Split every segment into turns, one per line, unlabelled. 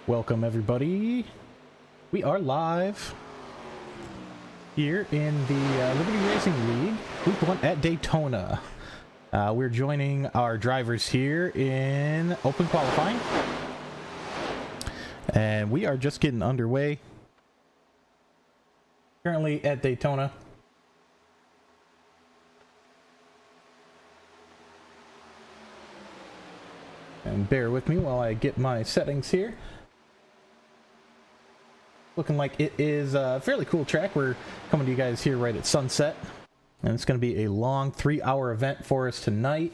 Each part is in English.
Welcome everybody. We are live here in the Liberty Racing League, Week 1 at Daytona. We're joining our drivers here in open qualifying. And we are just getting underway. Currently at Daytona. And bear with me while I get my settings here. Looking like it is a fairly cool track. We're coming to you guys here right at sunset. And it's going to be a long 3-hour event for us tonight.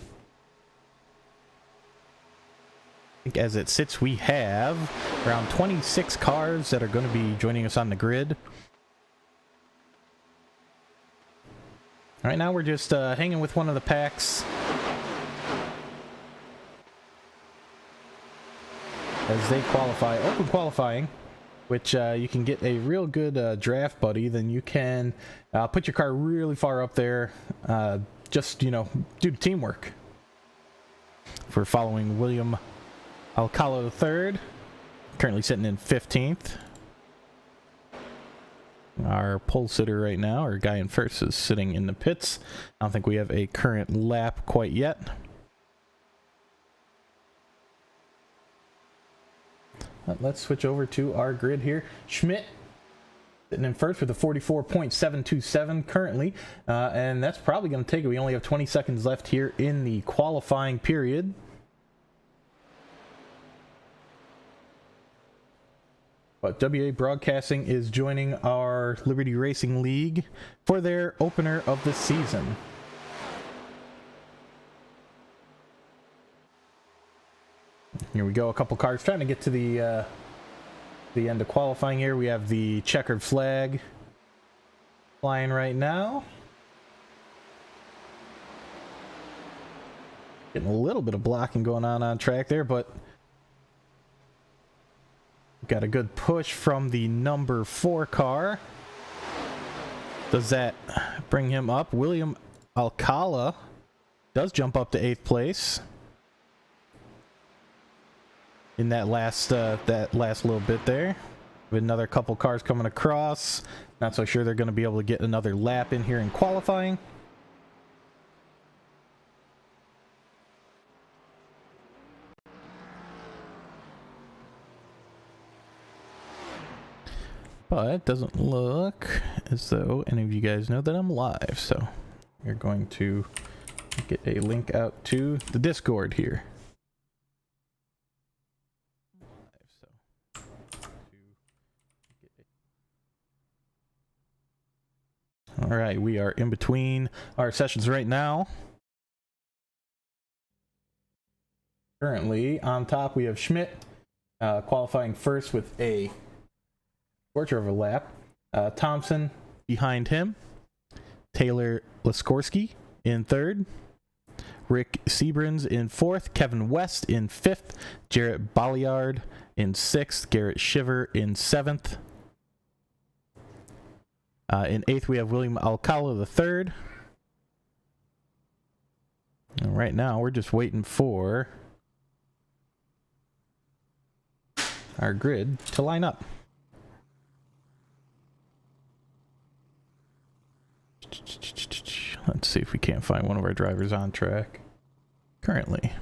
I think as it sits, we have around 26 cars that are going to be joining us on the grid. Right now we're just hanging with one of the packs as they qualify. Open qualifying, which you can get a real good draft buddy. Then you can put your car really far up there, just, you know, due to teamwork. We're following William Alcala III, currently sitting in 15th. Our pole sitter right now, our guy in first, is sitting in the pits. I don't think we have a current lap quite yet. Let's switch over to our grid here. Schmidt sitting in first with a 44.727 currently, and that's probably going to take it. We only have 20 seconds left here in the qualifying period. But WA Broadcasting is joining our Liberty Racing League for their opener of the season. Here we go, a couple cars trying to get to the end of qualifying here. We have the checkered flag flying right now. Getting a little bit of blocking going on track there, but got a good push from the number 4 car. Does that bring him up? William Alcala does jump up to 8th place in that last little bit there. With another couple cars coming across. Not so sure they're going to be able to get another lap in here in qualifying. But it doesn't look as though any of you guys know that I'm live, so we're going to get a link out to the Discord here. All right, we are in between our sessions right now. Currently on top we have Schmidt qualifying first with a quarter of a lap. Thompson behind him. Taylor Laskorski in 3rd. Rick Seabrins in 4th. Kevin West in 5th. Jarrett Balliard in 6th. Garrett Shiver in 7th. In 8th, we have William Alcala III. And right now, we're just waiting for our grid to line up. Let's see if we can't find one of our drivers on track currently.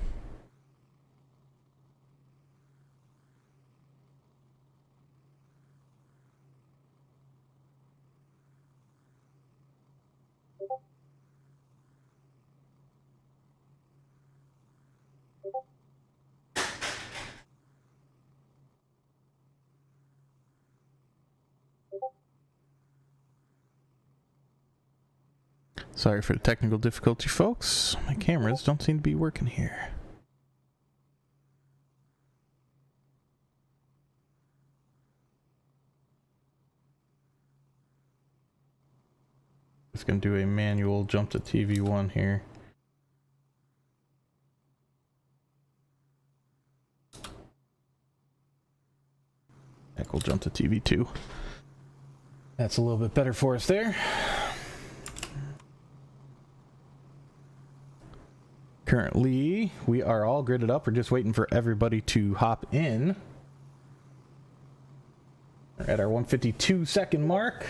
Sorry for the technical difficulty, folks. My cameras don't seem to be working here. Just gonna do a manual jump to TV1 here. Heck, we'll jump to TV2. That's a little bit better for us there. Currently, we are all gridded up. We're just waiting for everybody to hop in. at our 152-second mark.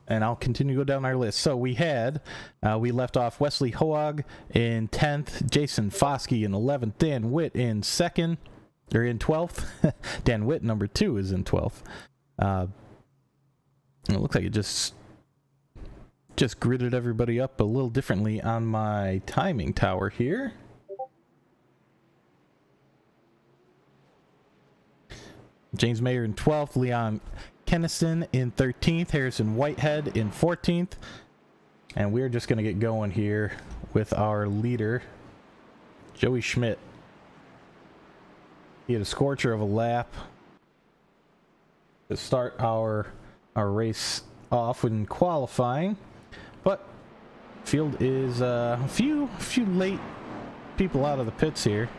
And I'll continue to go down our list. So we left off Wesley Hoag in 10th, Jason Foskey in 11th, Dan Witt in 2nd, or in 12th. Dan Witt, number 2, is in 12th. It looks like it just gridded everybody up a little differently on my timing tower here. James Mayer in 12th, Leon Kennison in 13th, Harrison Whitehead in 14th, and we're just going to get going here with our leader, Joey Schmidt. He had a scorcher of a lap to start our race off in qualifying, but field is a few late people out of the pits here.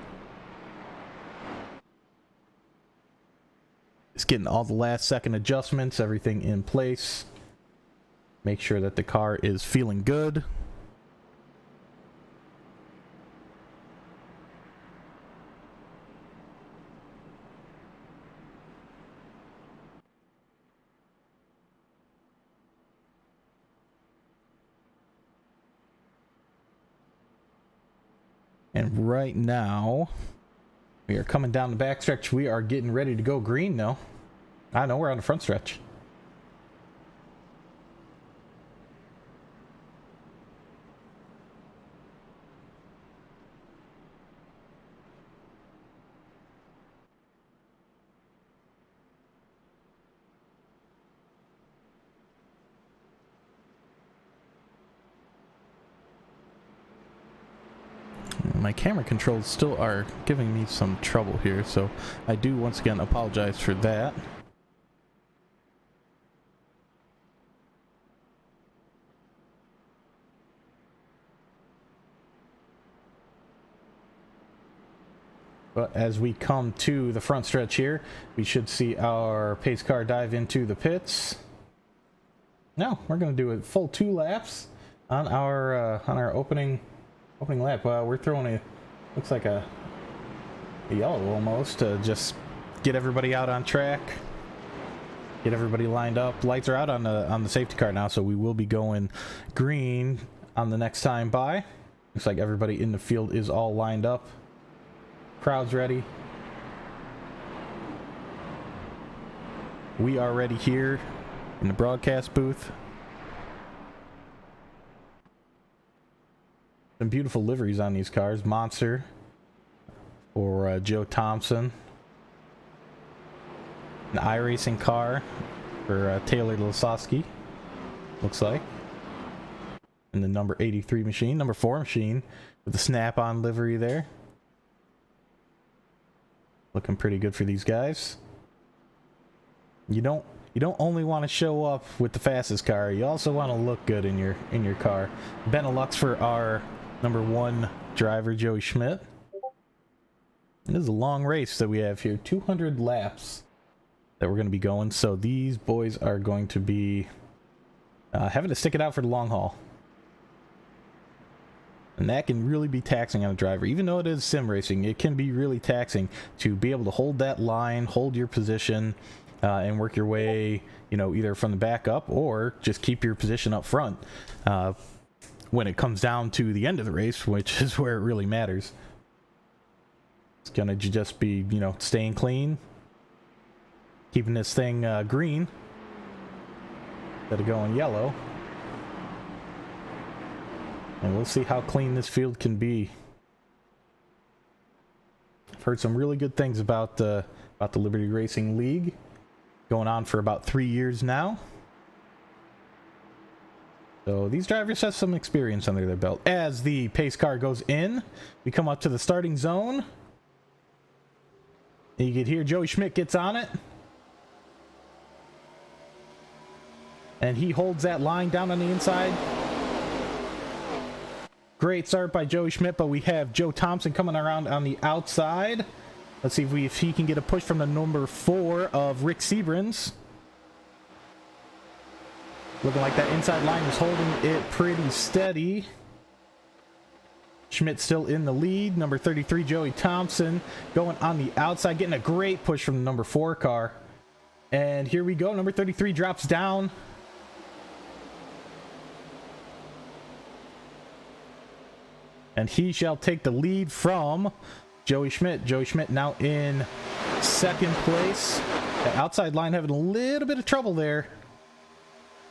It's getting all the last second adjustments, everything in place. Make sure that the car is feeling good. And right now, we are coming down the backstretch. We are getting ready to go green now. I know we're on the front stretch. My camera controls still are giving me some trouble here, so I do once again apologize for that. But as we come to the front stretch here, we should see our pace car dive into the pits. No, we're going to do a full 2 laps on our opening lap. We're throwing a, looks like a yellow almost, to just get everybody out on track, get everybody lined up. Lights are out on the safety car now, so we will be going green on the next time by. Looks like everybody in the field is all lined up. Crowd's ready. We are ready here in the broadcast booth. Some beautiful liveries on these cars. Monster for Joe Thompson. An iRacing car for Taylor Lasowski, looks like. And the number 83 machine, number 4 machine with the snap-on livery there. Looking pretty good for these guys. You don't only want to show up with the fastest car, you also want to look good in your car. Benelux for our number 1 driver, Joey Schmidt. This is a long race that we have here, 200 laps that we're going to be going, so these boys are going to be having to stick it out for the long haul. And that can really be taxing on a driver. Even though it is sim racing, it can be really taxing to be able to hold that line, hold your position, and work your way, either from the back up or just keep your position up front when it comes down to the end of the race, which is where it really matters. It's going to just be, staying clean, keeping this thing green instead of going yellow. And we'll see how clean this field can be. I've heard some really good things about the Liberty Racing League. Going on for about 3 years now. So these drivers have some experience under their belt. As the pace car goes in, we come up to the starting zone. And you can hear Joey Schmidt gets on it. And he holds that line down on the inside. Great start by Joey Schmidt, but we have Joe Thompson coming around on the outside. Let's see if he can get a push from the number 4 of Rick Seabrins. Looking like that inside line is holding it pretty steady. Schmidt still in the lead. Number 33, Joey Thompson, going on the outside, getting a great push from the number 4 car. And here we go. Number 33 drops down. And he shall take the lead from Joey Schmidt. Joey Schmidt now in second place. That outside line having a little bit of trouble there.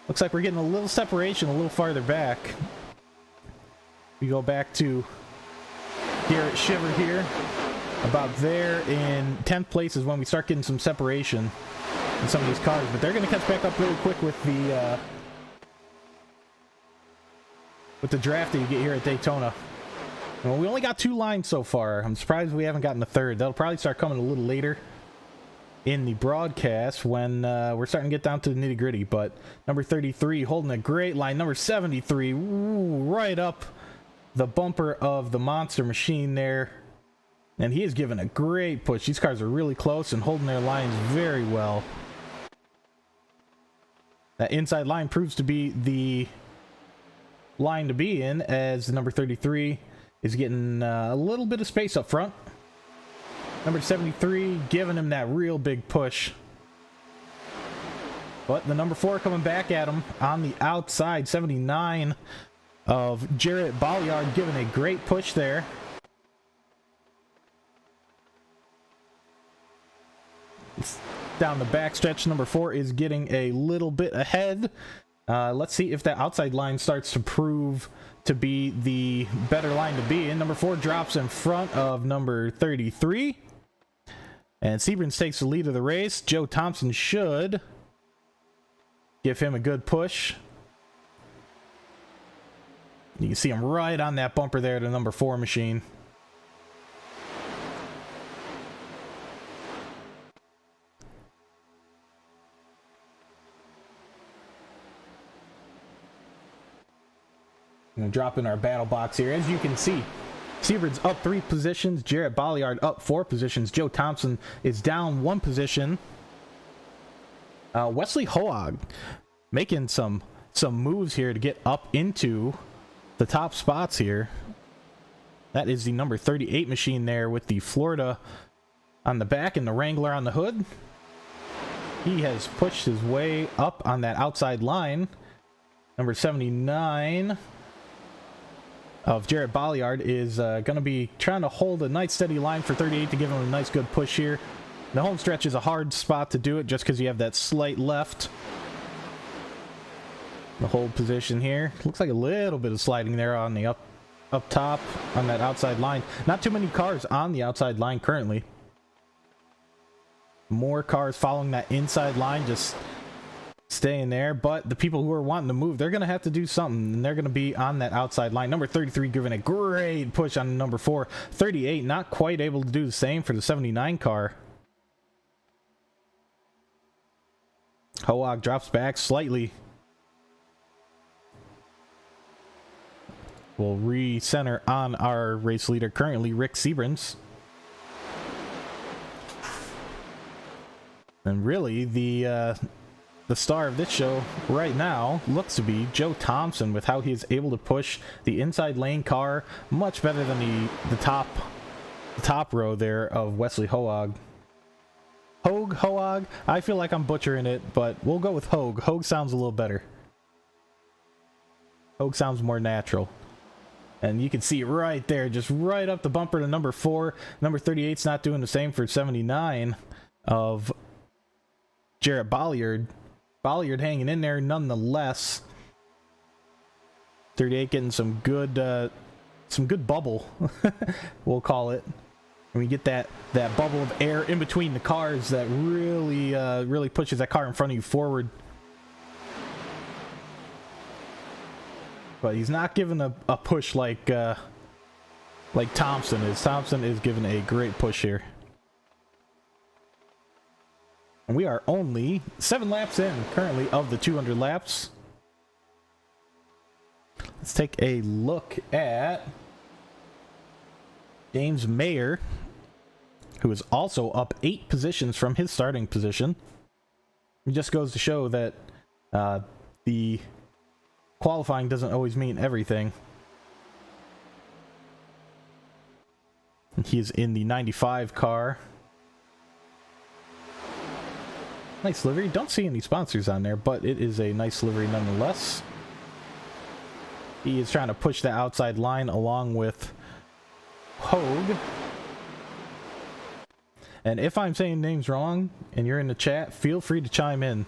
Looks like we're getting a little separation a little farther back. We go back to Garrett Shiver here. About there in 10th place is when we start getting some separation in some of these cars. But they're going to catch back up really quick with the draft that you get here at Daytona. Well, we only got 2 lines so far. I'm surprised we haven't gotten a third. That'll probably start coming a little later in the broadcast when we're starting to get down to the nitty gritty. But number 33 holding a great line. Number 73, right up the bumper of the monster machine there. And he is giving a great push. These cars are really close and holding their lines very well. That inside line proves to be the line to be in, as the number 33 is getting a little bit of space up front. Number 73 giving him that real big push. But the number 4 coming back at him on the outside. 79 of Jarrett Bolliard giving a great push there. Down the backstretch, number 4 is getting a little bit ahead. Let's see if that outside line starts to prove to be the better line to be in. Number 4 drops in front of number 33. And Seabrans takes the lead of the race. Joe Thompson should give him a good push. You can see him right on that bumper there to number 4 machine. Gonna drop in our battle box here. As you can see, Seabirds up 3 positions, Jarrett Bolliard up 4 positions, Joe Thompson is down 1 position. Wesley Hoag making some moves here to get up into the top spots here. That is the number 38 machine there with the Florida on the back and the Wrangler on the hood. He has pushed his way up on that outside line. Number 79 of Jarrett Bolliard is going to be trying to hold a nice steady line for 38 to give him a nice good push here. The home stretch is a hard spot to do it just because you have that slight left. The hold position here. Looks like a little bit of sliding there on the up top on that outside line. Not too many cars on the outside line currently. More cars following that inside line, just staying there. But the people who are wanting to move, they're going to have to do something, and they're going to be on that outside line. Number 33 giving a great push on number 4. 38 not quite able to do the same for the 79 car. Hoag drops back slightly. We'll recenter on our race leader currently, Rick Seabrans. And really, the star of this show right now looks to be Joe Thompson, with how he is able to push the inside lane car much better than the top row there of Wesley Hoag. Hoag, I feel like I'm butchering it, but we'll go with Hoag. Hoag sounds a little better. Hoag sounds more natural. And you can see right there, just right up the bumper to number 4. Number 38's not doing the same for 79 of Jarrett Bolliard. Bolliard hanging in there nonetheless. 38 getting some good bubble, we'll call it. And we get that bubble of air in between the cars that really pushes that car in front of you forward. But he's not giving a push like Thompson is. Thompson is giving a great push here. And we are only 7 laps in currently of the 200 laps. Let's take a look at James Mayer, who is also up 8 positions from his starting position. It just goes to show that the qualifying doesn't always mean everything. He is in the 95 car. Nice livery. Don't see any sponsors on there, but it is a nice livery nonetheless. He is trying to push the outside line along with Hogue. And if I'm saying names wrong and you're in the chat, feel free to chime in.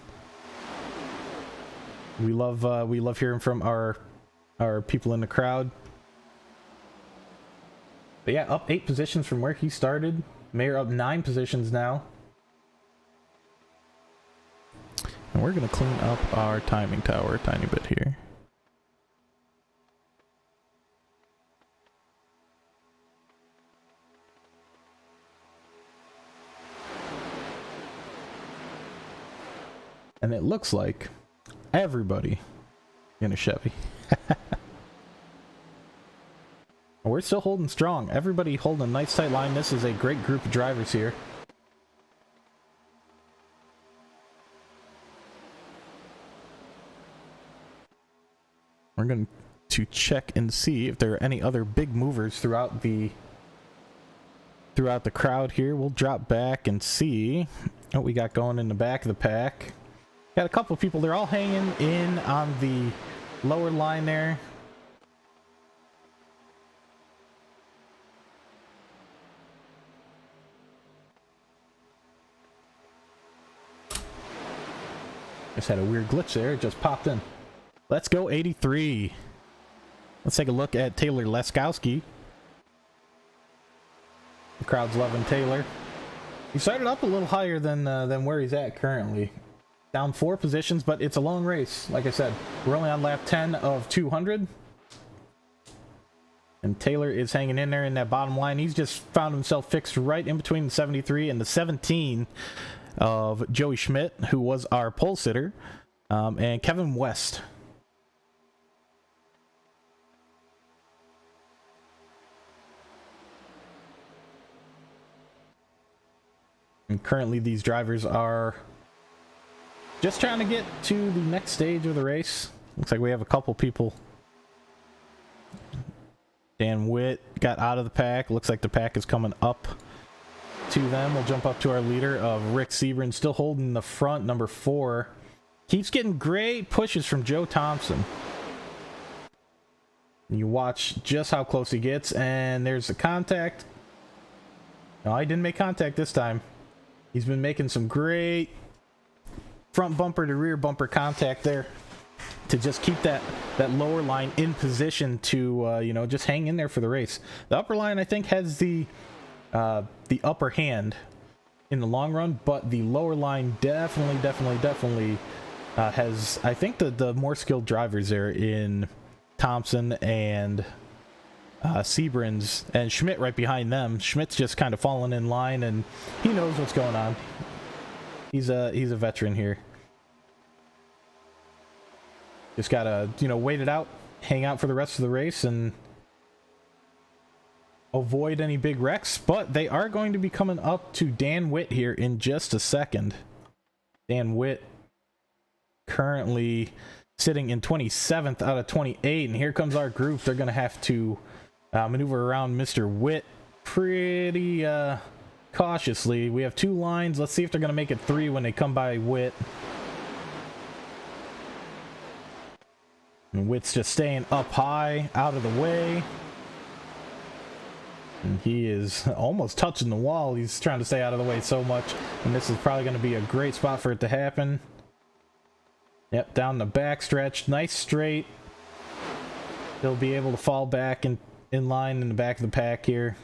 We love hearing from our people in the crowd. But yeah, up 8 positions from where he started. Mayor up 9 positions now. And we're going to clean up our timing tower a tiny bit here. And it looks like everybody in a Chevy. We're still holding strong. Everybody holding a nice tight line. This is a great group of drivers here. We're going to check and see if there are any other big movers throughout the crowd here. We'll drop back and see what we got going in the back of the pack. Got a couple of people. They're all hanging in on the lower line there. Just had a weird glitch there. It just popped in. Let's go 83. Let's take a look at Taylor Leskowski. The crowd's loving Taylor. He started up a little higher than where he's at currently. Down 4 positions, but it's a long race. Like I said, we're only on lap 10 of 200. And Taylor is hanging in there in that bottom line. He's just found himself fixed right in between the 73 and the 17 of Joey Schmidt, who was our pole sitter, and Kevin West. And currently these drivers are just trying to get to the next stage of the race. Looks like we have a couple people. Dan Witt got out of the pack. Looks like the pack is coming up to them. We'll jump up to our leader of Rick Sebring, still holding the front, number 4. Keeps getting great pushes from Joe Thompson. You watch just how close he gets, and there's the contact. No, I didn't make contact this time. He's been making some great front bumper to rear bumper contact there to just keep that lower line in position to you know, just hang in there for the race. The upper line, I think, has the upper hand in the long run, but the lower line definitely has, I think, the more skilled drivers there in Thompson and Sebrins, and Schmidt right behind them. Schmidt's just kind of falling in line, and he knows what's going on. He's a veteran here. Just gotta, you know, wait it out, hang out for the rest of the race, and avoid any big wrecks. But they are going to be coming up to Dan Witt here in just a second. Dan Witt currently sitting in 27th out of 28, and here comes our group. They're gonna have to maneuver around Mr. Witt pretty cautiously. We have 2 lines. Let's see if they're gonna make it 3 when they come by Witt. And Witt's just staying up high, out of the way. And he is almost touching the wall. He's trying to stay out of the way so much. And this is probably going to be a great spot for it to happen. Yep, down the back stretch. Nice straight. He'll be able to fall back in line in the back of the pack here.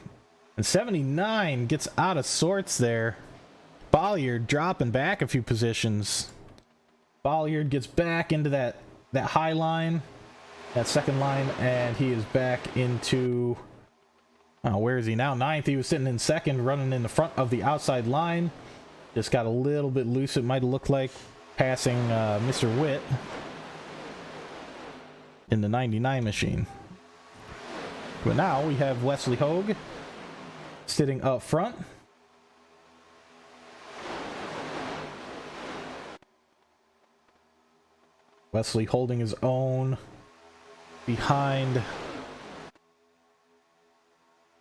And 79 gets out of sorts there. Bolliard dropping back a few positions. Bolliard gets back into that high line, that second line, and he is back into, where is he now? 9th. He was sitting in 2nd, running in the front of the outside line. Just got a little bit loose, it might look like, passing Mr. Witt in the 99 machine. But now we have Wesley Hogue sitting up front. Wesley holding his own behind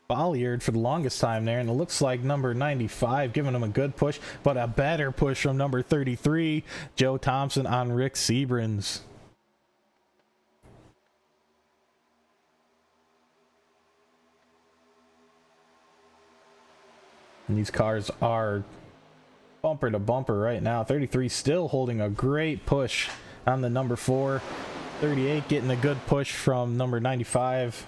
Bolliard for the longest time there, and it looks like number 95 giving him a good push, but a better push from number 33, Joe Thompson on Rick Seabrans. And these cars are bumper to bumper right now. 33 still holding a great push on the number 4. 38 getting a good push from number 95.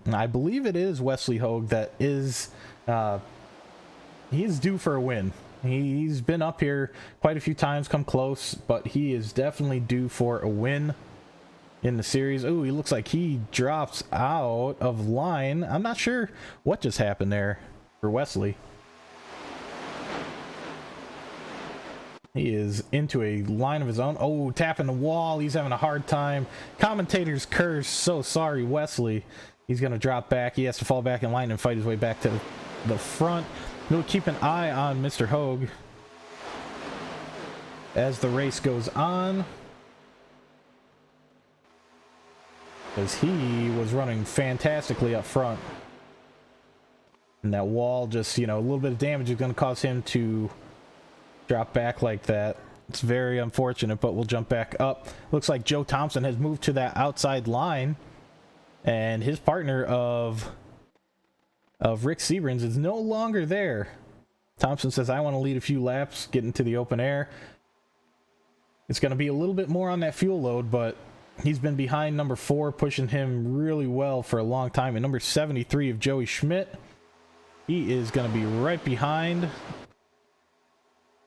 And I believe it is Wesley Hogue that is he's due for a win. He's been up here quite a few times, come close, but he is definitely due for a win in the series. Oh, he looks like he drops out of line. I'm not sure what just happened there for Wesley. He is into a line of his own. Oh, tapping the wall. He's having a hard time. Commentators curse. So sorry, Wesley. He's going to drop back. He has to fall back in line and fight his way back to the front. We'll keep an eye on Mr. Hogue as the race goes on, because he was running fantastically up front. And that wall just, you know, a little bit of damage is going to cause him to drop back like that. It's very unfortunate, but we'll jump back up. Looks like Joe Thompson has moved to that outside line, and his partner of Rick Seabrans is no longer there. Thompson says, I want to lead a few laps, get into the open air. It's going to be a little bit more on that fuel load, but he's been behind number 4, pushing him really well for a long time. And number 73 of Joey Schmidt, he is going to be right behind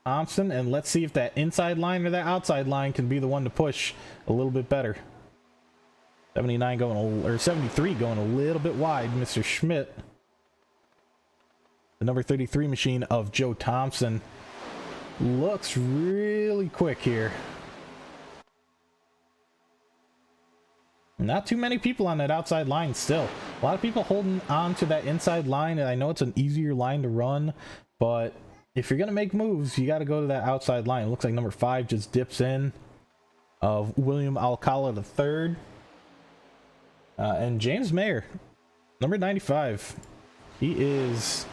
Thompson. And let's see if that inside line or that outside line can be the one to push a little bit better. 79 going, or 73 going a little bit wide, Mr. Schmidt. The number 33 machine of Joe Thompson looks really quick here. Not too many people on that outside line still. A lot of people holding on to that inside line, and I know it's an easier line to run, but if you're going to make moves, you got to go to that outside line. It looks like number 5 just dips in of William Alcala III. And James Mayer, number 95, he is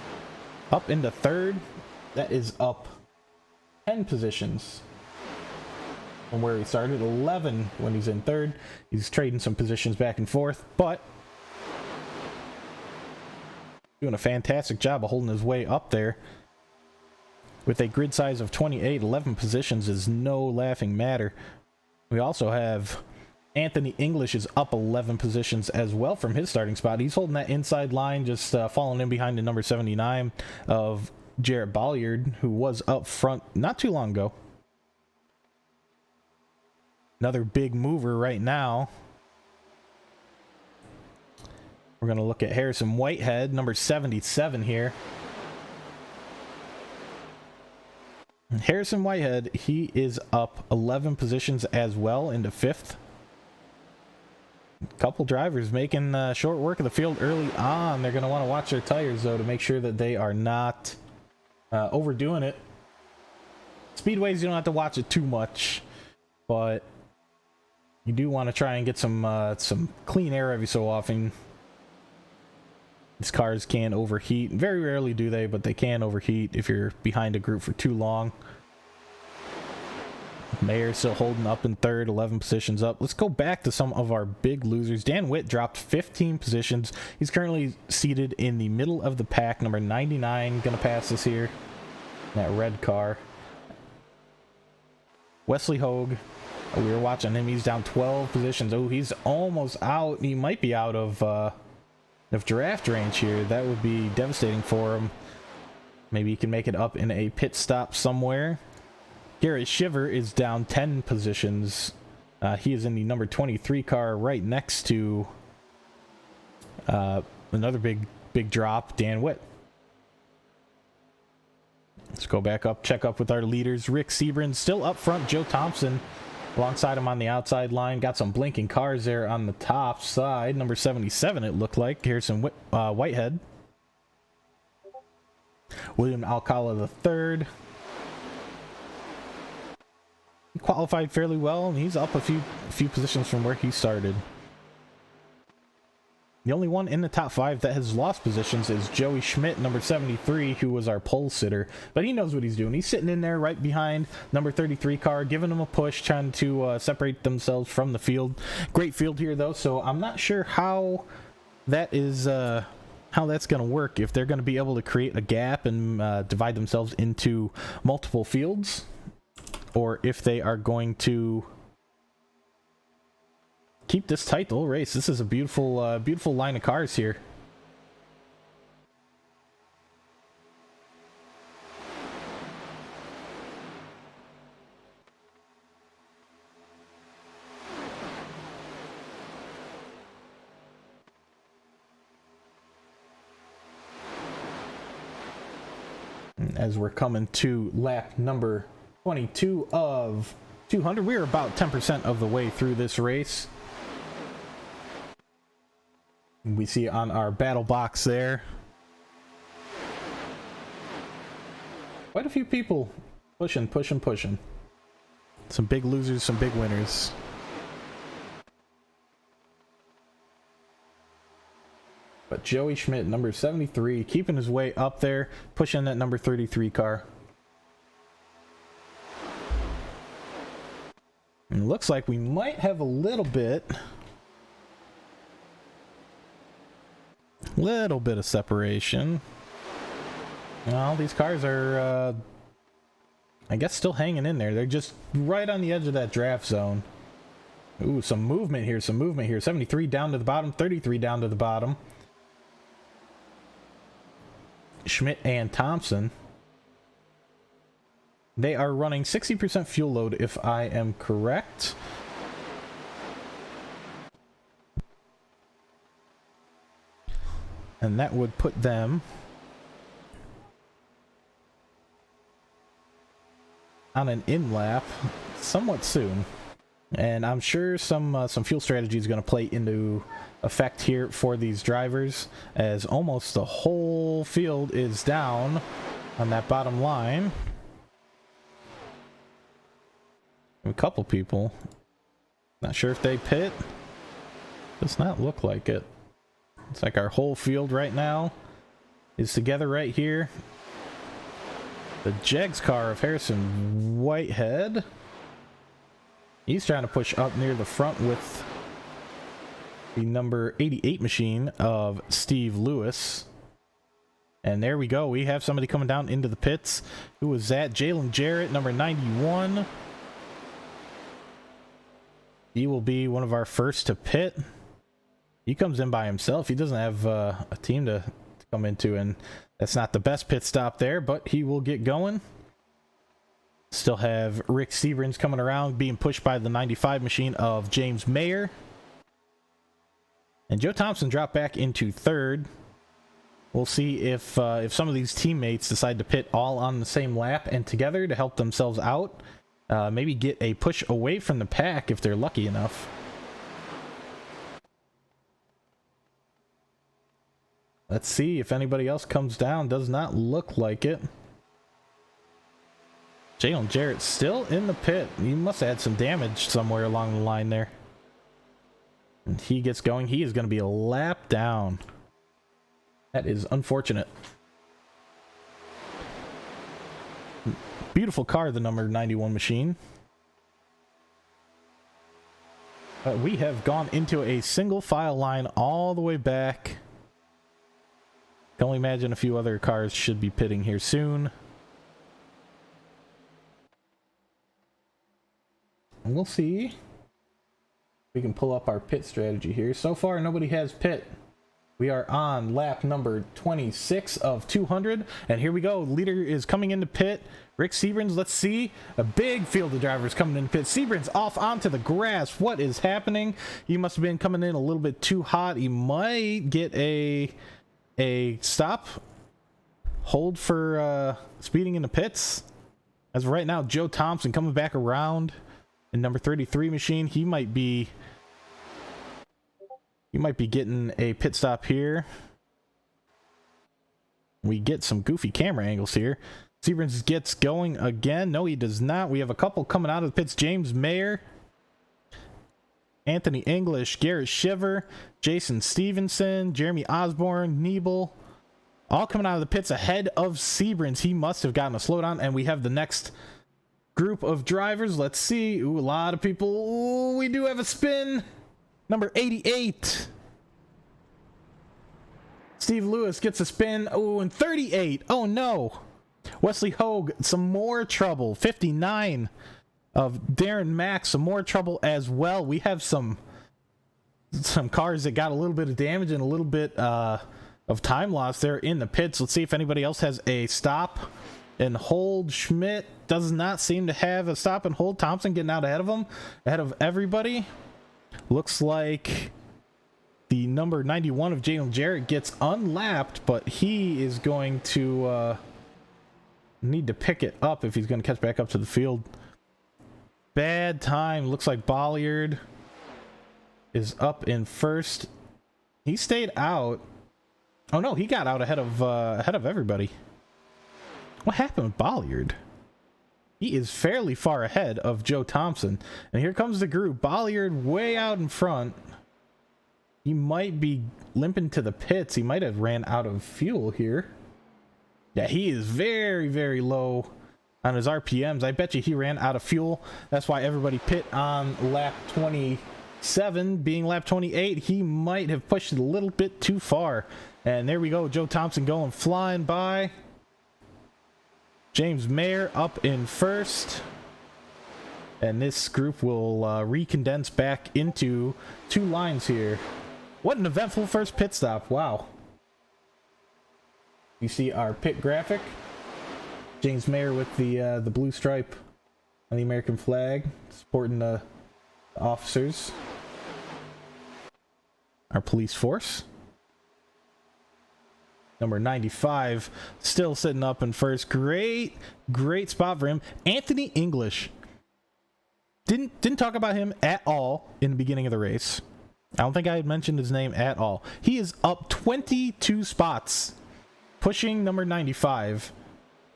up into 3rd. That is up 10 positions from where he started. 11 when he's in 3rd. He's trading some positions back and forth, but doing a fantastic job of holding his way up there. With a grid size of 28, 11 positions is no laughing matter. We also have Anthony English is up 11 positions as well from his starting spot. He's holding that inside line, just falling in behind the number 79 of Jarrett Bolliard, who was up front not too long ago. Another big mover right now. We're going to look at Harrison Whitehead, number 77 here. Harrison Whitehead, he is up 11 positions as well into 5th. Couple drivers making short work of the field early on. They're going to want to watch their tires, though, to make sure that they are not overdoing it. Speedways, you don't have to watch it too much, but you do want to try and get some clean air every so often. These cars can overheat. Very rarely do they, but they can overheat if you're behind a group for too long. Mayer still holding up in 3rd, 11 positions up. Let's go back to some of our big losers. Dan Witt dropped 15 positions. He's currently seated in the middle of the pack. Number 99 gonna pass us here. That red car. Wesley Hogue, we were watching him. He's down 12 positions. Oh, he's almost out. He might be out of draft range here. That would be devastating for him. Maybe he can make it up in a pit stop somewhere. Garrett Shiver is down 10 positions. He is in the number 23 car right next to another big drop, Dan Witt. Let's go back up, check up with our leaders. Rick Seabrans still up front. Joe Thompson alongside him on the outside line. Got some blinking cars there on the top side. Number 77, it looked like. Harrison Whitehead. William Alcala III. He qualified fairly well, and he's up a few positions from where he started. The only one in the top 5 that has lost positions is Joey Schmidt, number 73, who was our pole sitter. But he knows what he's doing. He's sitting in there right behind number 33 car, giving him a push, trying to separate themselves from the field. Great field here, though, so I'm not sure how that is how that's going to work, if they're going to be able to create a gap and divide themselves into multiple fields, or if they are going to keep this tight the whole race. This is a beautiful beautiful line of cars here. As we're coming to lap number 22 of 200, we're about 10% of the way through this race. We see on our battle box there quite a few people pushing. Some big losers, some big winners. But Joey Schmidt, number 73, keeping his way up there, pushing that number 33 car. And it looks like we might have a little bit of separation. Well, these cars are I guess still hanging in there. They're just right on the edge of that draft zone. Ooh, some movement here. 73 down to the bottom, 33 down to the bottom. Schmidt and Thompson, they are running 60% fuel load, if I am correct. And that would put them on an in lap somewhat soon. And I'm sure some fuel strategy is going to play into effect here for these drivers, as almost the whole field is down on that bottom line. A couple people, not sure if they pit. Does not look like it. It's like our whole field right now is together right here. The Jegs car of Harrison Whitehead, he's trying to push up near the front with the number 88 machine of Steve Lewis. And there we go. We have somebody coming down into the pits. Who was that? Jalen Jarrett, number 91. He will be one of our first to pit. He comes in by himself. He doesn't have a team to come into, and that's not the best pit stop there, but he will get going. Still have Rick Seabrins coming around, being pushed by the 95 machine of James Mayer. And Joe Thompson dropped back into third. We'll see if some of these teammates decide to pit all on the same lap and together to help themselves out. Maybe get a push away from the pack if they're lucky enough. Let's see if anybody else comes down. Does not look like it. Jalen Jarrett still in the pit. He must have had some damage somewhere along the line there. And he gets going. He is going to be a lap down. That is unfortunate. Beautiful car, the number 91 machine. We have gone into a single file line all the way back. Can only imagine a few other cars should be pitting here soon. And we'll see. We can pull up our pit strategy here. So far, nobody has pit. We are on lap number 26 of 200. And here we go. Leader is coming into pit. Rick Seabrins, let's see. A big field of drivers coming in pit. Seabrins off onto the grass. What is happening? He must have been coming in a little bit too hot. He might get a stop. Hold for speeding in the pits. As of right now, Joe Thompson coming back around. And number 33 machine, he might be getting a pit stop here. We get some goofy camera angles here. Seabrans gets going again. No, he does not. We have a couple coming out of the pits. James Mayer, Anthony English, Garrett Shiver, Jason Stevenson, Jeremy Osborne, Niebel, all coming out of the pits ahead of Seabrans. He must have gotten a slowdown, and we have the next group of drivers. Let's see. Ooh, a lot of people. Ooh, we do have a spin. Number 88. Steve Lewis gets a spin. Oh, and 38. Oh, no. Wesley Hogue, some more trouble. 59 of Darren Mack, some more trouble as well. We have some cars that got a little bit of damage and a little bit of time loss there in the pits. Let's see if anybody else has a stop and hold. Schmidt does not seem to have a stop and hold. Thompson getting out ahead of him, ahead of everybody. Looks like the number 91 of Jalen Jarrett gets unlapped, but he is going to need to pick it up if he's going to catch back up to the field. Bad time. Looks like Bolliard is up in first. He stayed out. Oh no, he got out ahead of everybody. What happened with Bolliard? He is fairly far ahead of Joe Thompson. And here comes the group. Bolliard way out in front. He might be limping to the pits. He might have ran out of fuel here. Yeah, he is very, very low on his RPMs. I bet you he ran out of fuel. That's why everybody pit on lap 27. Being lap 28, he might have pushed it a little bit too far. And there we go. Joe Thompson going flying by. James Mayer up in first. And this group will recondense back into two lines here. What an eventful first pit stop. Wow. You see our pit graphic. James Mayer with the blue stripe on the American flag, supporting the officers. Our police force. Number 95 still sitting up in first. Great spot for him. Anthony English. Didn't talk about him at all in the beginning of the race. I don't think I had mentioned his name at all. He is up 22 spots, pushing number 95.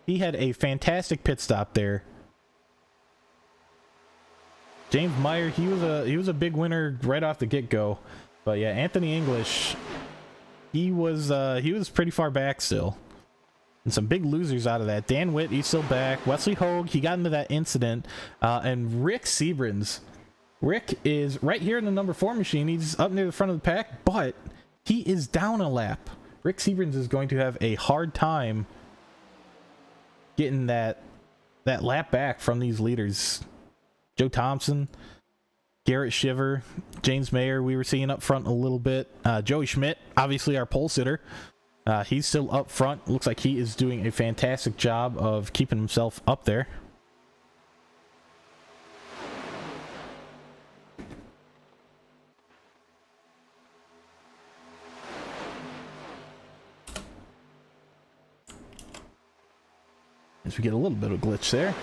He had a fantastic pit stop there. James Meyer, he was a big winner right off the get-go. But yeah, Anthony English, he was pretty far back still. And some big losers out of that. Dan Witt, he's still back. Wesley Hogue, he got into that incident. And Rick Seabrans. Rick is right here in the number 4 machine. He's up near the front of the pack, but he is down a lap. Rick Seabrans is going to have a hard time getting that lap back from these leaders. Joe Thompson, Garrett Shiver, James Mayer, we were seeing up front a little bit. Joey Schmidt, obviously our pole sitter. He's still up front. Looks like he is doing a fantastic job of keeping himself up there. As we get a little bit of glitch there.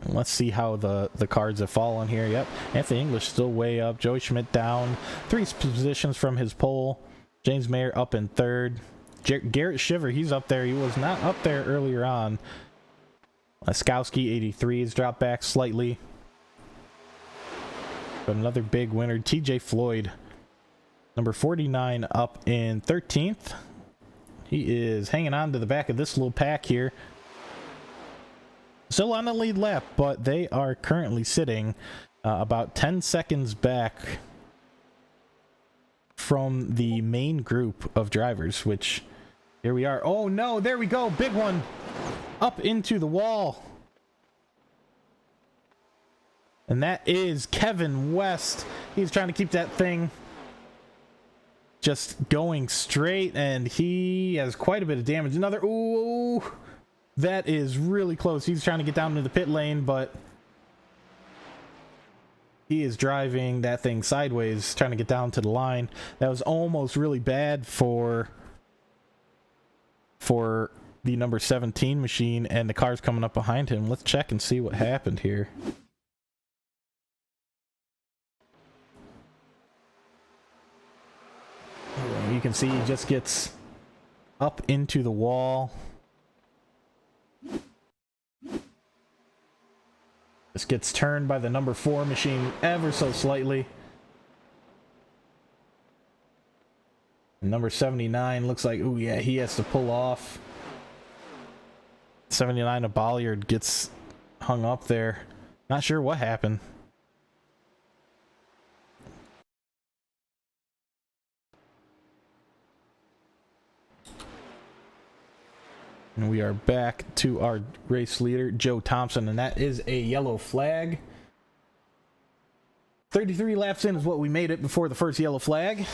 And let's see how the cards have fallen here. Yep, Anthony English still way up. Joey Schmidt down 3 positions from his pole. James Mayer up in third. Garrett Shiver, he's up there. He was not up there earlier on. Laskowski 83 has dropped back slightly. But another big winner, TJ Floyd, number 49, up in 13th. He is hanging on to the back of this little pack here. Still on the lead lap, but they are currently sitting about 10 seconds back from the main group of drivers, which here we are. Oh no, there we go. Big one up into the wall. And that is Kevin West. He's trying to keep that thing just going straight, and he has quite a bit of damage. Another, ooh, that is really close. He's trying to get down into the pit lane, but he is driving that thing sideways, trying to get down to the line. That was almost really bad for the number 17 machine, and the car's coming up behind him. Let's check and see what happened here. You can see he just gets up into the wall. This gets turned by the number 4 machine ever so slightly. And number 79 looks like, oh yeah, he has to pull off. 79 of Bolliard gets hung up there. Not sure what happened. And we are back to our race leader, Joe Thompson, and that is a yellow flag. 33 laps in is what we made it before the first yellow flag.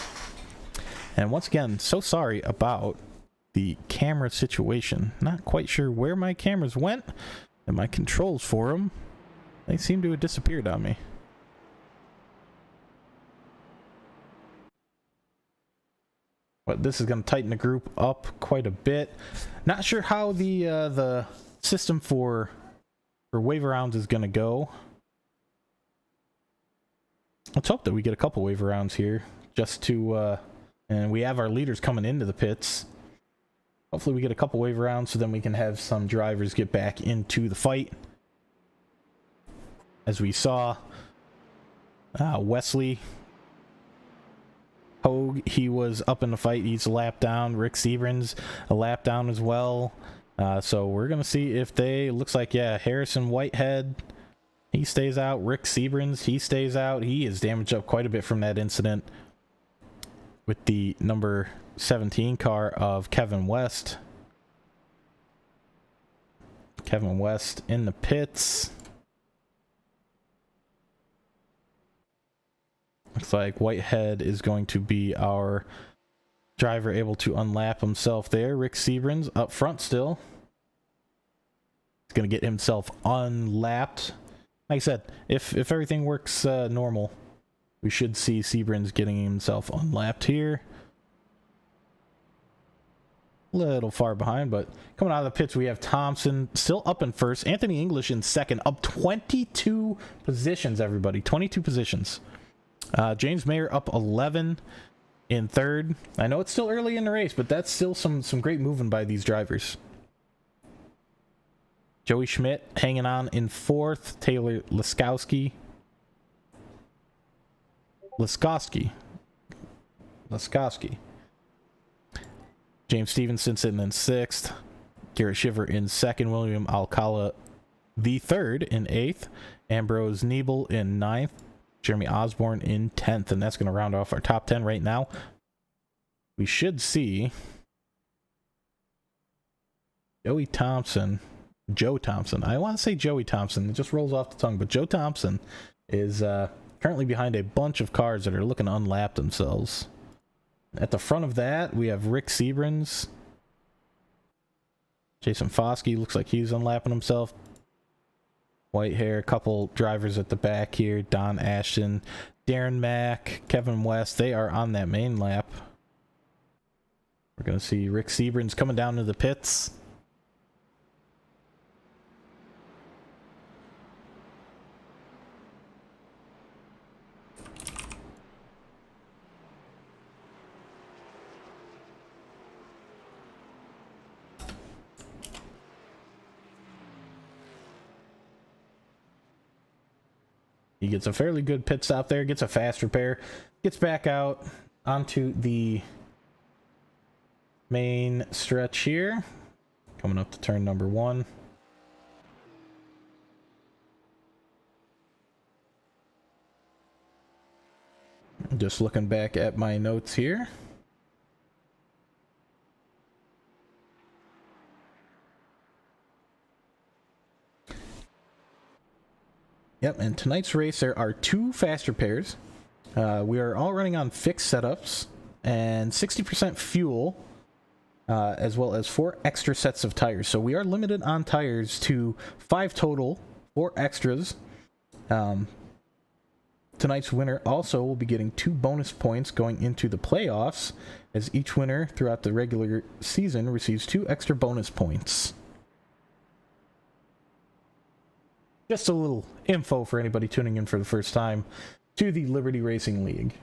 And once again, so sorry about the camera situation. Not quite sure where my cameras went and my controls for them. They seem to have disappeared on me. But this is going to tighten the group up quite a bit. Not sure how the system for wave rounds is going to go. Let's hope that we get a couple wave rounds here, just to and we have our leaders coming into the pits. Hopefully we get a couple wave rounds so then we can have some drivers get back into the fight. As we saw, Wesley Hogue, he was up in the fight. He's a lap down. Rick Seabrans a lap down as well. So we're gonna see if they, looks like, yeah, Harrison Whitehead, he stays out. Rick Seabrans, he stays out. He is damaged up quite a bit from that incident with the number 17 car of Kevin West. Kevin West in the pits. Looks like Whitehead is going to be our driver able to unlap himself there. Rick Seabrans up front still. He's going to get himself unlapped. Like I said, if everything works normal, we should see Seabrans getting himself unlapped here. A little far behind, but coming out of the pits, we have Thompson still up in first. Anthony English in second, up 22 positions, everybody. 22 positions. James Mayer up 11 in third. I know it's still early in the race, but that's still some great moving by these drivers. Joey Schmidt hanging on in fourth. Taylor Laskowski. James Stevenson sitting in sixth. Garrett Shiver in second. William Alcala the third in eighth. Ambrose Niebel in ninth. Jeremy Osborne in 10th, and that's going to round off our top 10 right now. We should see Joe Thompson. I want to say Joey Thompson. It just rolls off the tongue, but Joe Thompson is currently behind a bunch of cars that are looking to unlap themselves. At the front of that, we have Rick Seabrans. Jason Foskey looks like he's unlapping himself. White hair, a couple drivers at the back here. Don Ashton, Darren Mack, Kevin West. They are on that main lap. We're going to see Rick Seabrans coming down to the pits. He gets a fairly good pit stop there, gets a fast repair, gets back out onto the main stretch here. Coming up to turn number 1. Just looking back at my notes here. Yep, and tonight's race, there are 2 fast repairs. We are all running on fixed setups and 60% fuel, as well as 4 extra sets of tires. So we are limited on tires to 5 total, 4 extras. Tonight's winner also will be getting 2 bonus points going into the playoffs, as each winner throughout the regular season receives 2 extra bonus points. Just a little info for anybody tuning in for the first time to the Liberty Racing League.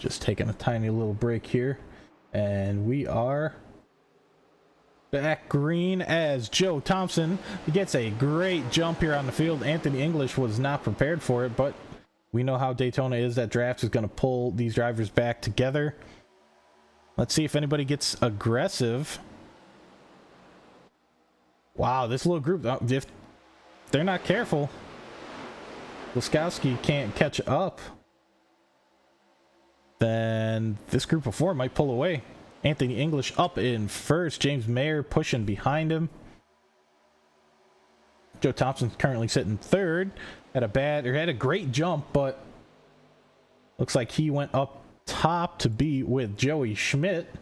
Just taking a tiny little break here. And we are back green as Joe Thompson gets a great jump here on the field. Anthony English was not prepared for it, but we know how Daytona is. That draft is going to pull these drivers back together. Let's see if anybody gets aggressive. Wow, this little group, if they're not careful, Laskowski can't catch up, then this group of four might pull away. Anthony English up in first. James Mayer pushing behind him. Joe Thompson's currently sitting third. Had a great jump, but looks like he went up top to be with Joey Schmidt.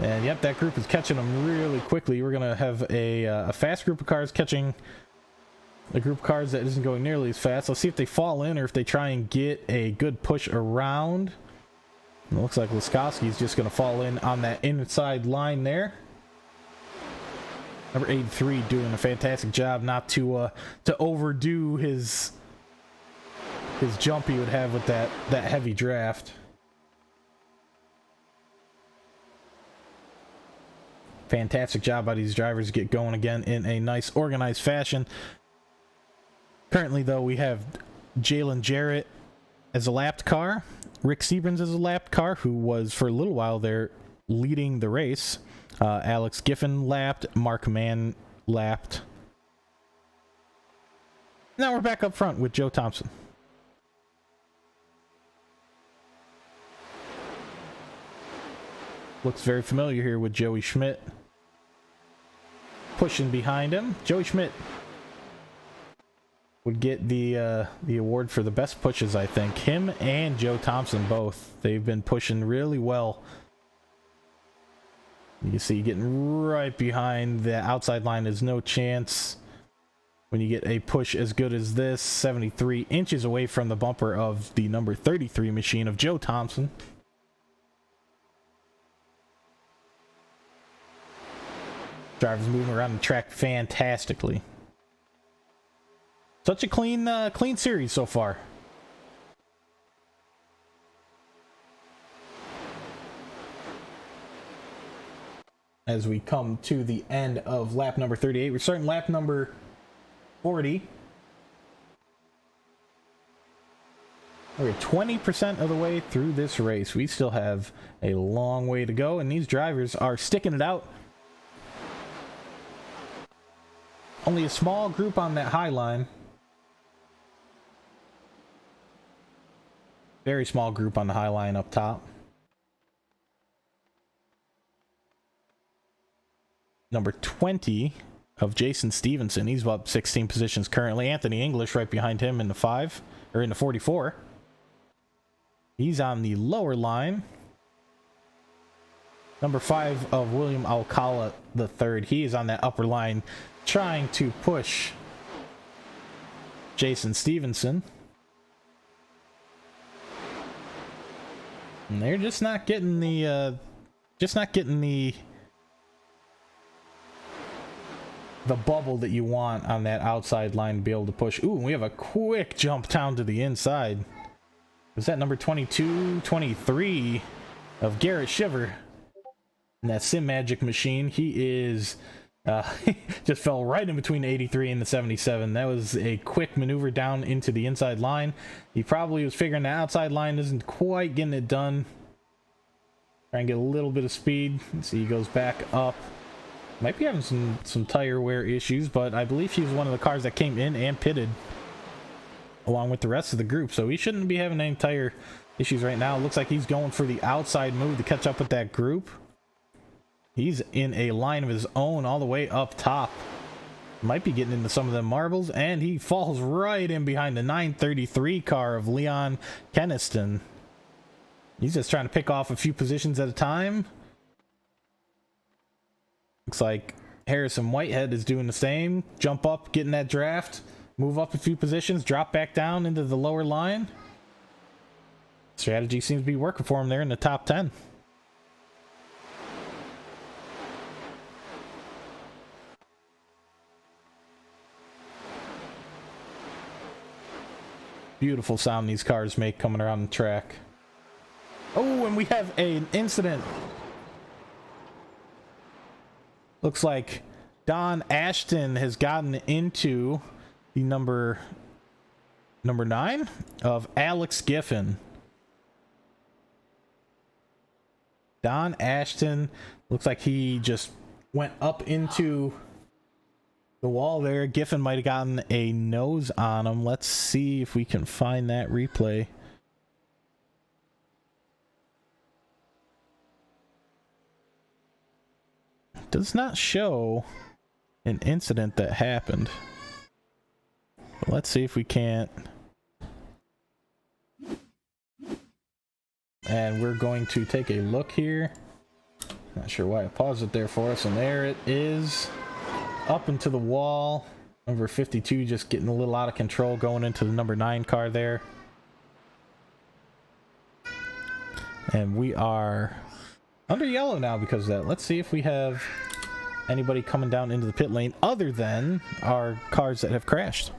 And yep, that group is catching them really quickly. We're gonna have a fast group of cars catching a group of cars that isn't going nearly as fast. Let's see if they fall in or if they try and get a good push around. It looks like Laskowski's just going to fall in on that inside line there. Number 83 doing a fantastic job not to overdo his jump he would have with that heavy draft. Fantastic job by these drivers to get going again in a nice organized fashion. Currently, though, we have Jalen Jarrett as a lapped car. Rick Seabrans as a lapped car, who was for a little while there leading the race. Alex Giffen lapped. Mark Mann lapped. Now we're back up front with Joe Thompson. Looks very familiar here with Joey Schmidt pushing behind him. Joey Schmidt would get the award for the best pushes, I think. Him and Joe Thompson both. They've been pushing really well. You can see getting right behind the outside line is no chance when you get a push as good as this. 73 inches away from the bumper of the number 33 machine of Joe Thompson. Drivers moving around the track fantastically. Such a clean series so far. As we come to the end of lap number 38, we're starting lap number 40. We're 20% of the way through this race. We still have a long way to go, and these drivers are sticking it out. Only a small group on that high line. Very small group on the high line up top. Number 20 of Jason Stevenson. He's up 16 positions currently. Anthony English right behind him in the 5, or in the 44. He's on the lower line. Number 5 of William Alcala the third. He is on that upper line trying to push Jason Stevenson. And they're just not getting the bubble that you want on that outside line to be able to push. Ooh, we have a quick jump down to the inside. Was that number 22, 23 of Garrett Shiver? And that Sim Magic machine, he is just fell right in between the 83 and the 77. That was a quick maneuver down into the inside line. He probably was figuring the outside line isn't quite getting it done. Try and get a little bit of speed. See, he goes back up. Might be having some tire wear issues, but I believe he was one of the cars that came in and pitted along with the rest of the group, so he shouldn't be having any tire issues right now. It looks like he's going for the outside move to catch up with that group. He's in a line of his own all the way up top. Might be getting into some of the marbles, and he falls right in behind the 933 car of Leon Keniston. He's just trying to pick off a few positions at a time. Looks like Harrison Whitehead is doing the same. Jump up, get in that draft, move up a few positions, drop back down into the lower line. Strategy seems to be working for him there in the top 10. Beautiful sound these cars make coming around the track. Oh, and we have an incident. Looks like Don Ashton has gotten into the number 9 of Alex Giffen. Don Ashton looks like he just went up into the wall there. Giffen might have gotten a nose on him. Let's see if we can find that replay. Does not show an incident that happened. But let's see if we can't. And we're going to take a look here. Not sure why I paused it there for us. And there it is. Up into the wall. Number 52 just getting a little out of control going into the number 9 car there. And we are under yellow now because of that. Let's see if we have anybody coming down into the pit lane other than our cars that have crashed.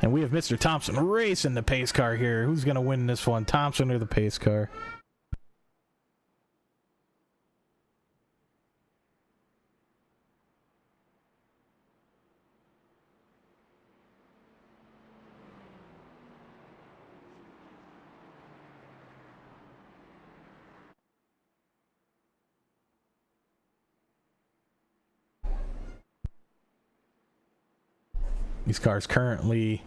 And we have Mr. Thompson racing the pace car here. Who's going to win this one, Thompson or the pace car? These cars currently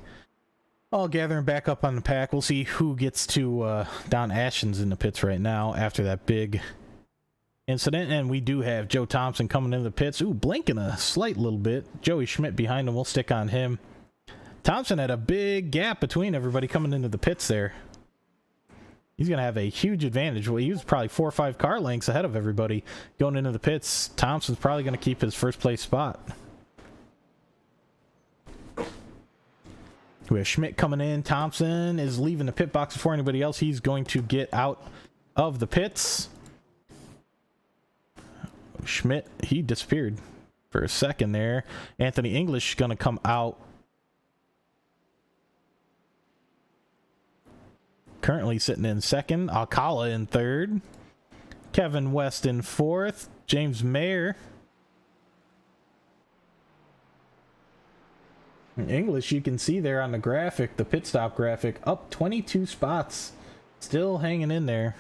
all gathering back up on the pack. We'll see who gets to Don Ashton's in the pits right now after that big incident. And we do have Joe Thompson coming into the pits. Ooh, blinking a slight little bit. Joey Schmidt behind him. We'll stick on him. Thompson had a big gap between everybody coming into the pits there. He's going to have a huge advantage. Well, he was probably 4 or 5 car lengths ahead of everybody going into the pits. Thompson's probably going to keep his first place spot. We have Schmidt coming in. Thompson is leaving the pit box before anybody else. He's going to get out of the pits. Schmidt, he disappeared for a second there. Anthony English is going to come out. Currently sitting in second. Alcala in third. Kevin West in fourth. James Mayer. English, you can see there on the graphic, the pit stop graphic, up 22 spots. Still hanging in there.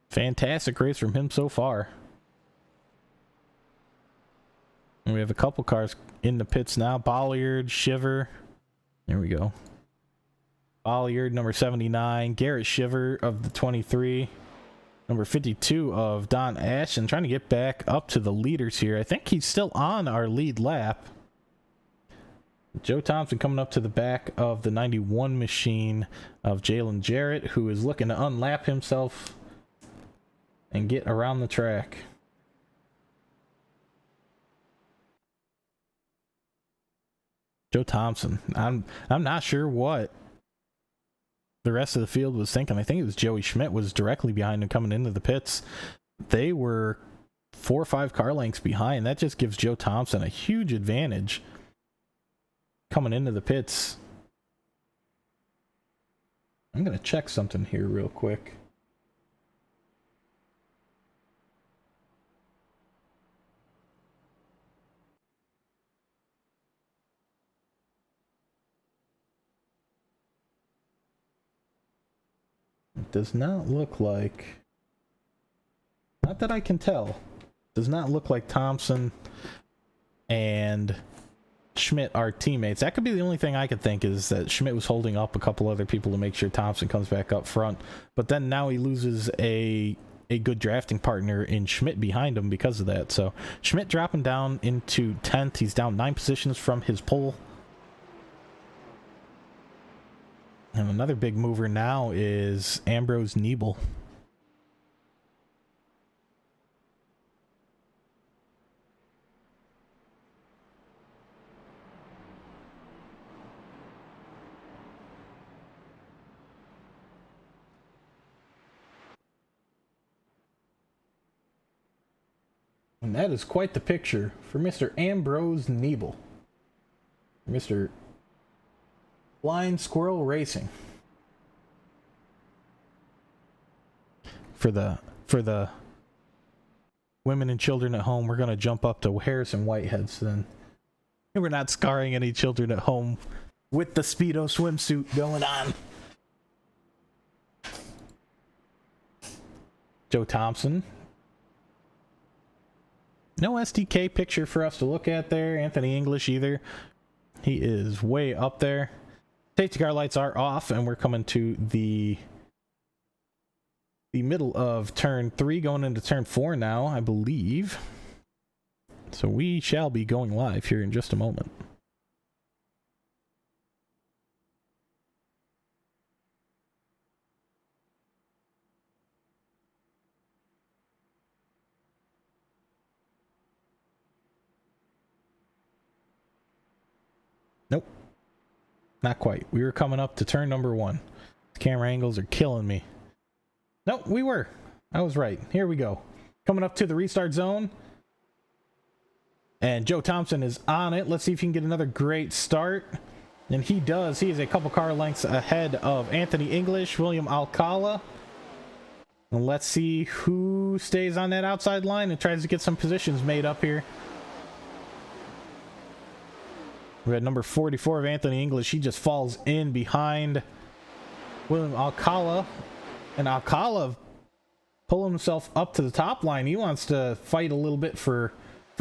Fantastic race from him so far. And we have a couple cars in the pits now. Bolliard, Shiver. There we go. Bolliard, number 79. Garrett Shiver of the 23. Number 52 of Don Ashton, trying to get back up to the leaders here. I think he's still on our lead lap. Joe Thompson coming up to the back of the 91 machine of Jalen Jarrett, who is looking to unlap himself and get around the track. Joe Thompson. I'm not sure what the rest of the field was thinking. I think it was Joey Schmidt was directly behind him coming into the pits. They were 4 or 5 car lengths behind. That just gives Joe Thompson a huge advantage coming into the pits. I'm going to check something here real quick. It does not look like, not that I can tell, does not look like Thompson and Schmidt are teammates. That could be the only thing I could think, is that Schmidt was holding up a couple other people to make sure Thompson comes back up front. But then now he loses a good drafting partner in Schmidt behind him because of that. So Schmidt dropping down into 10th. He's down 9 positions from his pole. And another big mover now is Ambrose Niebel. And that is quite the picture for Mr. Ambrose Niebel. Mr. Blind Squirrel Racing. For the women and children at home, we're going to jump up to Harrison Whitehead's then. We're not scarring any children at home with the Speedo swimsuit going on. Joe Thompson. No SDK picture for us to look at there. Anthony English either. He is way up there. Safety car lights are off, and we're coming to the middle of turn 3, going into turn 4 now, I believe. So we shall be going live here in just a moment. Nope. Not quite. We were coming up to turn number 1. The camera angles are killing me. Nope, we were. I was right. Here we go. Coming up to the restart zone. And Joe Thompson is on it. Let's see if he can get another great start. And he does. He is a couple car lengths ahead of Anthony English, William Alcala. And let's see who stays on that outside line and tries to get some positions made up here. We had number 44 of Anthony English. He just falls in behind William Alcala. And Alcala pulling himself up to the top line. He wants to fight a little bit for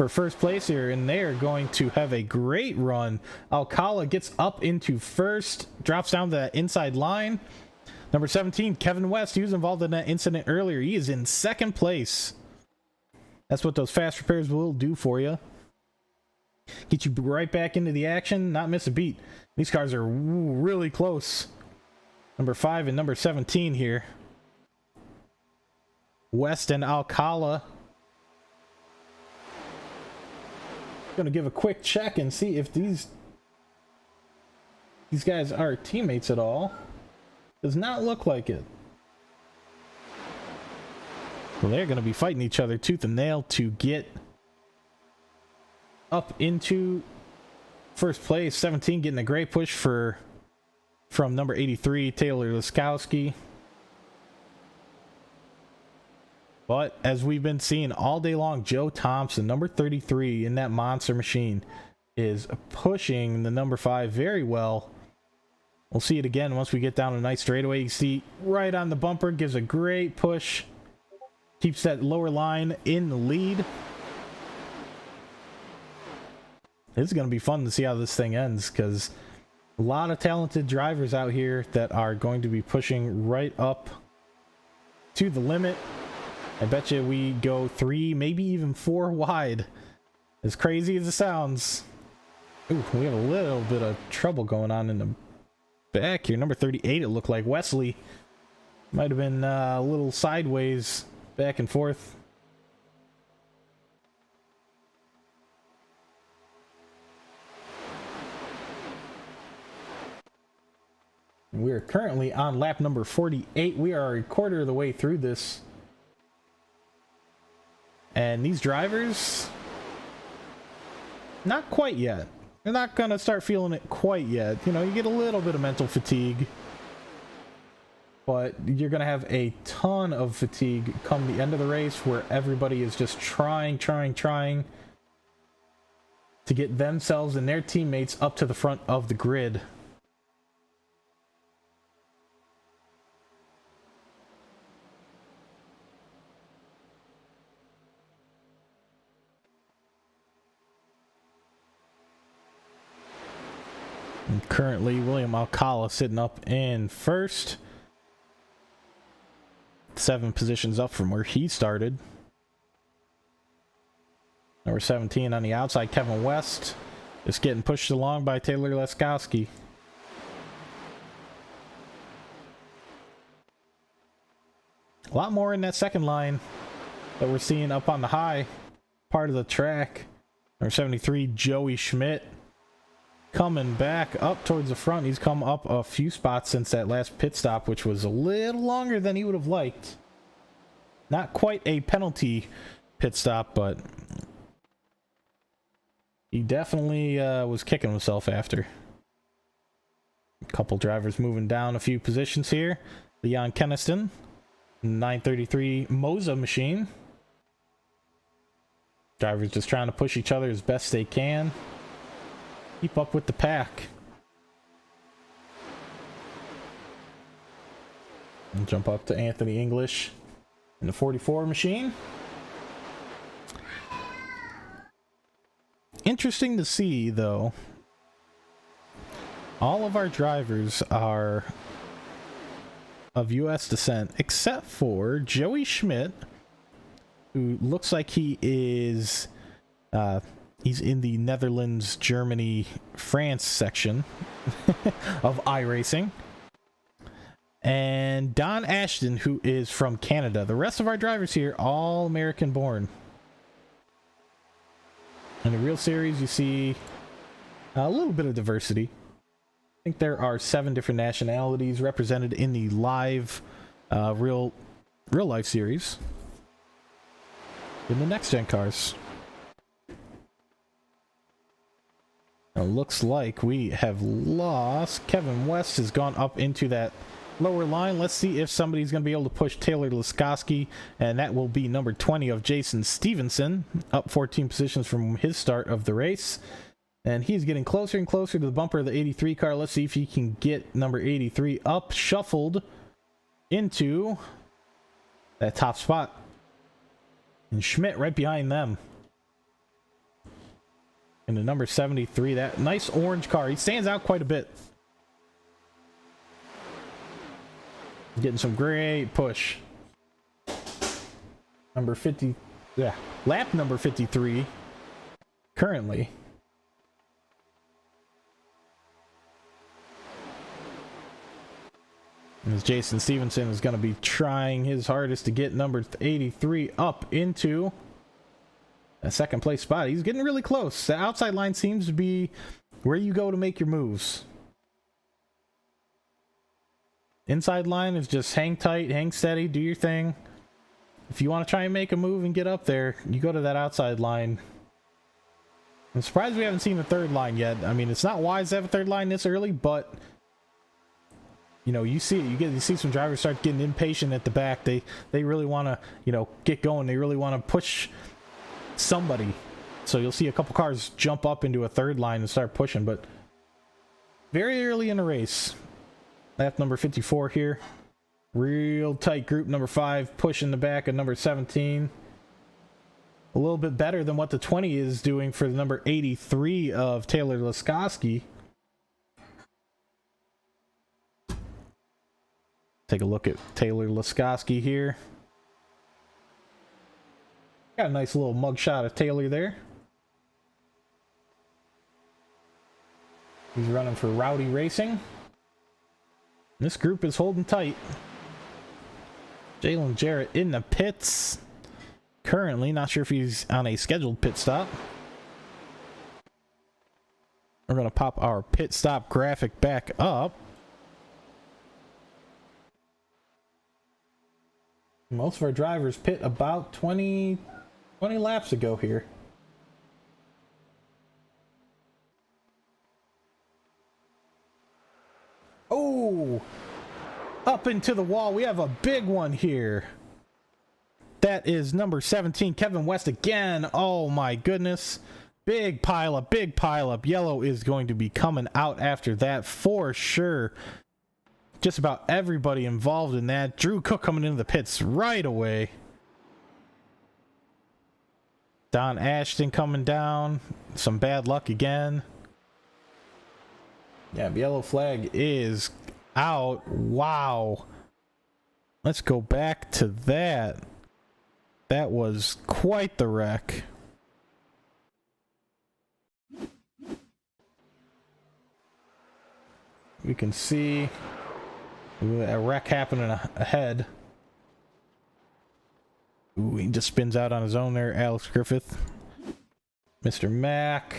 first place here, and they are going to have a great run. Alcala gets up into first, drops down to that inside line. Number 17, Kevin West, he was involved in that incident earlier. He is in second place. That's what those fast repairs will do for you. Get you right back into the action, not miss a beat. These cars are really close. Number 5 and number 17 here. West and Alcala. Going to give a quick check and see if these guys are teammates at all. Does not look like it. Well, they're going to be fighting each other tooth and nail to get up into first place. 17 getting a great push from number 83, Taylor Laskowski. But as we've been seeing all day long, Joe Thompson, number 33 in that monster machine, is pushing the number 5 very well. We'll see it again once we get down a nice straightaway. You can see right on the bumper, gives a great push. Keeps that lower line in the lead. It's going to be fun to see how this thing ends, because a lot of talented drivers out here that are going to be pushing right up to the limit. I bet you we go 3, maybe even 4 wide. As crazy as it sounds. Ooh, we have a little bit of trouble going on in the back here. Number 38, it looked like Wesley might have been a little sideways back and forth. We are currently on lap number 48. We are a quarter of the way through this. And these drivers, not quite yet. They're not going to start feeling it quite yet. You know, you get a little bit of mental fatigue. But you're going to have a ton of fatigue come the end of the race, where everybody is just trying to get themselves and their teammates up to the front of the grid. And currently, William Alcala sitting up in first. 7 positions up from where he started. Number 17 on the outside, Kevin West, is getting pushed along by Taylor Laskowski. A lot more in that second line that we're seeing up on the high part of the track. Number 73, Joey Schmidt, coming back up towards the front. He's come up a few spots since that last pit stop, which was a little longer than he would have liked. Not quite a penalty pit stop, but He definitely was kicking himself after. A couple drivers moving down a few positions here. Leon Keniston, 933 Moza machine. Drivers just trying to push each other as best they can. Keep up with the pack. And jump up to Anthony English in the 44 machine. Interesting to see, though. All of our drivers are of U.S. descent, except for Joey Schmidt, who looks like he is, he's in the Netherlands, Germany, France section of iRacing. And Don Ashton, who is from Canada. The rest of our drivers here, all American born. In the real series, you see a little bit of diversity. I think there are 7 different nationalities represented in the live, real life series. In the next gen cars. It looks like we have lost. Kevin West has gone up into that lower line. Let's see if somebody's going to be able to push Taylor Laskoski, and that will be number 20 of Jason Stevenson, up 14 positions from his start of the race. And he's getting closer and closer to the bumper of the 83 car. Let's see if he can get number 83 up, shuffled into that top spot. And Schmidt right behind them. And the number 73, that nice orange car. He stands out quite a bit. Getting some great push. Number 50, yeah, lap number 53 currently. As Jason Stevenson is going to be trying his hardest to get number 83 up into a second place spot. He's getting really close. The outside line seems to be where you go to make your moves. Inside line is just hang tight, hang steady, do your thing. If you want to try and make a move and get up there, you go to that outside line. I'm surprised we haven't seen the third line yet. I mean, it's not wise to have a third line this early, but you know, you see it. You see some drivers start getting impatient at the back. They really want to, you know, get going. They really want to push somebody. So you'll see a couple cars jump up into a third line and start pushing, but very early in the race. Lap number 54 here. Real tight group. Number 5 pushing the back of number 17. A little bit better than what the 20 is doing for the number 83 of Taylor Laskoski. Take a look at Taylor Laskoski here. Got a nice little mugshot of Taylor there. He's running for Rowdy Racing. This group is holding tight. Jalen Jarrett in the pits. Currently, not sure if he's on a scheduled pit stop. We're going to pop our pit stop graphic back up. Most of our drivers pit about 20 laps ago here. Oh! Up into the wall. We have a big one here. That is number 17, Kevin West again. Oh my goodness. Big pile up, big pile up. Yellow is going to be coming out after that for sure. Just about everybody involved in that. Drew Cook coming into the pits right away. Don Ashton coming down. Some bad luck again. Yeah, the yellow flag is out. Wow. Let's go back to that. That was quite the wreck. We can see a wreck happening ahead. Ooh, he just spins out on his own there, Alex Griffith. Mr. Mack.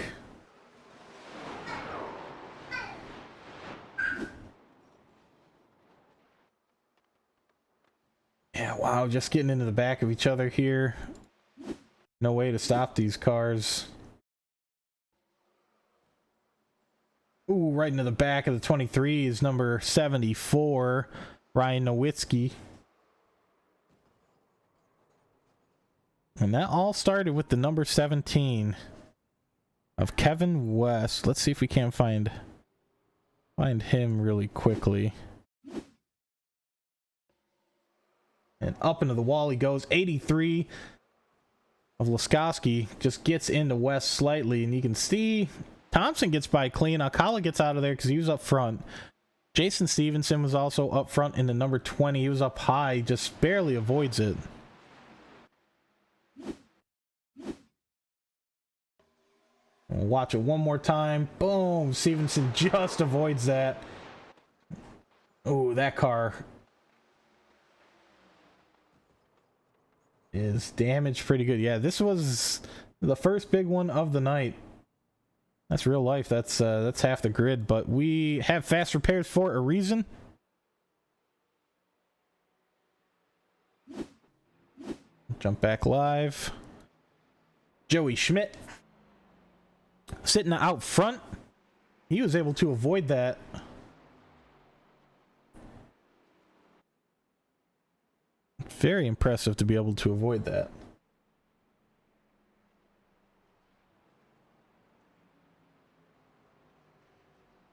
Yeah, wow, just getting into the back of each other here. No way to stop these cars. Ooh, right into the back of the 23 is number 74, Ryan Nowitzki. And that all started with the number 17 of Kevin West. Let's see if we can find him really quickly. And up into the wall he goes. 83 of Laskowski just gets into West slightly, and you can see Thompson gets by clean. Alcala gets out of there because he was up front. Jason Stevenson was also up front in the number 20. He was up high, just barely avoids it. We'll watch it one more time. Boom! Stevenson just avoids that. Oh, that car is damaged pretty good. Yeah, this was the first big one of the night. That's real life. That's half the grid, but we have fast repairs for a reason. Jump back live. Joey Schmidt sitting out front. He was able to avoid that. Very impressive to be able to avoid that.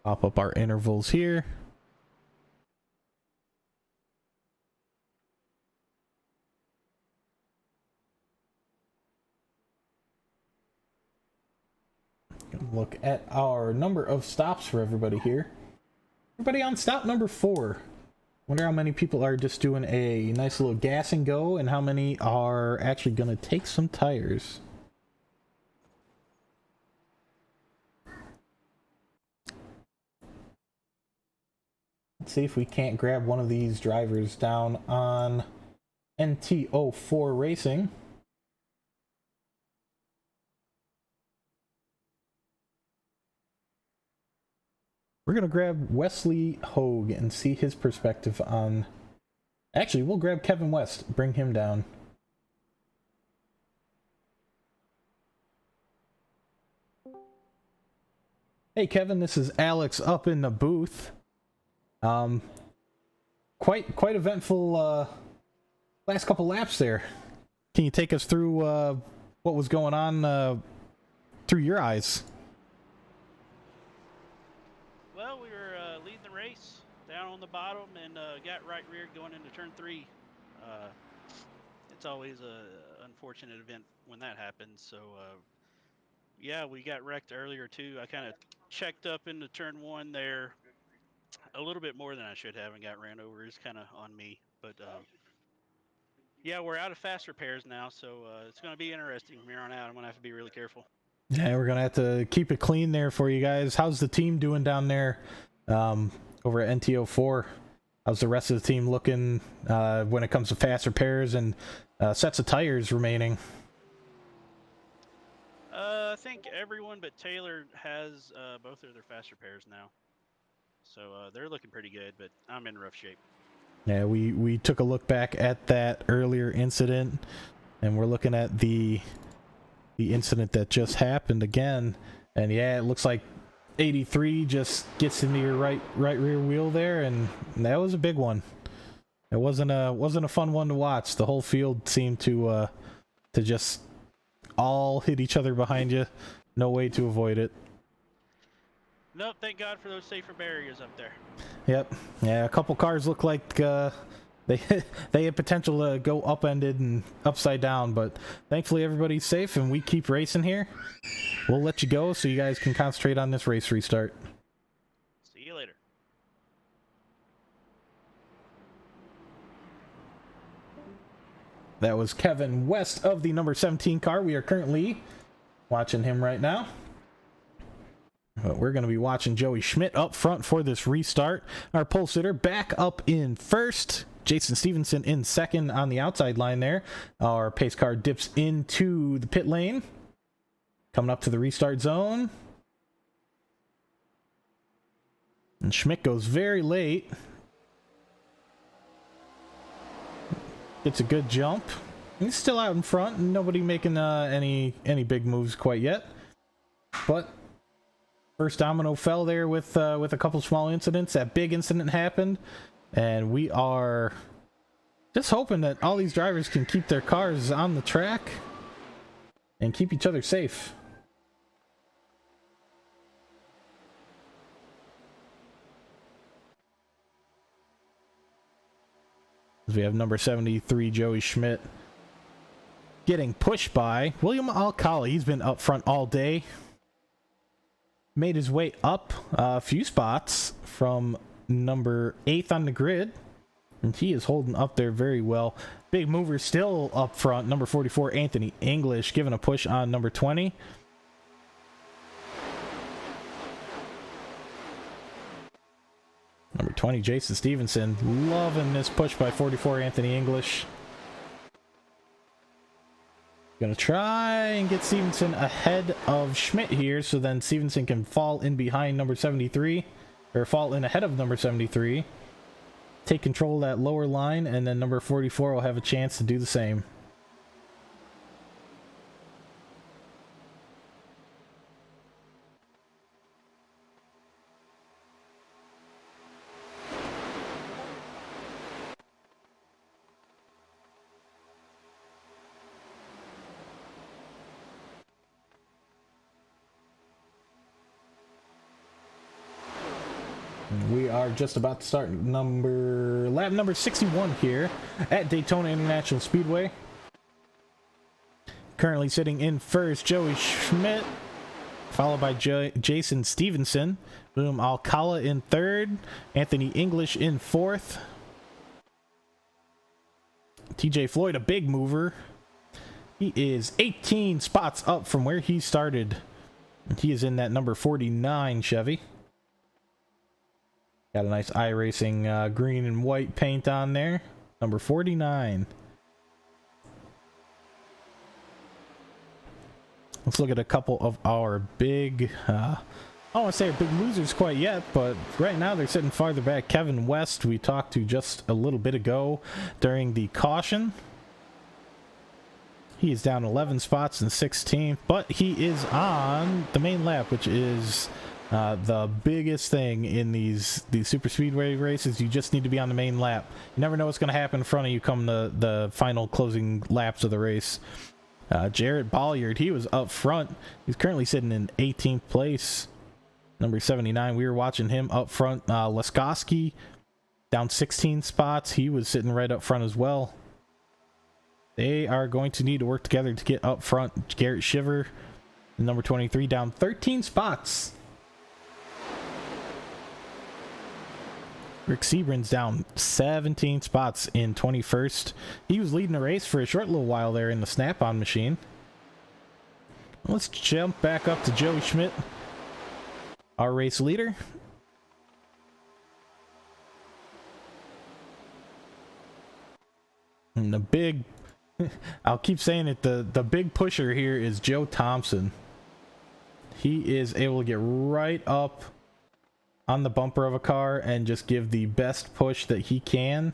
Pop up our intervals here. Look at our number of stops for everybody here. Everybody on stop number 4. Wonder how many people are just doing a nice little gas and go, and how many are actually going to take some tires. Let's see if we can't grab one of these drivers down on NTO4 Racing. We're going to grab Wesley Hogue and see his perspective on... Actually, we'll grab Kevin West, bring him down. Hey Kevin, this is Alex up in the booth. Quite eventful last couple laps there. Can you take us through what was going on through your eyes?
Well, we were leading the race down on the bottom and got right reared going into turn 3. It's always a unfortunate event when that happens. So yeah, we got wrecked earlier too. I kind of checked up into turn 1 there a little bit more than I should have and got ran over. It's kind of on me, but yeah, we're out of fast repairs now, so it's going to be interesting from here on out. I'm going to have to be really careful.
Yeah, we're going to have to keep it clean there for you guys. How's the team doing down there over at NTO4? How's the rest of the team looking when it comes to fast repairs and sets of tires remaining?
I think everyone but Taylor has both of their fast repairs now. So they're looking pretty good, but I'm in rough shape.
Yeah, we took a look back at that earlier incident, and we're looking at the incident that just happened again. And yeah, it looks like 83 just gets into your right rear wheel there, and that was a big one. It wasn't a fun one to watch. The whole field seemed to just all hit each other behind you. No way to avoid it.
Nope, thank God for those safer barriers up there.
Yep. Yeah, a couple cars look like they had potential to go upended and upside down, but thankfully everybody's safe and we keep racing here. We'll let you go so you guys can concentrate on this race restart.
See you later.
That was Kevin West of the number 17 car. We are currently watching him right now. But we're going to be watching Joey Schmidt up front for this restart. Our pole sitter back up in first. Jason Stevenson in second on the outside line there. Our pace car dips into the pit lane. Coming up to the restart zone. And Schmidt goes very late. Gets a good jump. He's still out in front. Nobody making any big moves quite yet. But First domino fell there with a couple small incidents. That big incident happened, and we are just hoping that all these drivers can keep their cars on the track and keep each other safe. We have number 73 Joey Schmidt getting pushed by William Alcala. He's been up front all day. Made his way up a few spots from number 8th on the grid, and he is holding up there very well. Big mover still up front. Number 44 Anthony English giving a push on number 20. Number 20 Jason Stevenson loving this push by 44 Anthony English. Gonna try and get Stevenson ahead of Schmidt here, so then Stevenson can fall in behind number 73, or fall in ahead of number 73, take control of that lower line, and then number 44 will have a chance to do the same. We are just about to start lap number 61 here at Daytona International Speedway. Currently sitting in first, Joey Schmidt, followed by Jason Stevenson. William Alcala in third, Anthony English in fourth. TJ Floyd, a big mover. He is 18 spots up from where he started. He is in that number 49 Chevy. Got a nice iRacing green and white paint on there. Number 49. Let's look at a couple of our big, I don't want to say our big losers quite yet, but right now they're sitting farther back. Kevin West, we talked to just a little bit ago during the caution. He is down 11 spots in 16th, but he is on the main lap, which is the biggest thing in these super speedway races. You just need to be on the main lap. You never know what's going to happen in front of you come the final closing laps of the race. Jarrett Bolliard, he was up front. He's currently sitting in 18th place. Number 79, we were watching him up front. Leskoski down 16 spots. He was sitting right up front as well. They are going to need to work together to get up front. Garrett Shiver, number 23, down 13 spots. Rick Sebrin's down 17 spots in 21st. He was leading the race for a short little while there in the snap-on machine. Let's jump back up to Joey Schmidt, our race leader. And the big, I'll keep saying it, the big pusher here is Joe Thompson. He is able to get right up on the bumper of a car and just give the best push that he can.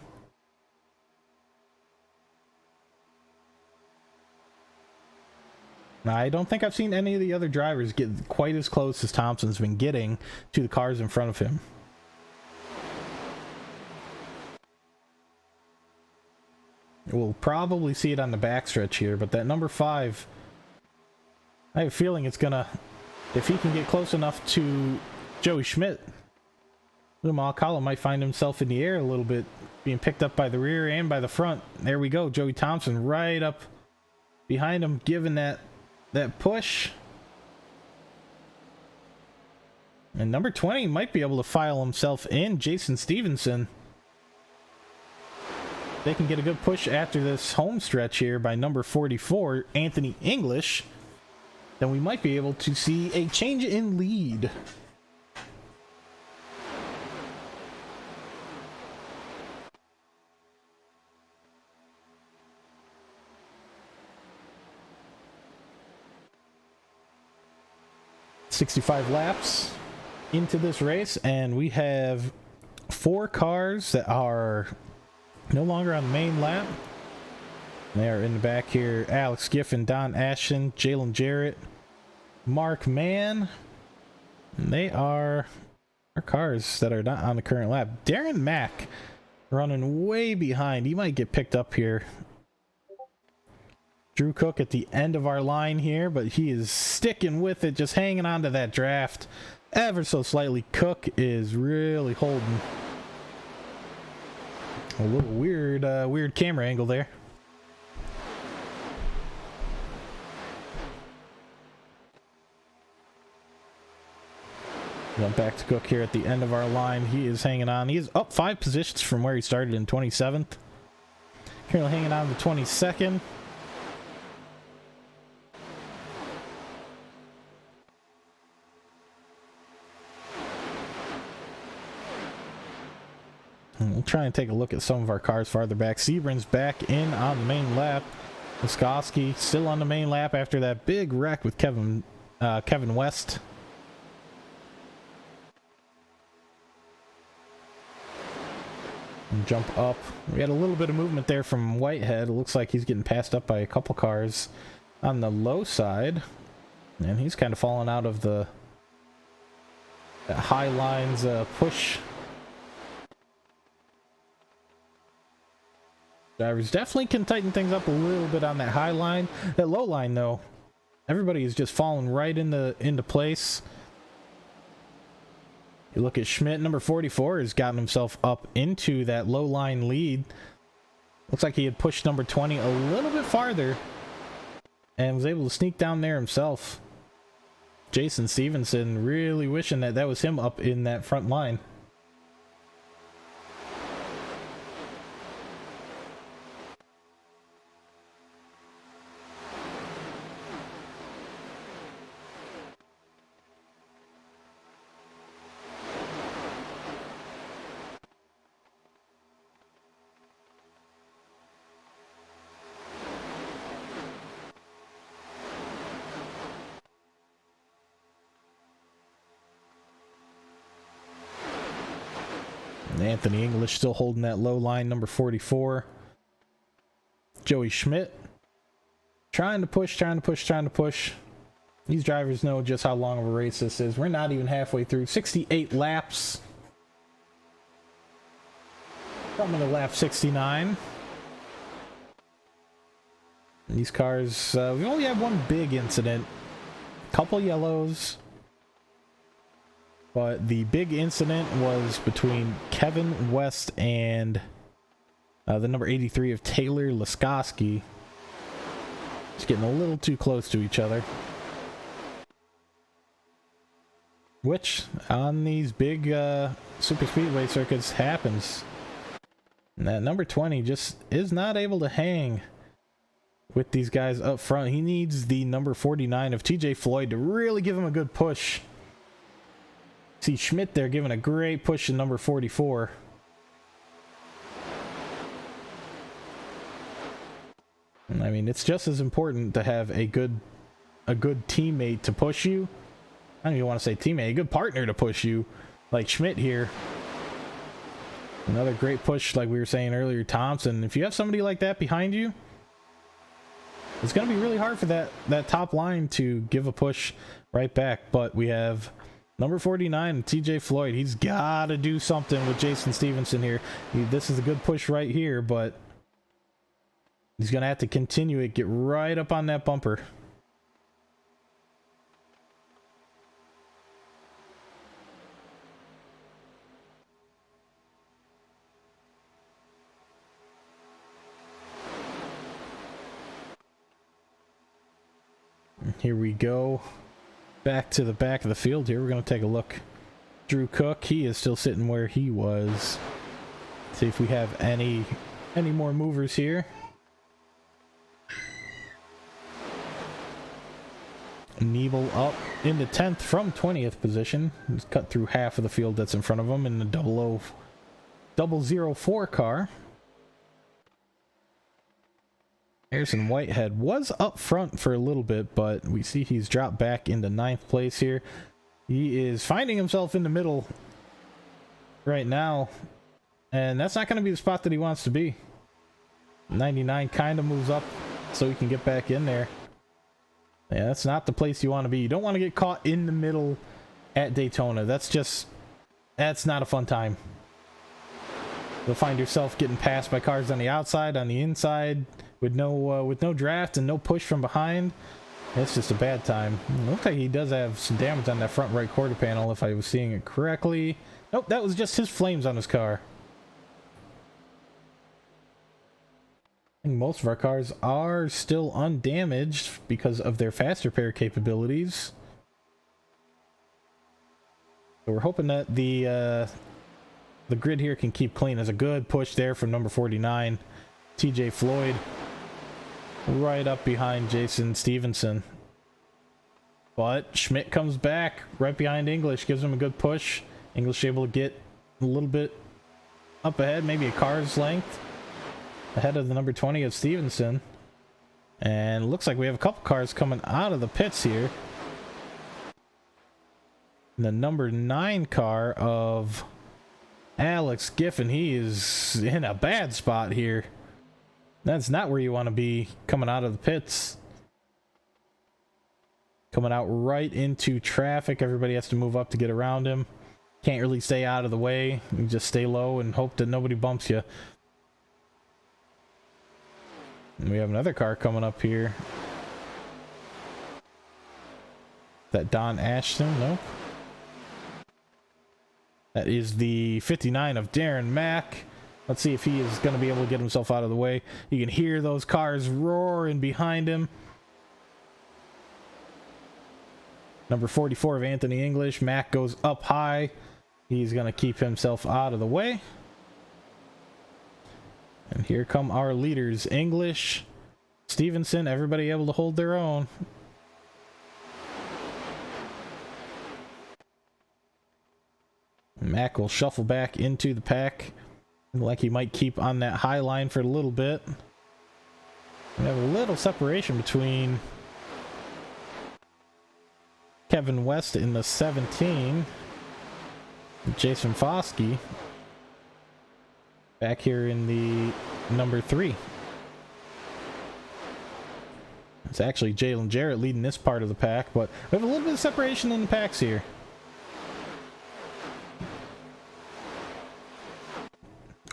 Now, I don't think I've seen any of the other drivers get quite as close as Thompson's been getting to the cars in front of him. We'll probably see it on the backstretch here, but that number 5, I have a feeling it's gonna, if he can get close enough to Joey Schmidt, William Alcala might find himself in the air a little bit, being picked up by the rear and by the front. There we go. Joey Thompson right up behind him, giving that push. And number 20 might be able to file himself in, Jason Stevenson. They can get a good push after this home stretch here by number 44, Anthony English. Then we might be able to see a change in lead. .65 laps into this race, and we have 4 cars that are no longer on the main lap. They are in the back here. Alex Giffen, Don Ashton, Jalen Jarrett, Mark Mann, And they are our cars that are not on the current lap. Darren Mack running way behind. He might get picked up here. Drew Cook at the end of our line here, but he is sticking with it, just hanging on to that draft ever so slightly. Cook is really holding. A little weird camera angle there. Going back to Cook here at the end of our line. He is hanging on. He is up 5 positions from where he started in 27th. Currently hanging on to 22nd. We'll try and take a look at some of our cars farther back. Sebrin's back in on the main lap. Laskowski still on the main lap after that big wreck with Kevin West. And jump up. We had a little bit of movement there from Whitehead. It looks like he's getting passed up by a couple cars on the low side. And he's kind of falling out of the high lines push. Drivers definitely can tighten things up a little bit on that high line. That low line, though, everybody is just falling right into place. You look at Schmidt, number 44, has gotten himself up into that low line lead. Looks like he had pushed number 20 a little bit farther and was able to sneak down there himself. Jason Stevenson really wishing that that was him up in that front line. Anthony English still holding that low line, number 44. Joey Schmidt trying to push. These drivers know just how long of a race this is. We're not even halfway through. 68 laps. Coming to lap 69. And these cars, we only have one big incident. Couple yellows. But the big incident was between Kevin West and the number 83 of Taylor Laskowski. Just getting a little too close to each other. Which, on these big super speedway circuits, happens. And that number 20 just is not able to hang with these guys up front. He needs the number 49 of TJ Floyd to really give him a good push. See Schmidt there giving a great push to number 44. I mean, it's just as important to have a good teammate to push you. I don't even want to say teammate, a good partner to push you, like Schmidt here. Another great push, like we were saying earlier, Thompson. If you have somebody like that behind you, it's going to be really hard for that top line to give a push right back. But we have number 49, TJ Floyd. He's got to do something with Jason Stevenson here. This is a good push right here, but he's going to have to continue it, get right up on that bumper. Here we go. Back to the back of the field here. We're going to take a look. Drew Cook, he is still sitting where he was. See if we have any more movers here. Nebel up into 10th from 20th position. He's cut through half of the field that's in front of him in the 004 car. Harrison Whitehead was up front for a little bit, but we see he's dropped back into 9th place here. He is finding himself in the middle right now, and that's not going to be the spot that he wants to be. 99 kind of moves up so he can get back in there. Yeah, that's not the place you want to be. You don't want to get caught in the middle at Daytona. That's not a fun time. You'll find yourself getting passed by cars on the outside, on the inside, with no draft and no push from behind. It's just a bad time. Looks like he does have some damage on that front right quarter panel, if I was seeing it correctly. Nope, that was just his flames on his car. I think most of our cars are still undamaged because of their fast repair capabilities. So we're hoping that the grid here can keep clean. There's a good push there from number 49, TJ Floyd, right up behind Jason Stevenson. But Schmidt comes back right behind English, gives him a good push. English able to get a little bit up ahead, maybe a car's length ahead of the number 20 of Stevenson. And it looks like we have a couple cars coming out of the pits here. The number 9 car of Alex Giffen, he is in a bad spot here. That's not where you want to be coming out of the pits. Coming out right into traffic. Everybody has to move up to get around him. Can't really stay out of the way. You just stay low and hope that nobody bumps you. And we have another car coming up here. That Don Ashton? Nope. That is the 59 of Darren Mack. Let's see if he is going to be able to get himself out of the way. You can hear those cars roaring behind him. Number 44 of Anthony English. Mack goes up high. He's going to keep himself out of the way. And here come our leaders. English, Stevenson, everybody able to hold their own. Mack will shuffle back into the pack. Like he might keep on that high line for a little bit. We have a little separation between Kevin West in the 17. Jason Foskey back here in the number 3. It's actually Jalen Jarrett leading this part of the pack, but we have a little bit of separation in the packs here.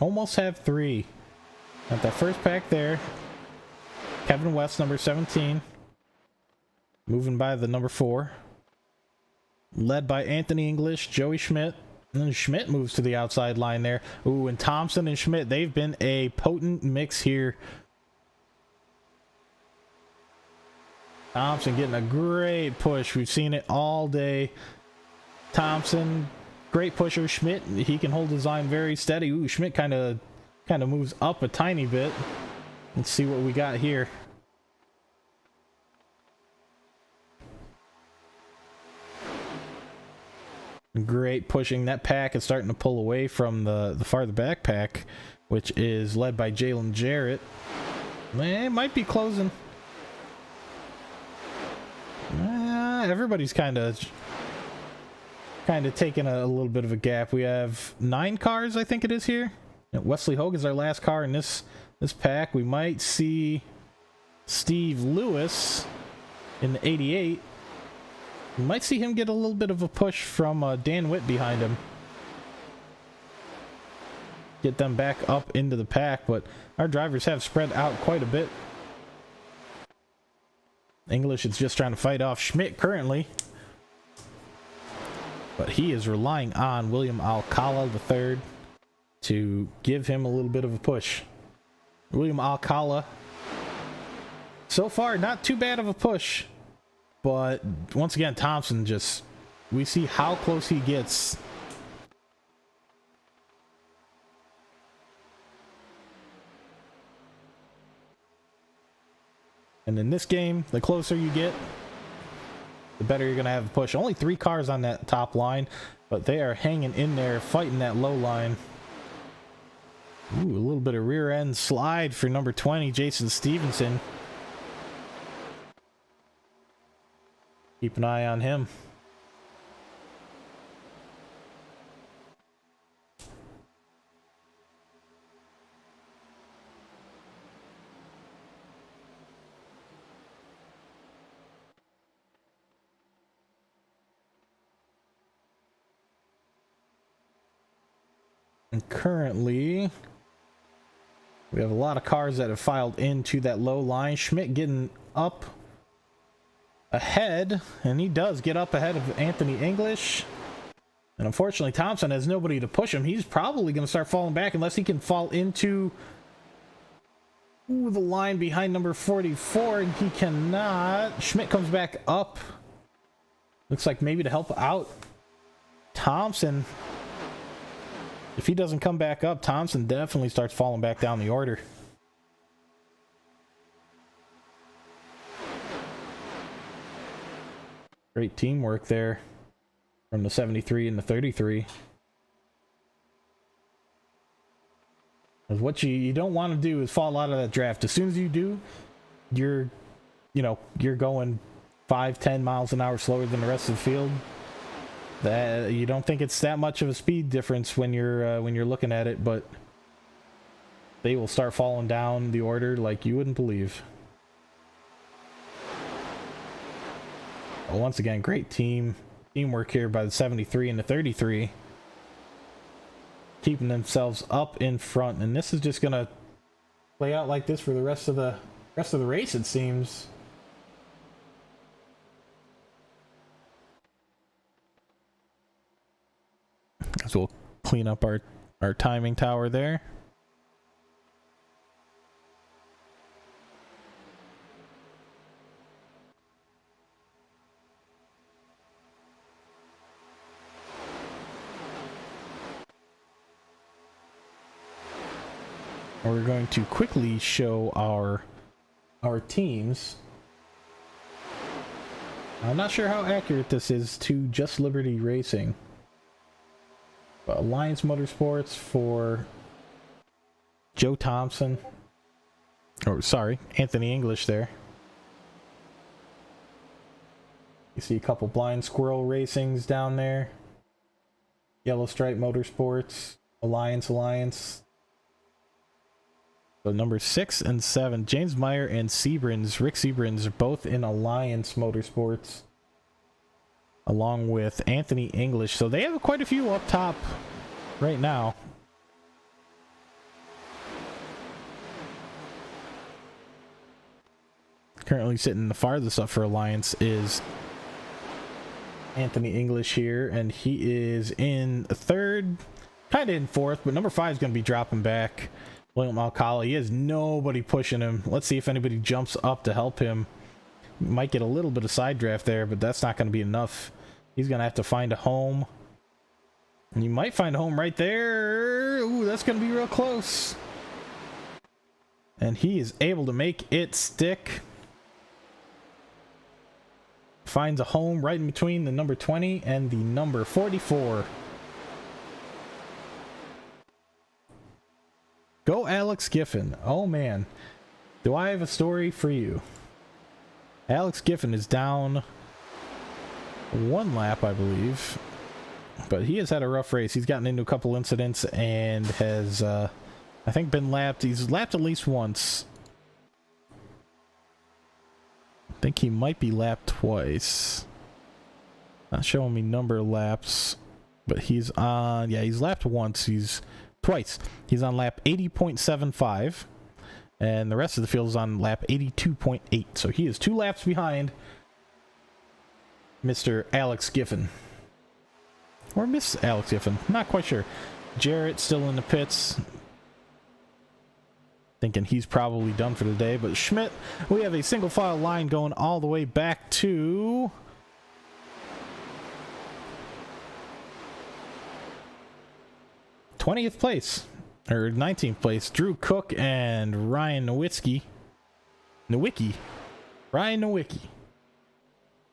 Almost have 3. At that first pack there, Kevin West, number 17, moving by the number 4, led by Anthony English, Joey Schmidt, and then Schmidt moves to the outside line there. Ooh, and Thompson and Schmidt, they've been a potent mix here. Thompson getting a great push. We've seen it all day. Thompson, great pusher. Schmidt, he can hold his line very steady. Ooh, Schmidt kind of moves up a tiny bit. Let's see what we got here. Great pushing. That pack is starting to pull away from the farther back pack, which is led by Jalen Jarrett. It might be closing. Everybody's kind of taking a little bit of a gap. We have 9 cars, I think it is here. Wesley Hogue is our last car in this pack. We might see Steve Lewis in the 88. We might see him get a little bit of a push from Dan Witt behind him. Get them back up into the pack, but our drivers have spread out quite a bit. English is just trying to fight off Schmidt currently. But he is relying on William Alcala III to give him a little bit of a push. William Alcala, so far, not too bad of a push. But once again, Thompson just, we see how close he gets. And in this game, the closer you get, the better you're going to have a push. Only 3 cars on that top line, but they are hanging in there, fighting that low line. Ooh, a little bit of rear end slide for number 20, Jason Stevenson. Keep an eye on him. And currently, we have a lot of cars that have filed into that low line. Schmidt getting up ahead, and he does get up ahead of Anthony English. And unfortunately, Thompson has nobody to push him. He's probably going to start falling back unless he can fall into the line behind number 44, and he cannot. Schmidt comes back up. Looks like maybe to help out Thompson. If he doesn't come back up, Thompson definitely starts falling back down the order. Great teamwork there from the 73 and the 33. What you don't want to do is fall out of that draft. As soon as you do, you're going 5-10 miles an hour slower than the rest of the field. That you don't think it's that much of a speed difference when you're looking at it, but they will start falling down the order like you wouldn't believe. But once again, great teamwork here by the 73 and the 33, keeping themselves up in front, and this is just gonna play out like this for the rest of the race, it seems. So we'll clean up our timing tower there. We're going to quickly show our teams. I'm not sure how accurate this is to Just Liberty Racing. But Alliance Motorsports for Joe Thompson. Oh, sorry, Anthony English there. You see a couple Blind Squirrel Racings down there. Yellow Stripe Motorsports, Alliance. So number 6 and 7, James Meyer and Rick Sebrins are both in Alliance Motorsports, along with Anthony English. So they have quite a few up top right now. Currently sitting the farthest up for Alliance is Anthony English here, and he is in third, kind of in fourth, but number 5 is going to be dropping back. William Alcala, he has nobody pushing him. Let's see if anybody jumps up to help him. Might get a little bit of side draft there, but that's not going to be enough. He's going to have to find a home. And you might find a home right there. Ooh, that's going to be real close. And he is able to make it stick. Finds a home right in between the number 20 and the number 44. Go Alex Giffen. Oh man, do I have a story for you. Alex Giffen is down one lap, I believe, but he has had a rough race. He's gotten into a couple incidents and has I think been lapped. He's lapped at least once. I think he might be lapped twice. Not showing me number of laps, but he's on, yeah, he's lapped once. He's twice. He's on lap 80.75, and the rest of the field is on lap 82.8. So he is 2 laps behind Mr. Alex Giffen. Or Miss Alex Giffen. Not quite sure. Jarrett still in the pits, thinking he's probably done for the day. But Schmidt, we have a single file line going all the way back to 20th place, or 19th place. Drew Cook and Ryan Nowicki. Ryan Nowicki.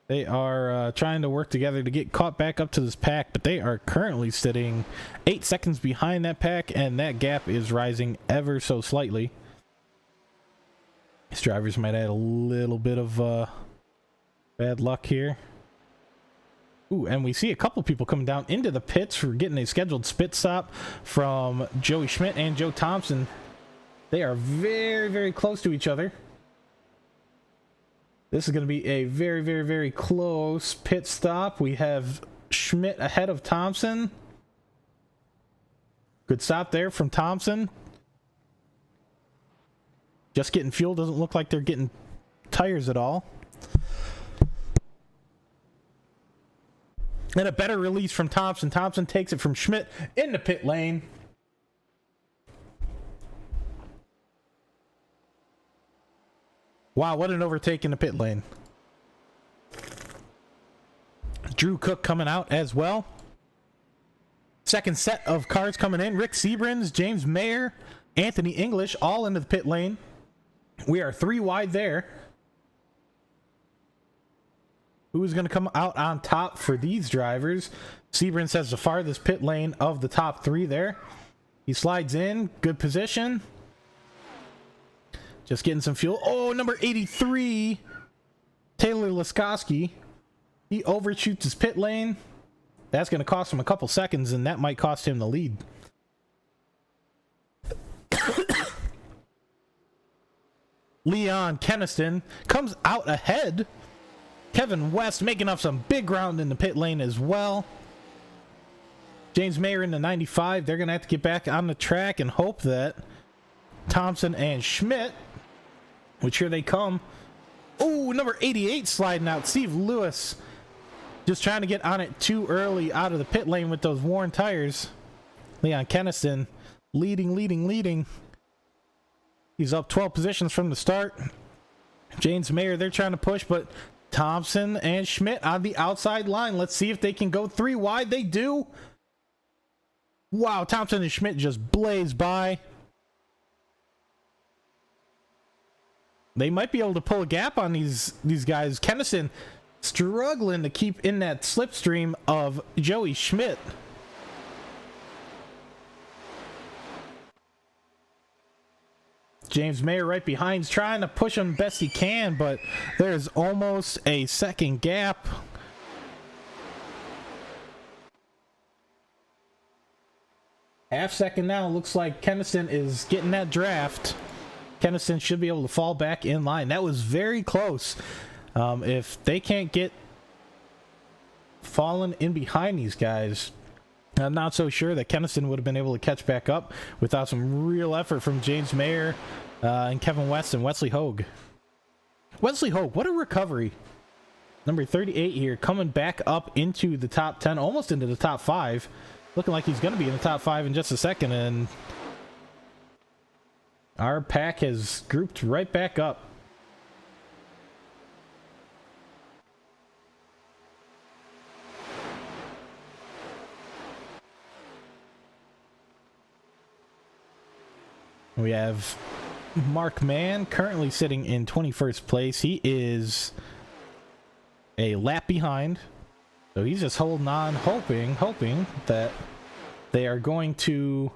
They are trying to work together to get caught back up to this pack, but they are currently sitting 8 seconds behind that pack, and that gap is rising ever so slightly. These drivers might add a little bit of bad luck here. Ooh, and we see a couple people coming down into the pits for getting a scheduled spit stop from Joey Schmidt and Joe Thompson. They are very, very close to each other. This is going to be a very, very, very close pit stop. We have Schmidt ahead of Thompson. Good stop there from Thompson. Just getting fuel. Doesn't look like they're getting tires at all. And a better release from Thompson. Thompson takes it from Schmidt in the pit lane. Wow, what an overtake in the pit lane. Drew Cook coming out as well. Second set of cars coming in. Rick Seabrans, James Mayer, Anthony English, all into the pit lane. We are 3 wide there. Who's going to come out on top for these drivers? Seabrans has the farthest pit lane of the top 3 there. He slides in. Good position. Just getting some fuel. Oh, number 83, Taylor Laskowski. He overshoots his pit lane. That's going to cost him a couple seconds, and that might cost him the lead. Leon Keniston comes out ahead. Kevin West making up some big ground in the pit lane as well. James Mayer in the 95. They're going to have to get back on the track and hope that Thompson and Schmidt, which here they come. Oh, number 88 sliding out. Steve Lewis just trying to get on it too early out of the pit lane with those worn tires. Leon Keniston leading. He's up 12 positions from the start. James Mayer, they're trying to push, but Thompson and Schmidt on the outside line. Let's see if they can go 3 wide. They do. Wow, Thompson and Schmidt just blaze by. They might be able to pull a gap on these guys. Keniston struggling to keep in that slipstream of Joey Schmidt. James Mayer right behind, trying to push him best he can, but there's almost a second gap. Half second now. Looks like Keniston is getting that draft. Keniston should be able to fall back in line. That was very close. If they can't get fallen in behind these guys, I'm not so sure that Keniston would have been able to catch back up without some real effort from James Mayer and Kevin West and Wesley Hogue. Wesley Hogue, what a recovery. Number 38 here, coming back up into the top 10, almost into the top 5. Looking like he's going to be in the top 5 in just a second, and our pack has grouped right back up. We have Mark Mann currently sitting in 21st place. He is a lap behind. So he's just holding on, hoping that they are going to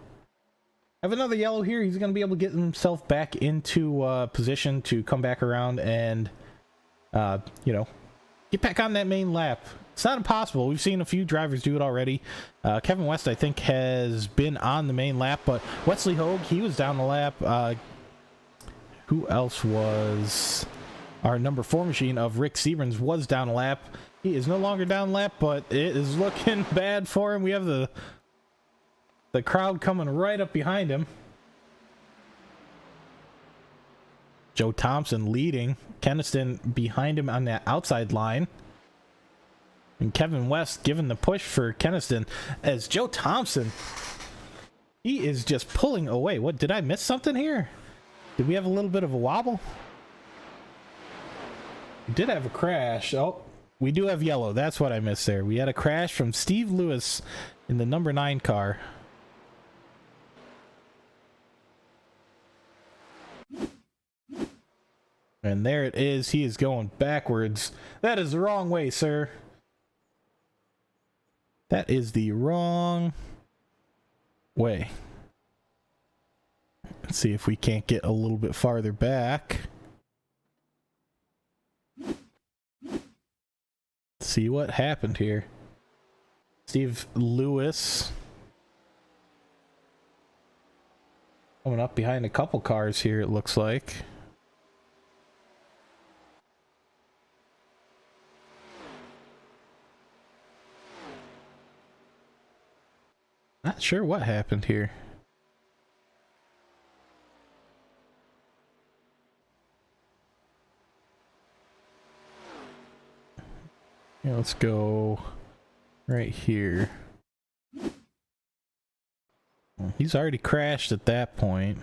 have another yellow here. He's going to be able to get himself back into position to come back around and, get back on that main lap. It's not impossible. We've seen a few drivers do it already. Kevin West, I think, has been on the main lap, but Wesley Hogue, he was down the lap. Who else was? Our number 4 machine of Rick Seabrans was down a lap. He is no longer down lap, but it is looking bad for him. We have the crowd coming right up behind him. Joe Thompson leading. Keniston behind him on that outside line. And Kevin West giving the push for Keniston as Joe Thompson, he is just pulling away. What, did I miss something here? Did we have a little bit of a wobble? We did have a crash. Oh, we do have yellow. That's what I missed there. We had a crash from Steve Lewis in the number 9 car. And there it is. He is going backwards. That is the wrong way, sir. That is the wrong way. Let's see if we can't get a little bit farther back. See what happened here. Steve Lewis coming up behind a couple cars here, it looks like. Not sure what happened here. Yeah, let's go right here. He's already crashed at that point.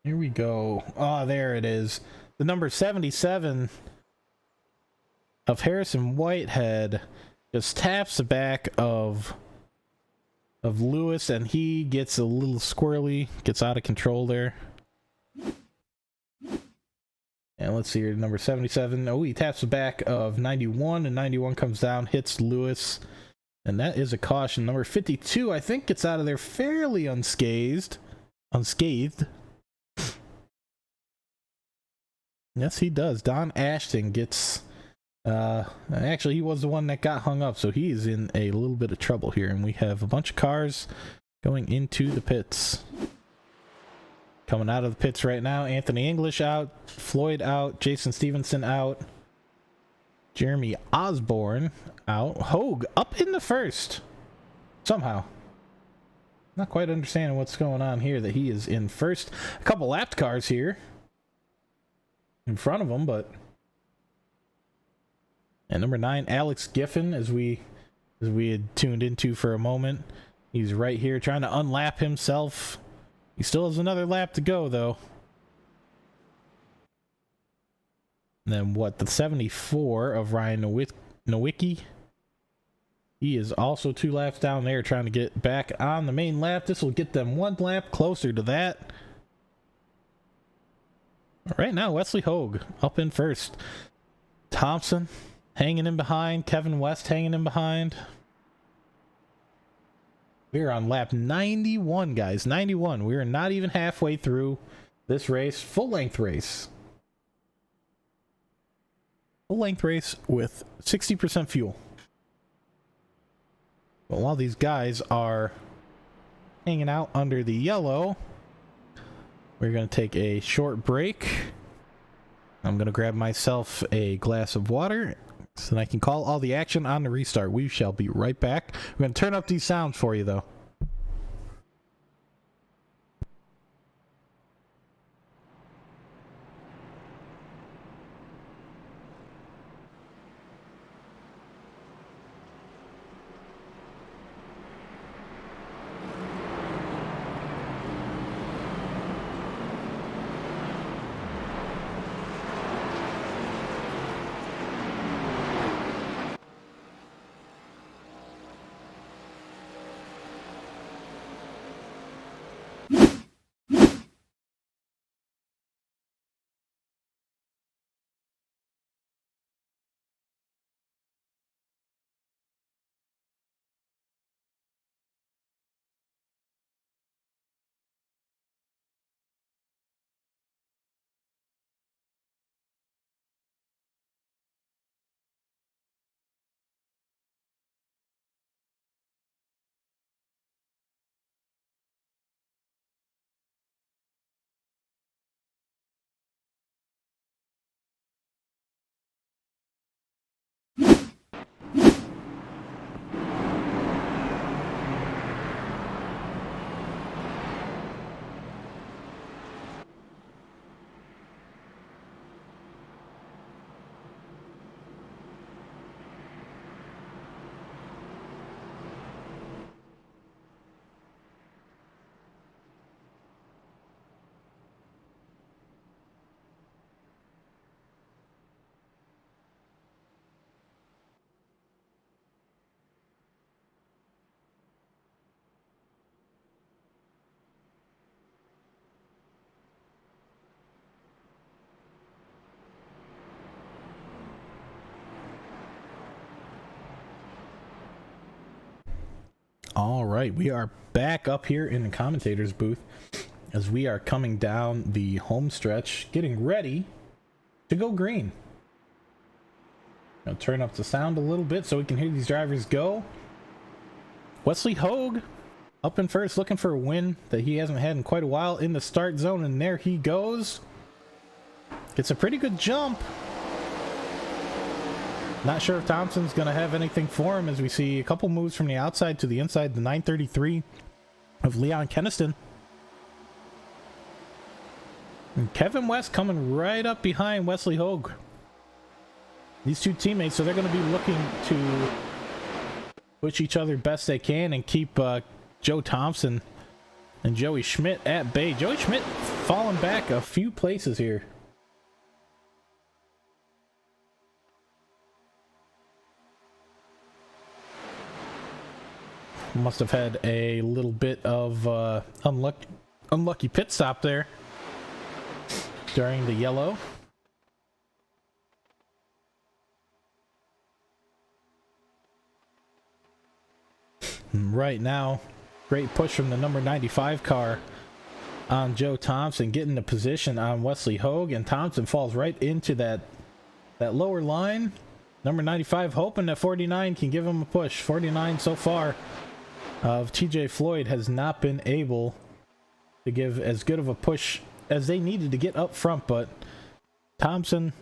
Here we go. Oh, there it is. The number 77 of Harrison Whitehead just taps the back of Lewis, and he gets a little squirrely, gets out of control there. And let's see here, number 77. Oh, he taps the back of 91, and 91 comes down, hits Lewis, and that is a caution. Number 52, I think, gets out of there fairly unscathed. Yes, he does. Don Ashton gets... actually, he was the one that got hung up, so he is in a little bit of trouble here. And we have a bunch of cars going into the pits. Coming out of the pits right now, Anthony English out, Floyd out, Jason Stevenson out, Jeremy Osborne out, Hogue up in the first. Somehow. Not quite understanding what's going on here, that he is in first. A couple lapped cars here in front of him, but... And number 9, Alex Giffen, as we had tuned into for a moment. He's right here trying to unlap himself. He still has another lap to go, though. And then what? The 74 of Ryan Nowicki. He is also 2 laps down there trying to get back on the main lap. This will get them 1 lap closer to that. Right now, Wesley Hogue up in first. Thompson hanging in behind. Kevin West hanging in behind. We're on lap 91, guys. 91. We are not even halfway through this race. Full-length race. Full-length race with 60% fuel. But while these guys are hanging out under the yellow, we're going to take a short break. I'm going to grab myself a glass of water so that I can call all the action on the restart. We shall be right back. We're going to turn up these sounds for you, though. All right, we are back up here in the commentator's booth as we are coming down the home stretch, getting ready to go green. I'll turn up the sound a little bit so we can hear these drivers go. Wesley Hogue up in first, looking for a win that he hasn't had in quite a while in the start zone, and there he goes. Gets a pretty good jump. Not sure if Thompson's going to have anything for him as we see a couple moves from the outside to the inside. The 933 of Leon Keniston. And Kevin West coming right up behind Wesley Hogue. These two teammates, so they're going to be looking to push each other best they can and keep Joe Thompson and Joey Schmidt at bay. Joey Schmidt falling back a few places here. Must have had a little bit of unlucky pit stop there during the yellow. Right now, great push from the number 95 car on Joe Thompson, getting the position on Wesley Hogue, and Thompson falls right into that lower line. Number 95 hoping that 49 can give him a push. 49 so far of TJ Floyd has not been able to give as good of a push as they needed to get up front, but Thompson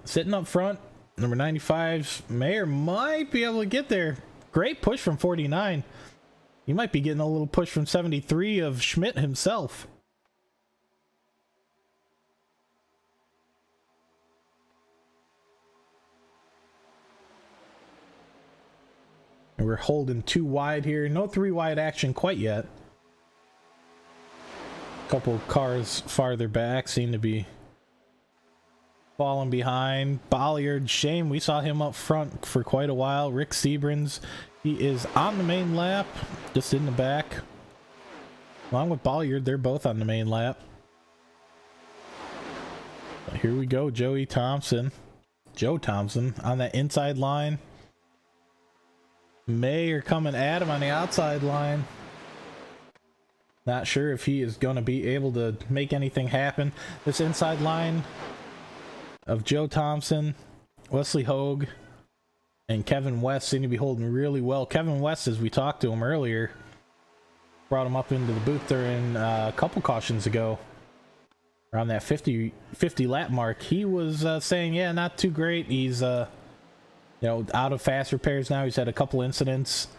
sitting up front. Number 95's Mayer might be able to get there. Great push from 49. You might be getting a little push from 73 of Schmidt himself. And we're holding 2 wide here. No 3 wide action quite yet. A couple cars farther back seem to be falling behind. Bolliard, shame. We saw him up front for quite a while. Rick Seabrans, he is on the main lap, just in the back. Along with Bolliard, they're both on the main lap. But here we go, Joe Thompson on that inside line. Mayer coming at him on the outside line. Not sure if he is going to be able to make anything happen. This inside line of Joe Thompson, Wesley Hogue, and Kevin West seem to be holding really well. Kevin West, as we talked to him earlier, brought him up into the booth during a couple cautions ago, around that 50 lap mark. He was saying, yeah, not too great. He's out of fast repairs now. He's had a couple incidents,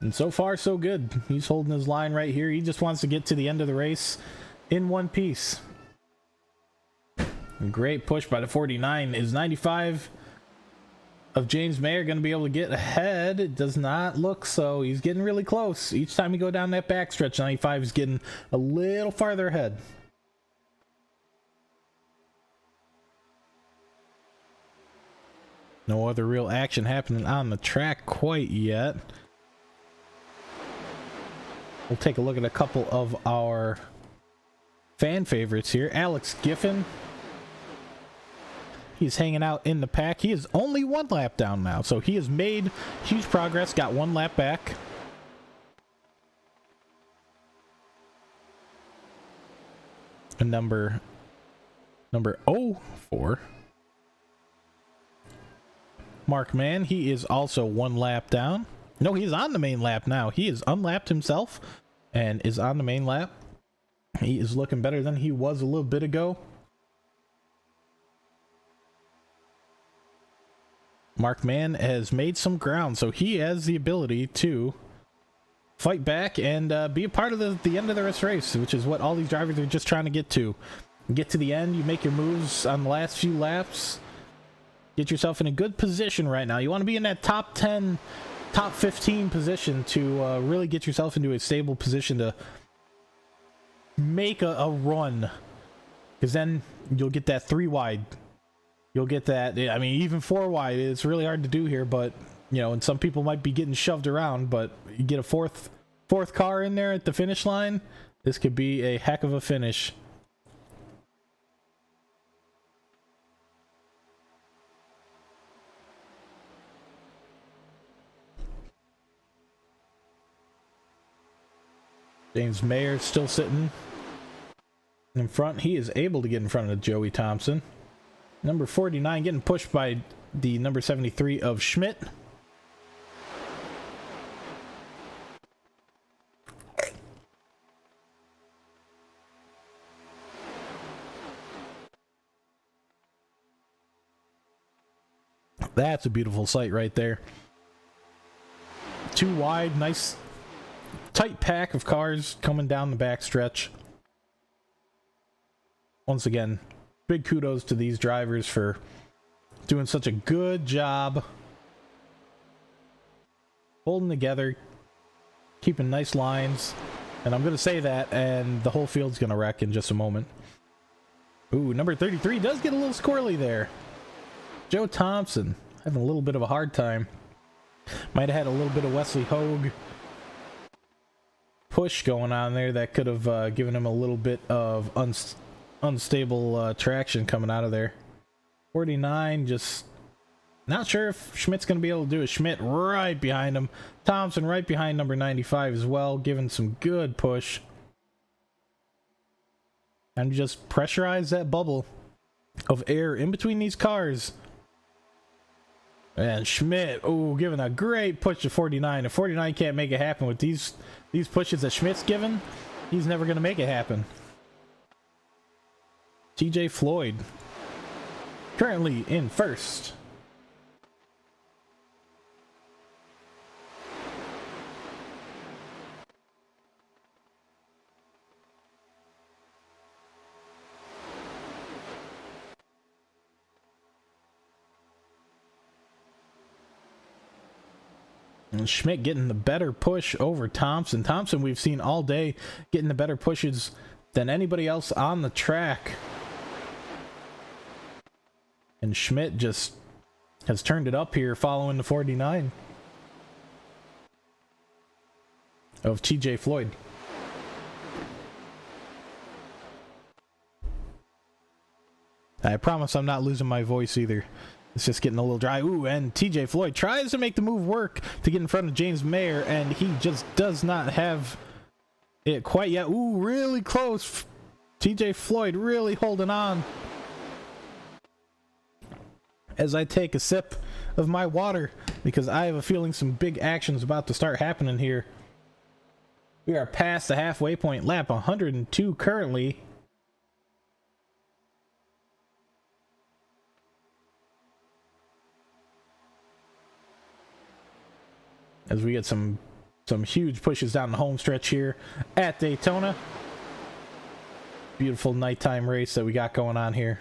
and so far so good. He's holding his line right here. He just wants to get to the end of the race in one piece. Great push by the 49. Is 95 of James Mayer going to be able to get ahead? It does not look so. He's getting really close. Each time you go down that backstretch, 95 is getting a little farther ahead. No other real action happening on the track quite yet. We'll take a look at a couple of our fan favorites here. Alex Giffen. He's hanging out in the pack. He is only 1 lap down now, so he has made huge progress. Got 1 lap back. And number 04. Mark Mann, he is also 1 lap down. No, he's on the main lap now. He is unlapped himself and is on the main lap. He is looking better than he was a little bit ago. Mark Mann has made some ground, so he has the ability to fight back and be a part of the end of the race, which is what all these drivers are just trying to get to. Get to the end, you make your moves on the last few laps. Get yourself in a good position right now. You want to be in that top 10, top 15 position to really get yourself into a stable position to make a run. Because then you'll get that 3 wide. You'll get that, I mean, even 4 wide. It's really hard to do here, but, and some people might be getting shoved around, but you get a fourth car in there at the finish line, this could be a heck of a finish. James Mayer still sitting in front. He is able to get in front of Joey Thompson. Number 49 getting pushed by the number 73 of Schmidt. That's a beautiful sight right there. Too wide, nice tight pack of cars coming down the backstretch. Once again, big kudos to these drivers for doing such a good job holding together, keeping nice lines. And I'm going to say that, and the whole field's going to wreck in just a moment. Ooh, number 33 does get a little squirrely there. Joe Thompson having a little bit of a hard time. Might have had a little bit of Wesley Hogue push going on there that could have given him a little bit of unstable traction coming out of there. 49, just not sure if Schmidt's going to be able to do it. Schmidt right behind him. Thompson right behind number 95 as well, giving some good push. And just pressurize that bubble of air in between these cars. And Schmidt, oh, giving a great push to 49. If 49 can't make it happen with these pushes that Schmidt's given, he's never going to make it happen. TJ Floyd currently in first. And Schmidt getting the better push over Thompson. Thompson, we've seen all day getting the better pushes than anybody else on the track. And Schmidt just has turned it up here following the 49 of TJ Floyd. I promise I'm not losing my voice either. It's just getting a little dry. Ooh, and TJ Floyd tries to make the move work to get in front of James Mayer, and he just does not have it quite yet. Ooh, really close. TJ Floyd really holding on. As I take a sip of my water, because I have a feeling some big action's about to start happening here. We are past the halfway point, lap 102 currently. As we get some huge pushes down the home stretch here at Daytona. Beautiful nighttime race that we got going on here.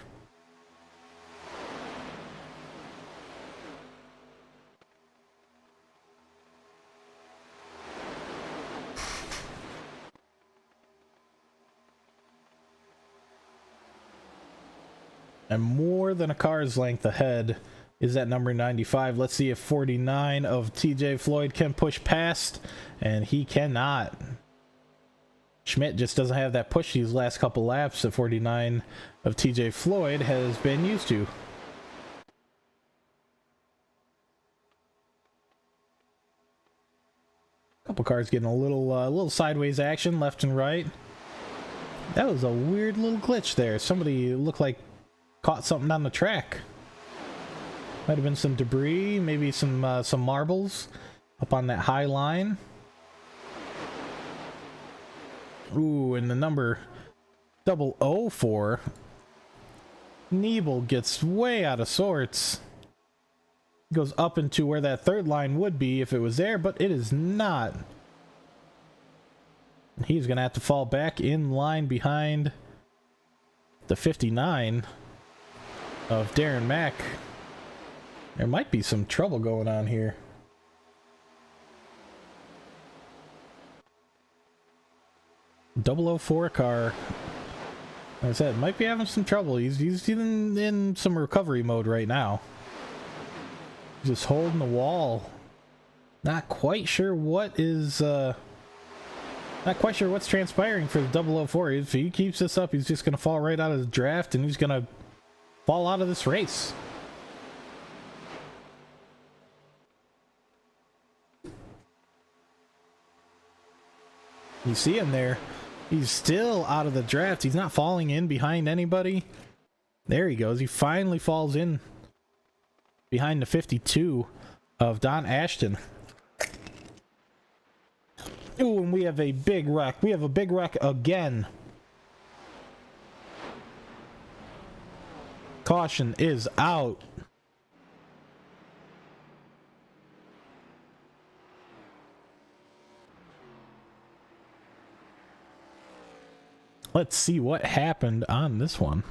And more than a car's length ahead is that number 95. Let's see if 49 of TJ Floyd can push past, and he cannot. Schmidt just doesn't have that push these last couple laps that 49 of TJ Floyd has been used to. Couple cars getting a little sideways action left and right. That was a weird little glitch there. Somebody looked like caught something on the track. Might have been some debris, maybe some marbles up on that high line. Ooh, and the number 004, Nebel gets way out of sorts. Goes up into where that third line would be if it was there, but it is not. He's gonna have to fall back in line behind the 59 of Darren Mack. There might be some trouble going on here. .004 car, like I said, might be having some trouble. He's in some recovery mode right now. Just holding the wall. Not quite sure what is not quite sure what's transpiring for the 004. If he keeps this up, he's just gonna fall right out of the draft, and he's gonna fall out of this race. You see him there. He's still out of the draft. He's not falling in behind anybody. There he goes. He finally falls in behind the 52 of Don Ashton. Ooh, and we have a big wreck. We have a big wreck again. Caution is out. let's see what happened on this one.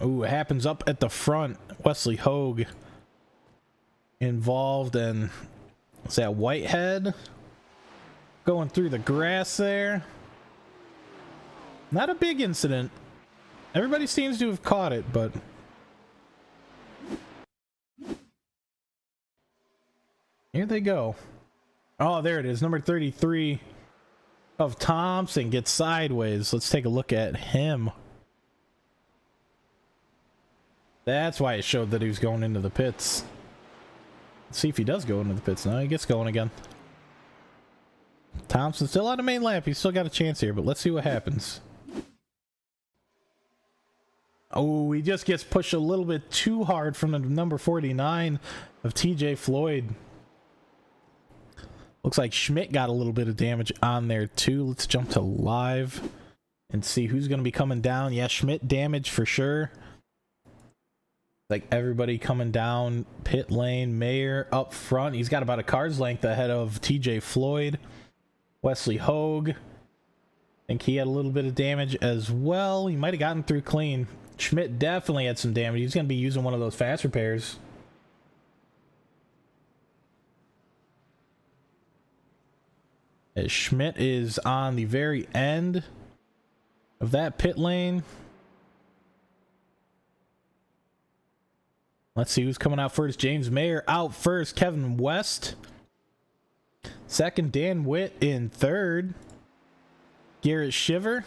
Oh, it happens up at the front. Wesley Hogue involved, and is that Whitehead going through the grass there? Not a big incident. Everybody seems to have caught it, but here they go. Oh, there it is. Number 33 of Thompson gets sideways. Let's take a look at him. That's why it showed that he was going into the pits. Let's see if he does go into the pits. No, he gets going again. Thompson still on the main lap. He's still got a chance here, but let's see what happens. Oh, he just gets pushed a little bit too hard from the number 49 of TJ Floyd. Looks like Schmidt got a little bit of damage on there too. Let's jump to live and see who's going to be coming down. Yeah, Schmidt damage for sure. Like everybody coming down pit lane. Mayer up front. He's got about a car's length ahead of TJ Floyd. Wesley Hogue. I think he had a little bit of damage as well. He might have gotten through clean. Schmidt definitely had some damage. He's going to be using one of those fast repairs. As Schmidt is on the very end of that pit lane. Let's see who's coming out first. James Mayer out first. Kevin West second. Dan Witt in third. Garrett Shiver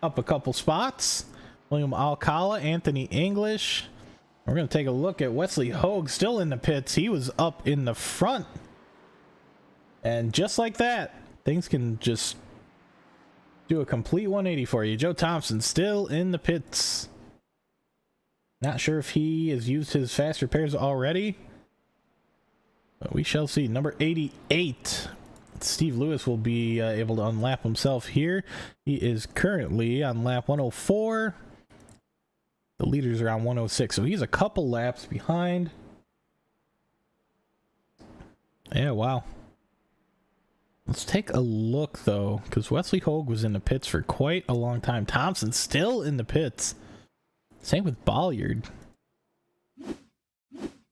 up a couple spots. William Alcala, Anthony English. We're going to take a look at Wesley Hogue still in the pits. He was up in the front. And just like that, things can just do a complete 180 for you. Joe Thompson still in the pits. Not sure if he has used his fast repairs already, but we shall see. Number 88. Steve Lewis will be able to unlap himself here. He is currently on lap 104. The leader's around 106, so he's a couple laps behind. Yeah, wow. Let's take a look, though, because Wesley Hogue was in the pits for quite a long time. Thompson's still in the pits. Same with Bolliard.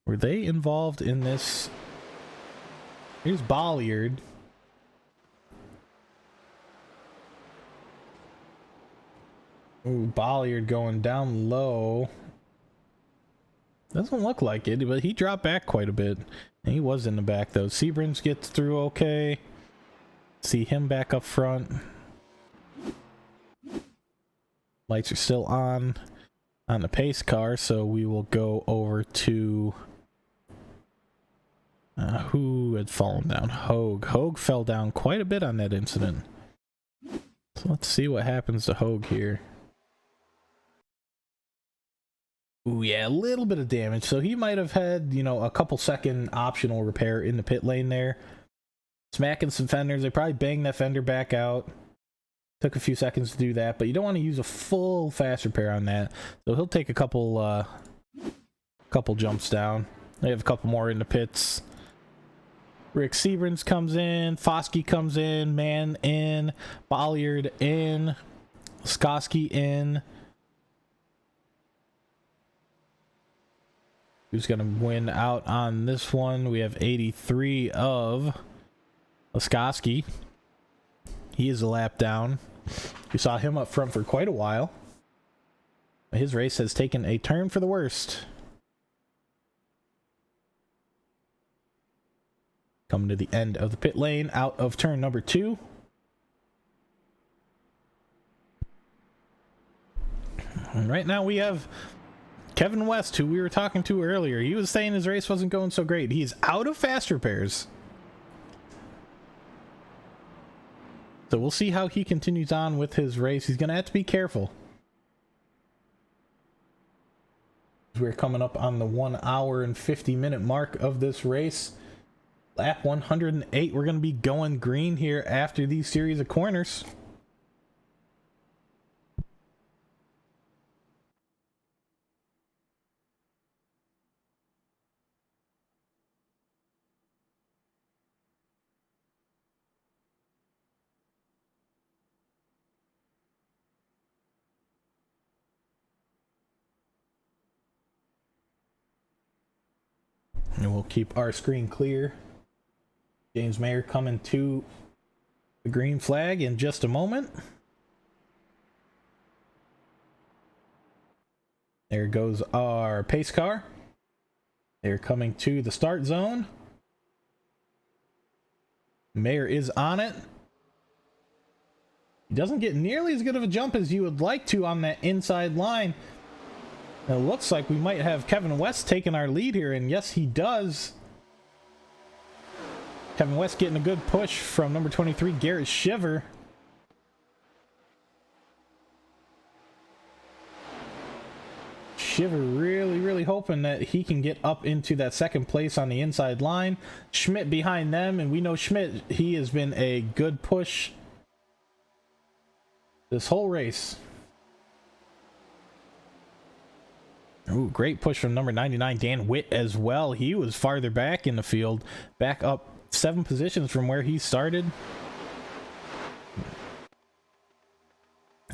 Were they involved in this? Here's Bolliard. Ooh, Bolliard going down low. Doesn't look like it, but he dropped back quite a bit. And he was in the back, though. Seabrams gets through okay. See him back up front. Lights are still on the pace car, so we will go over to who had fallen down. Hogue. Hogue fell down quite a bit on that incident. So let's see what happens to Hogue here. Ooh, yeah, a little bit of damage. So he might have had, you know, a couple second optional repair in the pit lane there. Smacking some fenders. They probably banged that fender back out. Took a few seconds to do that, but you don't want to use a full fast repair on that. So he'll take a couple jumps down. They have a couple more in the pits. Rick Seabrans comes in. Foskey comes in. Mann in. Bolliard in. Skoski in. Who's going to win out on this one? We have 83 of Skoski. He is a lap down. We saw him up front for quite a while. His race has taken a turn for the worst. Coming to the end of the pit lane, out of turn number 2. And right now we have Kevin West, who we were talking to earlier. He was saying his race wasn't going so great. He's out of fast repairs. So we'll see how he continues on with his race. He's going to have to be careful. We're coming up on the 1 hour and 50 minute mark of this race. Lap 108. We're going to be going green here after these series of corners. And we'll keep our screen clear. James Mayer coming to the green flag in just a moment. There goes our pace car. They're coming to the start zone. Mayer is on it. He doesn't get nearly as good of a jump as you would like to on that inside line. It looks like we might have Kevin West taking our lead here, and yes, he does. Kevin West getting a good push from number 23, Garrett Shiver. Shiver really hoping that he can get up into that second place on the inside line. Schmidt behind them, and we know Schmidt, he has been a good push this whole race. Ooh, great push from number 99, Dan Witt, as well. He was farther back in the field, back up 7 positions from where he started.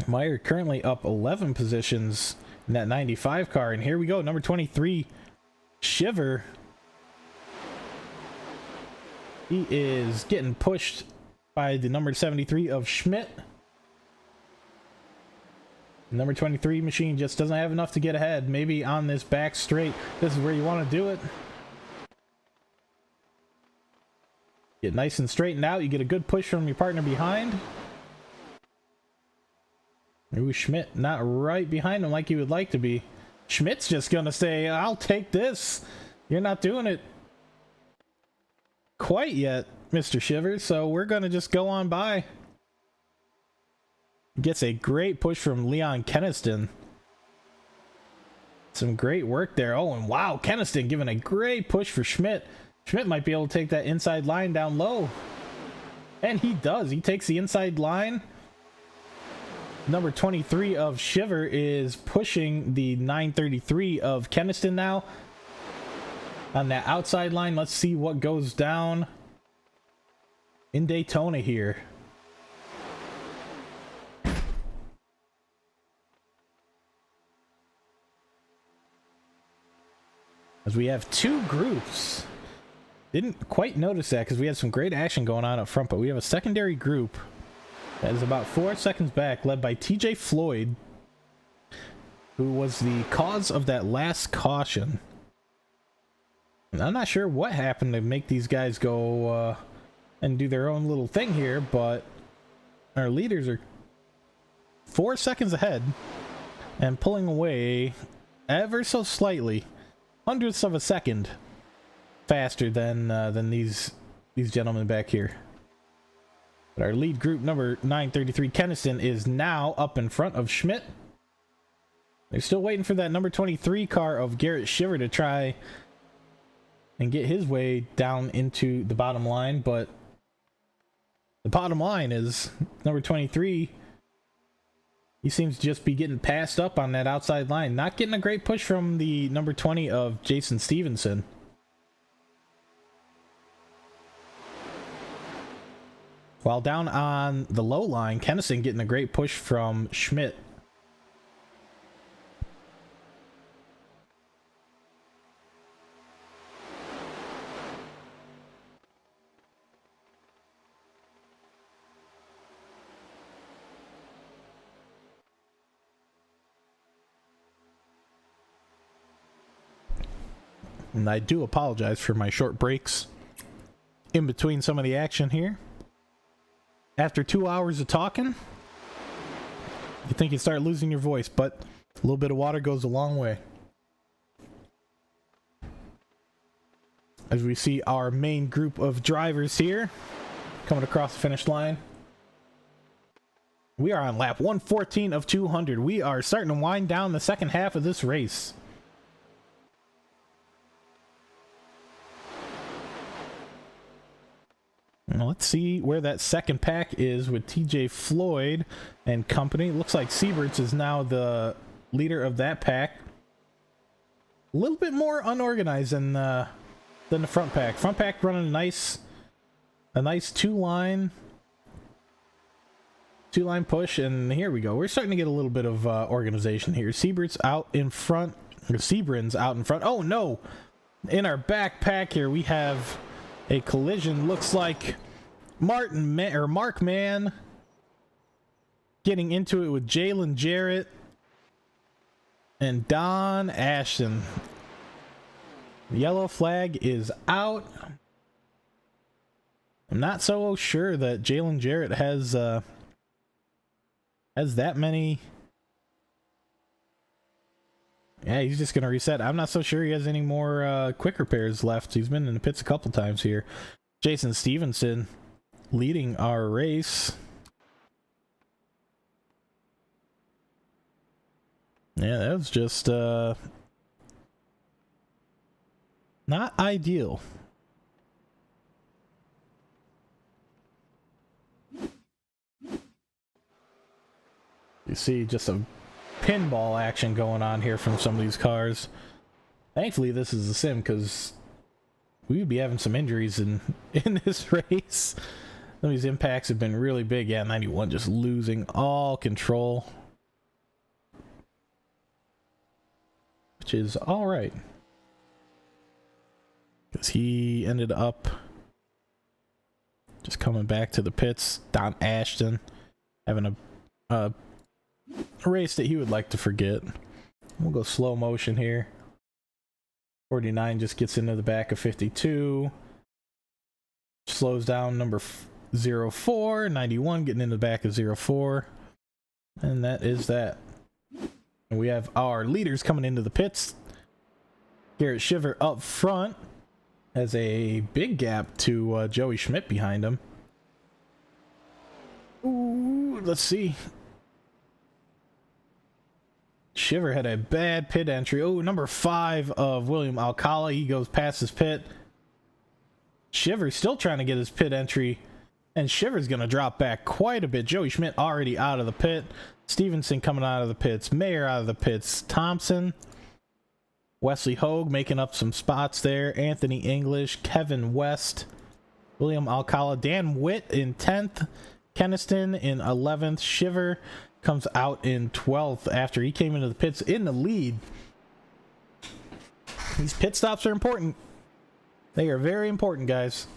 Meyer currently up 11 positions in that 95 car, and here we go, number 23, Shiver. He is getting pushed by the number 73 of Schmidt. Number 23 machine just doesn't have enough to get ahead. Maybe on this back straight, this is where you want to do it. Get nice and straightened out. You get a good push from your partner behind. Ooh, Schmidt not right behind him like you would like to be. Schmidt's just gonna say, I'll take this. You're not doing it quite yet, Mr. Shivers, so we're gonna just go on by. Gets a great push from Leon Keniston. Some great work there. Oh, and wow, Keniston giving a great push for Schmidt. Schmidt might be able to take that inside line down low. And he does. He takes the inside line. Number 23 of Shiver is pushing the 933 of Keniston now. On that outside line, let's see what goes down in Daytona here. As we have 2 groups. Didn't quite notice that because we had some great action going on up front, but we have a secondary group that is about 4 seconds back, led by TJ Floyd, who was the cause of that last caution. And I'm not sure what happened to make these guys go and do their own little thing here, but our leaders are 4 seconds ahead and pulling away ever so slightly, hundredths of a second faster than these gentlemen back here. But our lead group, number 933 Keniston, is now up in front of Schmidt. They're still waiting for that number 23 car of Garrett Shiver to try and get his way down into the bottom line, but the bottom line is number 23, he seems to just be getting passed up on that outside line, not getting a great push from the number 20 of Jason Stevenson. While down on the low line, Keniston getting a great push from Schmidt. And I do apologize for my short breaks in between some of the action here. After 2 hours of talking, you think you start losing your voice, but a little bit of water goes a long way. As we see our main group of drivers here coming across the finish line. We are on lap 114 of 200. We are starting to wind down the second half of this race. Now let's see where that second pack is with TJ Floyd and company. Looks like Sieberts is now the leader of that pack. A little bit more unorganized than the front pack. Front pack running a nice two-line push, and here we go. We're starting to get a little bit of organization here. Sieberts out in front. Or Sebrin's out in front. Oh no! in our backpack here, we have a collision. Looks like Mark Mann getting into it with Jalen Jarrett and Don Ashton. The yellow flag is out. I'm not so sure that Jalen Jarrett has that many. Yeah, he's just gonna reset. I'm not so sure he has any more quick repairs left. He's been in the pits a couple times here. Jason Stevenson leading our race. Yeah, that was just not ideal. You see just a pinball action going on here from some of these cars. Thankfully, this is a sim because we would be having some injuries in this race. Some of these impacts have been really big. Yeah, 91 just losing all control, which is all right because he ended up just coming back to the pits. Don Ashton having a race that he would like to forget. We'll go slow motion here. 49 just gets into the back of 52. Slows down number 04. 91 getting in the back of 04. And that is that. And we have our leaders coming into the pits. Garrett Shiver up front has a big gap to Joey Schmidt behind him. Ooh, let's see. Shiver had a bad pit entry. Oh, number 5 of William Alcala. He goes past his pit. Shiver's still trying to get his pit entry. And Shiver's going to drop back quite a bit. Joey Schmidt already out of the pit. Stevenson coming out of the pits. Mayer out of the pits. Thompson. Wesley Hogue making up some spots there. Anthony English. Kevin West. William Alcala. Dan Witt in 10th. Keniston in 11th. Shiver comes out in 12th after he came into the pits in the lead. These pit stops are important. They are very important, guys.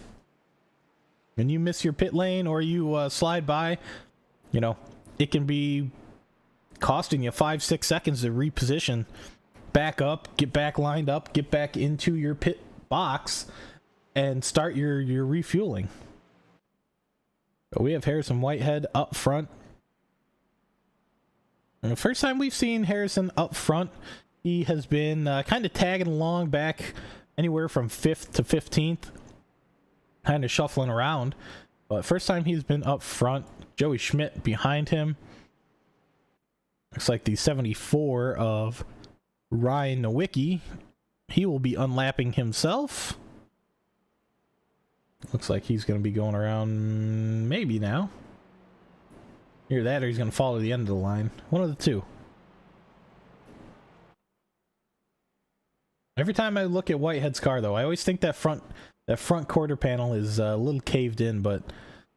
When you miss your pit lane or you slide by, you know, it can be costing you 5-6 seconds to reposition, back up, get back lined up, get back into your pit box, and start your refueling. So we have Harrison Whitehead up front. And the first time we've seen Harrison up front, he has been kind of tagging along back anywhere from 5th to 15th, kind of shuffling around. But first time he's been up front. Joey Schmidt behind him. Looks like the 74 of Ryan Nowicki. He will be unlapping himself. Looks like he's going to be going around maybe now. Either that or he's going to fall to the end of the line. One of the two. Every time I look at Whitehead's car, though, I always think that front quarter panel is a little caved in, but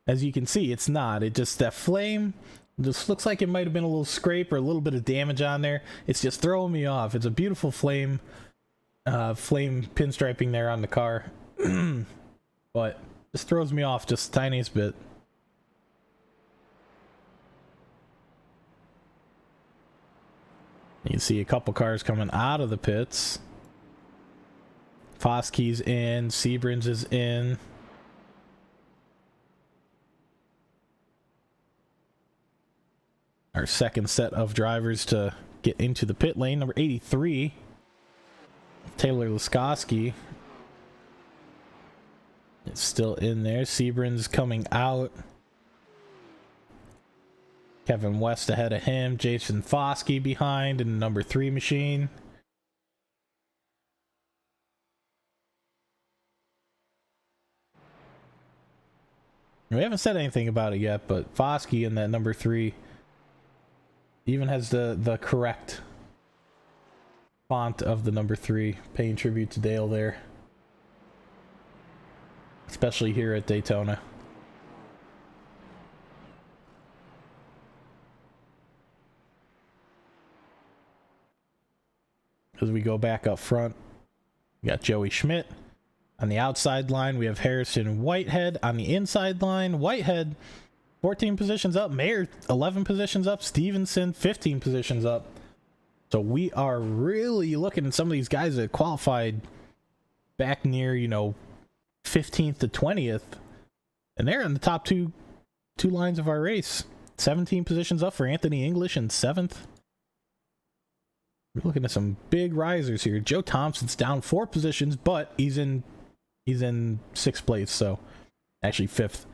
as you can see, it's not. It just, that flame just looks like it might have been a little scrape or a little bit of damage on there. It's just throwing me off. It's a beautiful flame pinstriping there on the car. But just throws me off just the tiniest bit. You can see a couple cars coming out of the pits. Foskey's in, Seabrins is in. Our second set of drivers to get into the pit lane. Number 83, Taylor Laskowski. It's still in there. Seabrins coming out. Kevin West ahead of him. Jason Foskey behind in the number 3 machine. We haven't said anything about it yet, but Foskey in that number 3 even has the correct font of the number 3, paying tribute to Dale there. Especially here at Daytona. As we go back up front, We got Joey Schmidt. On the outside line, we have Harrison Whitehead. On the inside line, Whitehead 14 positions up, Mayer 11 positions up, Stevenson 15 positions up. So we are really looking at some of these guys that qualified back near, 15th to 20th. And they're in the top two lines of our race. 17 positions up for Anthony English in 7th. We're looking at some big risers here. Joe Thompson's down 4 positions, but he's in 6th place, so actually 5th.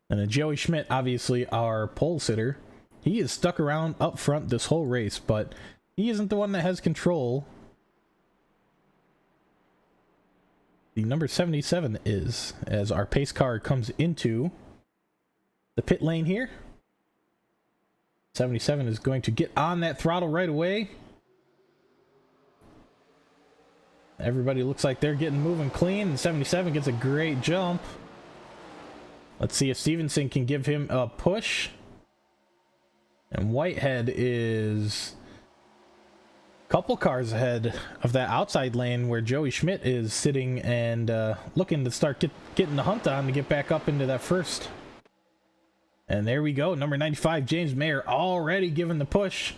And then Joey Schmidt, obviously our pole sitter, he is stuck around up front this whole race, but he isn't the one that has control. The number 77 is, as our pace car comes into the pit lane here. 77 is going to get on that throttle right away. Everybody looks like they're getting moving clean, and 77 gets a great jump. Let's see if Stevenson can give him a push. And Whitehead is a couple cars ahead of that outside lane where Joey Schmidt is sitting and looking to start getting the hunt on to get back up into that first. And there we go. Number 95, James Mayer, already giving the push.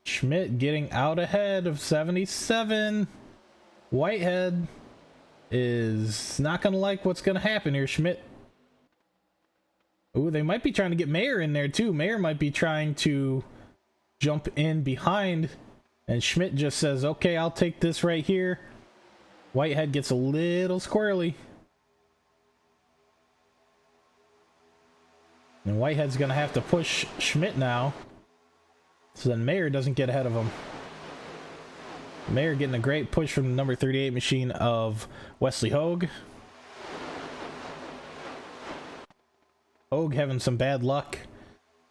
Schmidt getting out ahead of 77. Whitehead is not going to like what's going to happen here. Schmidt. Ooh, they might be trying to get Mayer in there too. Mayer might be trying to jump in behind. And Schmidt just says, okay, I'll take this right here. Whitehead gets a little squirrely. And Whitehead's going to have to push Schmidt now. So then Mayer doesn't get ahead of him. Mayer getting a great push from the number 38 machine of Wesley Hogue. Hogue having some bad luck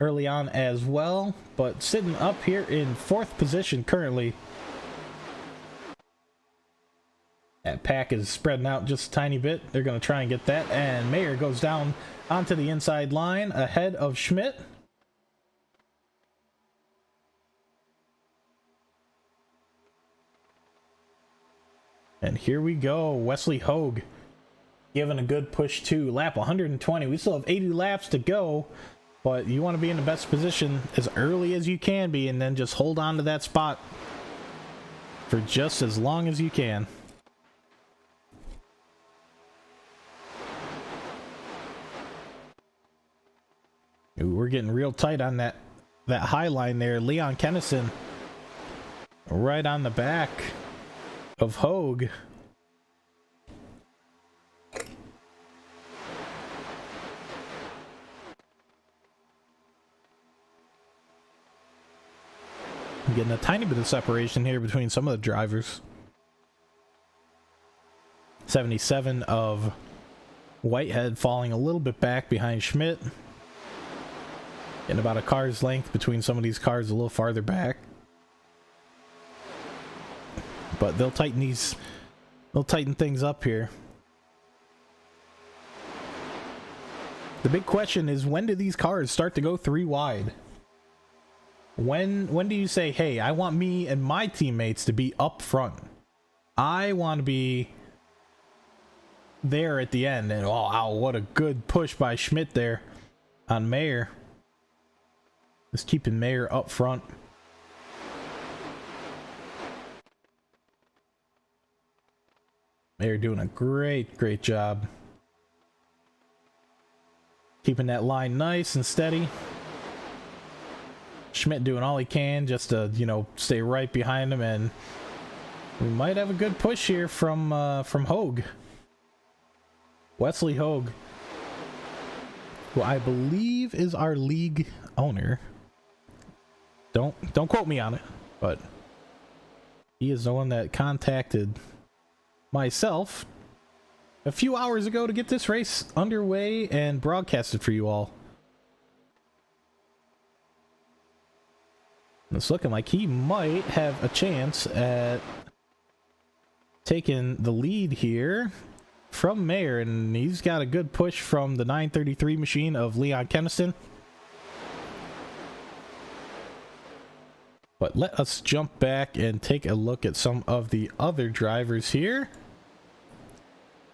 early on as well, but sitting up here in 4th position currently. That pack is spreading out just a tiny bit. They're going to try and get that, and Mayer goes down onto the inside line ahead of Schmidt. And here we go, Wesley Hogue giving a good push too. Lap 120. We still have 80 laps to go, but you want to be in the best position as early as you can be, and then just hold on to that spot for just as long as you can. Ooh, we're getting real tight on that high line there. Leon Kennison right on the back of Hogue. I'm getting a tiny bit of separation here between some of the drivers. 77 of Whitehead falling a little bit back behind Schmidt. Getting about a car's length between some of these cars a little farther back. But they'll tighten things up here. The big question is, when do these cars start to go 3 wide? When do you say, hey, I want me and my teammates to be up front. I want to be there at the end. And wow, what a good push by Schmidt there on Mayer. Just keeping Mayer up front. Mayer doing a great job keeping that line nice and steady. Schmidt doing all he can just to, stay right behind him, and we might have a good push here from Hogue. Wesley Hogue, who I believe is our league owner. Don't quote me on it, but he is the one that contacted myself a few hours ago to get this race underway and broadcasted for you all. And it's looking like he might have a chance at taking the lead here from Mayer, and he's got a good push from the 933 machine of Leon Kennison. But let us jump back and take a look at some of the other drivers here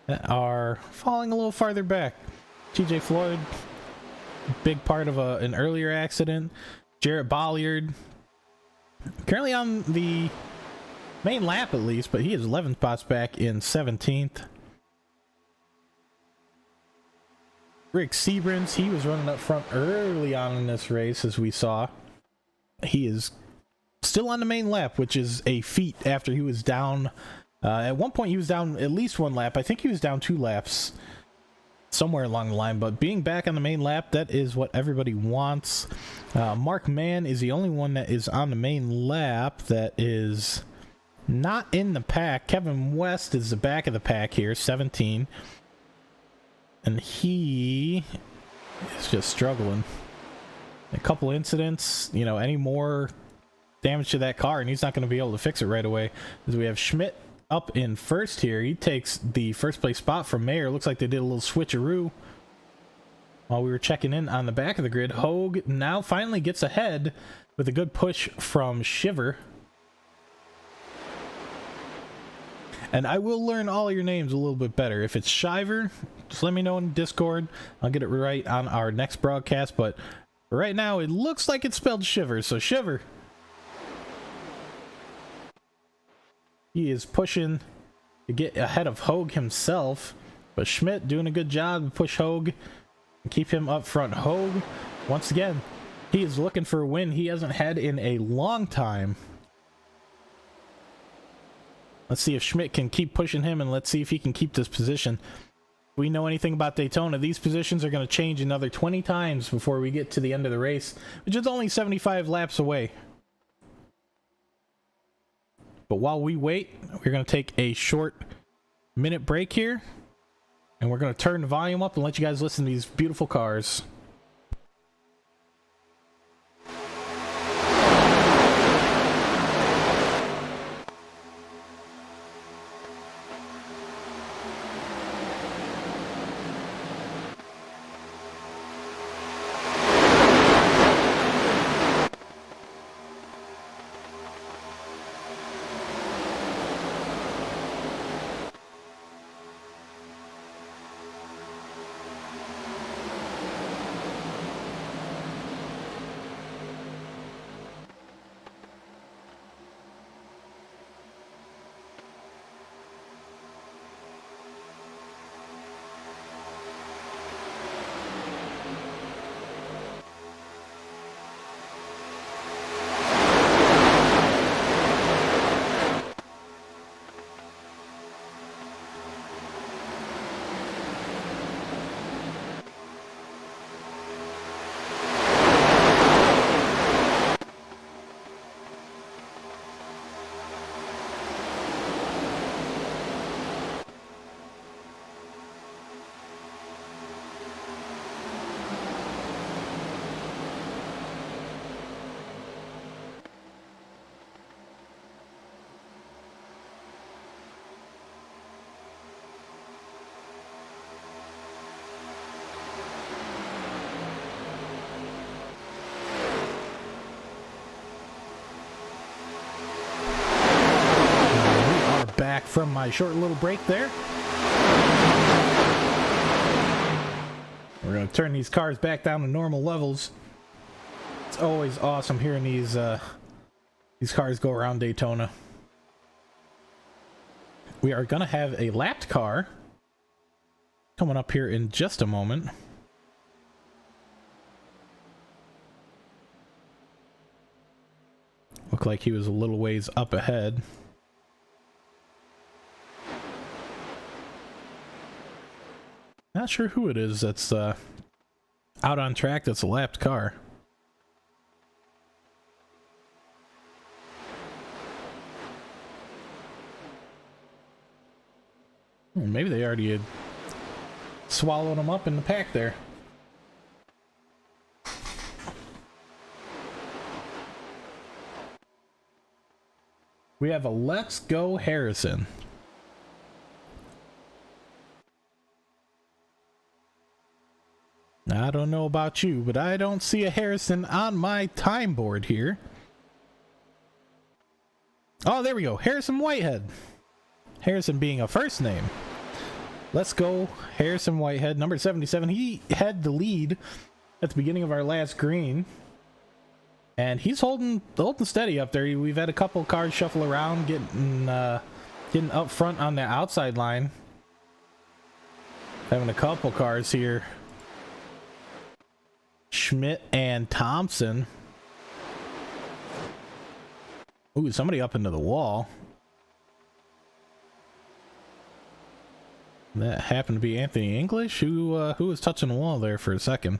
that are falling a little farther back. TJ Floyd, big part of an earlier accident. Jarrett Bolliard, currently on the main lap at least, but he is 11 spots back in 17th. Rick Seabrans, he was running up front early on in this race, as we saw. He is still on the main lap, which is a feat after he was down. At one point, he was down at least one lap. I think he was down 2 laps somewhere along the line, but being back on the main lap, that is what everybody wants. Mark Mann is the only one that is on the main lap that is not in the pack. Kevin West is the back of the pack here, 17. And he is just struggling. A couple incidents, you know, any more damage to that car, and he's not going to be able to fix it right away. As we have Schmidt up in first here. He takes the first place spot from Mayer. Looks like they did a little switcheroo while we were checking in on the back of the grid. Hogue now finally gets ahead with a good push from Shiver. And I will learn all your names a little bit better. If it's Shiver, just let me know in Discord. I'll get it right on our next broadcast. But right now, it looks like it's spelled Shiver. So Shiver. He is pushing to get ahead of Hogue himself. But Schmidt doing a good job to push Hogue and keep him up front. Hogue, once again, he is looking for a win he hasn't had in a long time. Let's see if Schmidt can keep pushing him, and let's see if he can keep this position. If we know anything about Daytona, these positions are going to change another 20 times before we get to the end of the race, which is only 75 laps away. But while we wait, we're going to take a short minute break here, and we're going to turn the volume up and let you guys listen to these beautiful cars. Back from my short little break there. We're going to turn these cars back down to normal levels. It's always awesome hearing these cars go around Daytona. We are going to have a lapped car coming up here in just a moment. Looked like he was a little ways up ahead. Not sure who it is that's out on track that's a lapped car. Maybe they already had swallowed them up in the pack there. We have a Let's Go Harrison. I don't know about you, but I don't see a Harrison on my time board here. Oh, there we go. Harrison Whitehead. Harrison being a first name. Let's go, Harrison Whitehead, number 77. He had the lead at the beginning of our last green, and he's holding steady up there. We've had a couple cars shuffle around, getting up front on the outside line. Having a couple cars here. Schmidt and Thompson. Ooh, somebody up into the wall. That happened to be Anthony English, who was touching the wall there for a second.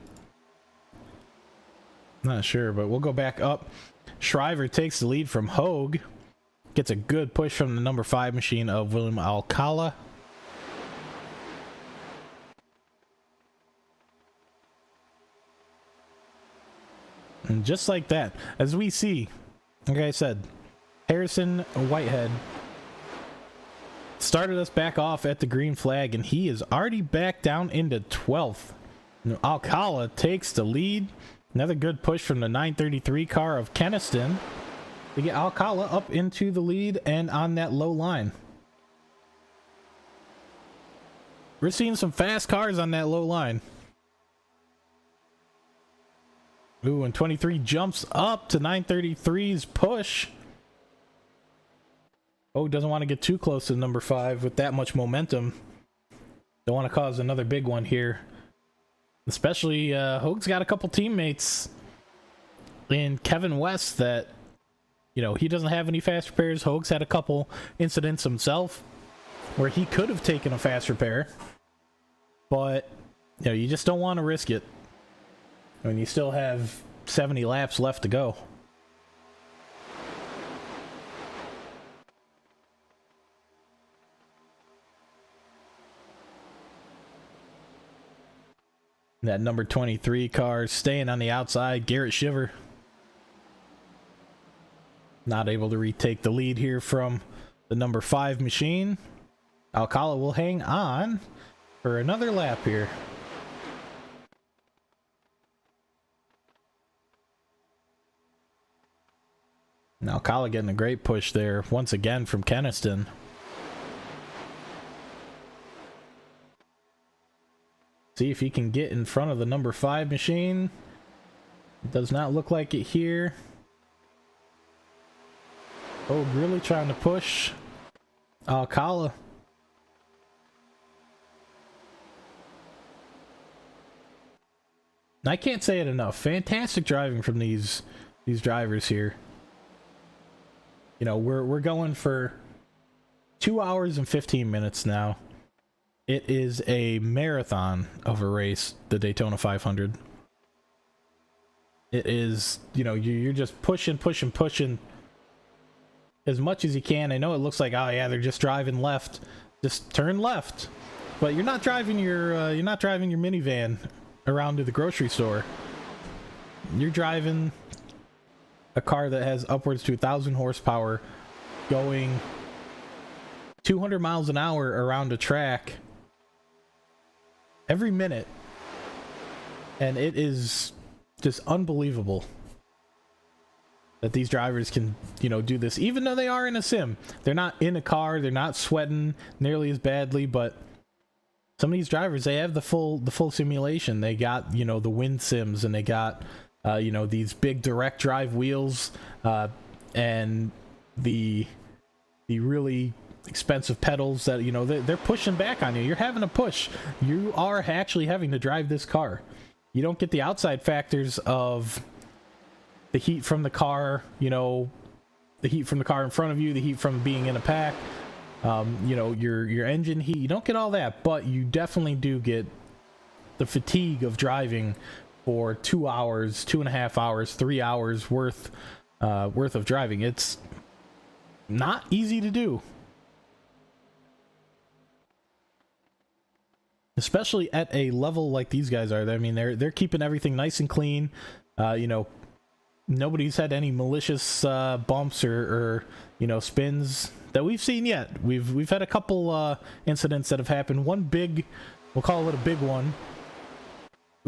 Not sure, but we'll go back up. Shriver takes the lead from Hogue. Gets a good push from the number 5 machine of William Alcala. And just like that, as we see, like I said, Harrison Whitehead started us back off at the green flag, and he is already back down into 12th. Alcala takes the lead. Another good push from the 933 car of Keniston to get Alcala up into the lead and on that low line. We're seeing some fast cars on that low line. Ooh, and 23 jumps up to 933's push. Oh, doesn't want to get too close to number 5 with that much momentum. Don't want to cause another big one here. Especially, Hogue's got a couple teammates in Kevin West that, you know, he doesn't have any fast repairs. Hogue's had a couple incidents himself where he could have taken a fast repair. But, you know, you just don't want to risk it. I mean, you still have 70 laps left to go. That number 23 car staying on the outside. Garrett Shiver not able to retake the lead here from the number 5 machine. Alcala will hang on for another lap here. Now Alcala getting a great push there once again from Keniston. See if he can get in front of the number 5 machine. Does not look like it here. Oh, really trying to push Alcala. I can't say it enough. Fantastic driving from these drivers here. You know, we're going for 2 hours and 15 minutes now. It is a marathon of a race, the Daytona 500. It is, you know, you're just pushing as much as you can. I know it looks like, oh yeah, they're just driving left. Just turn left. But you're not driving your minivan around to the grocery store. You're driving a car that has upwards to 1,000 horsepower going 200 miles an hour around a track every minute, and it is just unbelievable that these drivers can, you know, do this. Even though they are in a sim, they're not in a car, they're not sweating nearly as badly, but some of these drivers, they have the full simulation. They got, you know, the wind sims, and they got you know, these big direct drive wheels, and the really expensive pedals that, you know, they're pushing back on you. You're having to push. You are actually having to drive this car. You don't get the outside factors of the heat from the car, you know, the heat from the car in front of you, the heat from being in a pack, you know, your engine heat. You don't get all that, but you definitely do get the fatigue of driving for 2 hours, 2.5 hours, 3 hours worth of driving. It's not easy to do. Especially at a level like these guys are. I mean, they're keeping everything nice and clean. You know, nobody's had any malicious bumps or you know, spins that we've seen yet. We've had a couple incidents that have happened. One big, we'll call it a big one.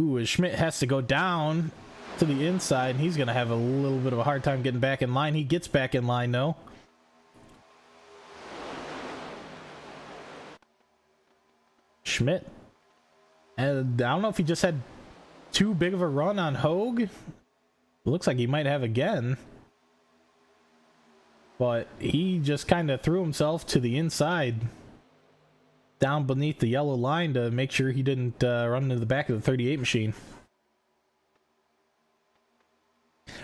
Ooh, as Schmidt has to go down to the inside, and he's gonna have a little bit of a hard time getting back in line. He gets back in line though. Schmidt. And I don't know if he just had too big of a run on Hogue. It looks like he might have again. But he just kind of threw himself to the inside, down beneath the yellow line to make sure he didn't run into the back of the 38 machine.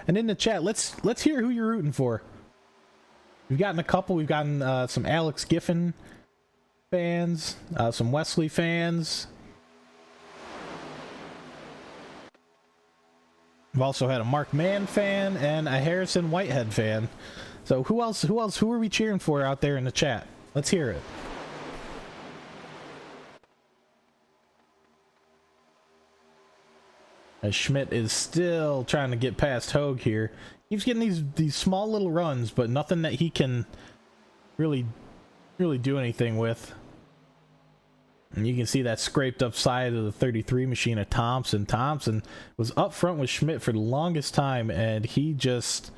And in the chat, let's hear who you're rooting for. We've gotten a couple. We've gotten some Alex Giffen fans, some Wesley fans. We've also had a Mark Mann fan and a Harrison Whitehead fan. So who are we cheering for out there in the chat? Let's hear it. As Schmidt is still trying to get past Hogue here. He's getting these small little runs, but nothing that he can really do anything with. And you can see that scraped up side of the 33 machine of Thompson. Thompson was up front with Schmidt for the longest time, and he just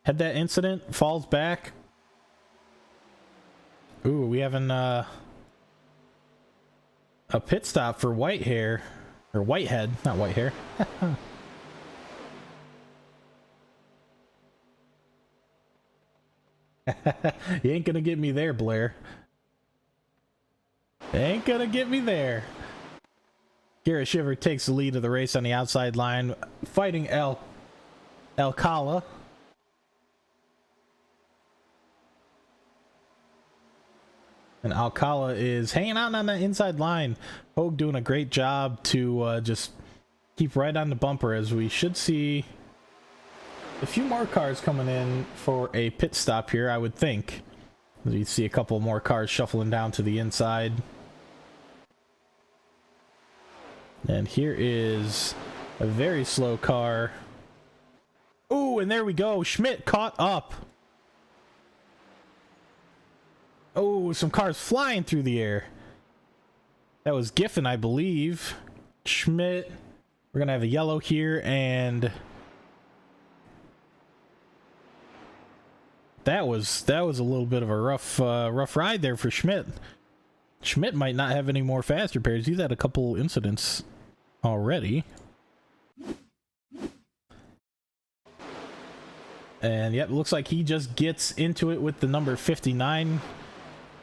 had that incident, falls back. Ooh, we having a pit stop for Whitehair. Or Whitehead, not Whitehair. You ain't gonna get me there, Blair. Ain't gonna get me there. Garrett Shiver takes the lead of the race on the outside line, fighting Alcala. And Alcala is hanging out on that inside line. Hogue doing a great job to just keep right on the bumper, as we should see a few more cars coming in for a pit stop here, I would think. You see a couple more cars shuffling down to the inside. And here is a very slow car. Ooh, and there we go. Schmidt caught up. Oh, some cars flying through the air. That was Giffen, I believe. Schmidt. We're going to have a yellow here, and that was a little bit of a rough ride there for Schmidt. Schmidt might not have any more fast repairs. He's had a couple incidents already. And yep, looks like he just gets into it with the number 59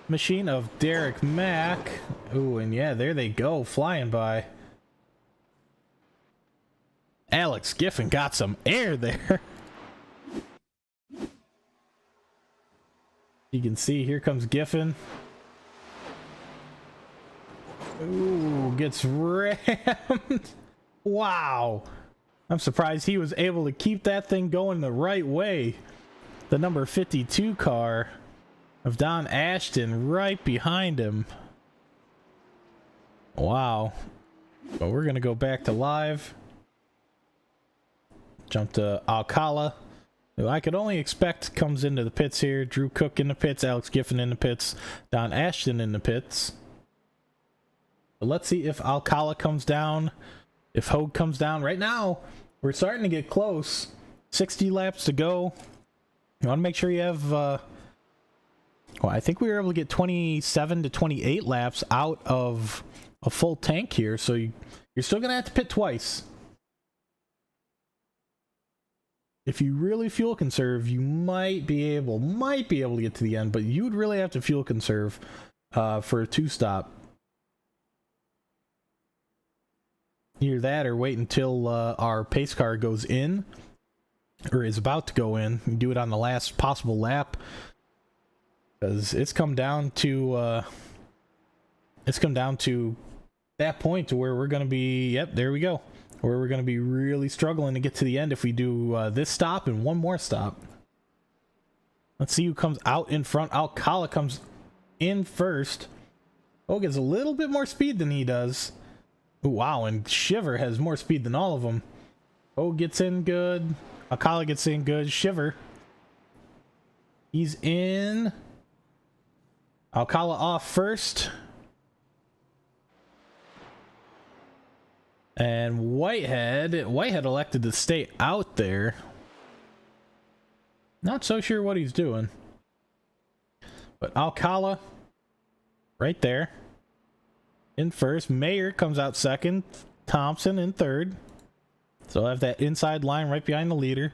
machine of Derek Mack. Ooh, and yeah, there they go, flying by. Alex Giffen got some air there. You can see, here comes Giffen. Ooh, gets rammed. Wow. I'm surprised he was able to keep that thing going the right way. The number 52 car of Don Ashton right behind him. Wow. But we're going to go back to live. Jump to Alcala, who I could only expect comes into the pits here. Drew Cook in the pits, Alex Giffen in the pits, Don Ashton in the pits. But let's see if Alcala comes down, if Hogue comes down. Right now, we're starting to get close. 60 laps to go. You want to make sure you have... well, I think we were able to get 27 to 28 laps out of a full tank here, so you're still going to have to pit twice. If you really fuel conserve, you might be able to get to the end, but you would really have to fuel conserve for a two-stop. Either that or wait until our pace car goes in, or is about to go in. You do it on the last possible lap, because it's come down to that point to where we're going to be. Yep, there we go. Where we're going to be really struggling to get to the end if we do this stop and one more stop. Let's see who comes out in front. Alcala comes in first. Oh, gets a little bit more speed than he does. Ooh, wow, and Shiver has more speed than all of them. Oh, gets in good. Alcala gets in good. Shiver. He's in. Alcala off first. And Whitehead elected to stay out there. Not so sure what he's doing. But Alcala, right there. in first. Mayer comes out second. Thompson in third. So I'll have that inside line right behind the leader.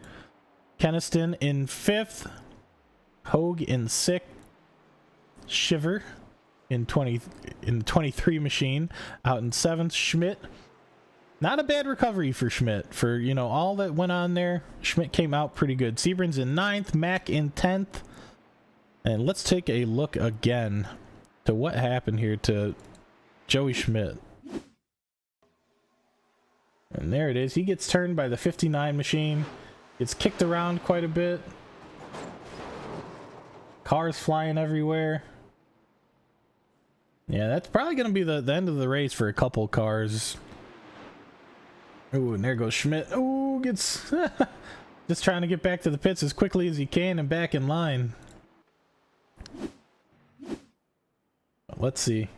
Keniston in fifth. Hogue in sixth. Shiver in 23 machine out in seventh. Schmidt, not a bad recovery for Schmidt for, you know, all that went on there. Schmidt came out pretty good. Sebren's in ninth. Mack in 10th. And let's take a look again to what happened here to Joey Schmidt. And there it is. He gets turned by the 59 machine. Gets kicked around quite a bit. Cars flying everywhere. Yeah, that's probably going to be the end of the race for a couple cars. Ooh, and there goes Schmidt. Ooh, gets just trying to get back to the pits as quickly as he can and back in line. Let's see.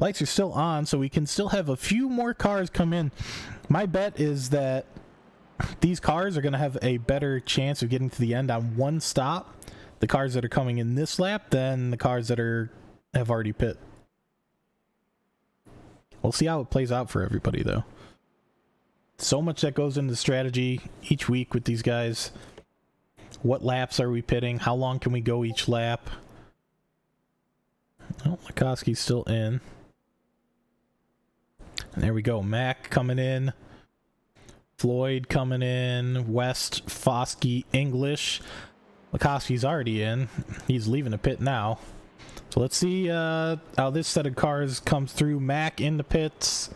Lights are still on, so we can still have a few more cars come in. My bet is that these cars are going to have a better chance of getting to the end on one stop, the cars that are coming in this lap, than the cars that have already pit. We'll see how it plays out for everybody, though. So much that goes into strategy each week with these guys. What laps are we pitting? How long can we go each lap? Oh, Likoski's still in. And there we go. Mack coming in. Floyd coming in. West, Foskey, English. Likoski's already in. He's leaving the pit now. So let's see how this set of cars comes through. Mack in the pits.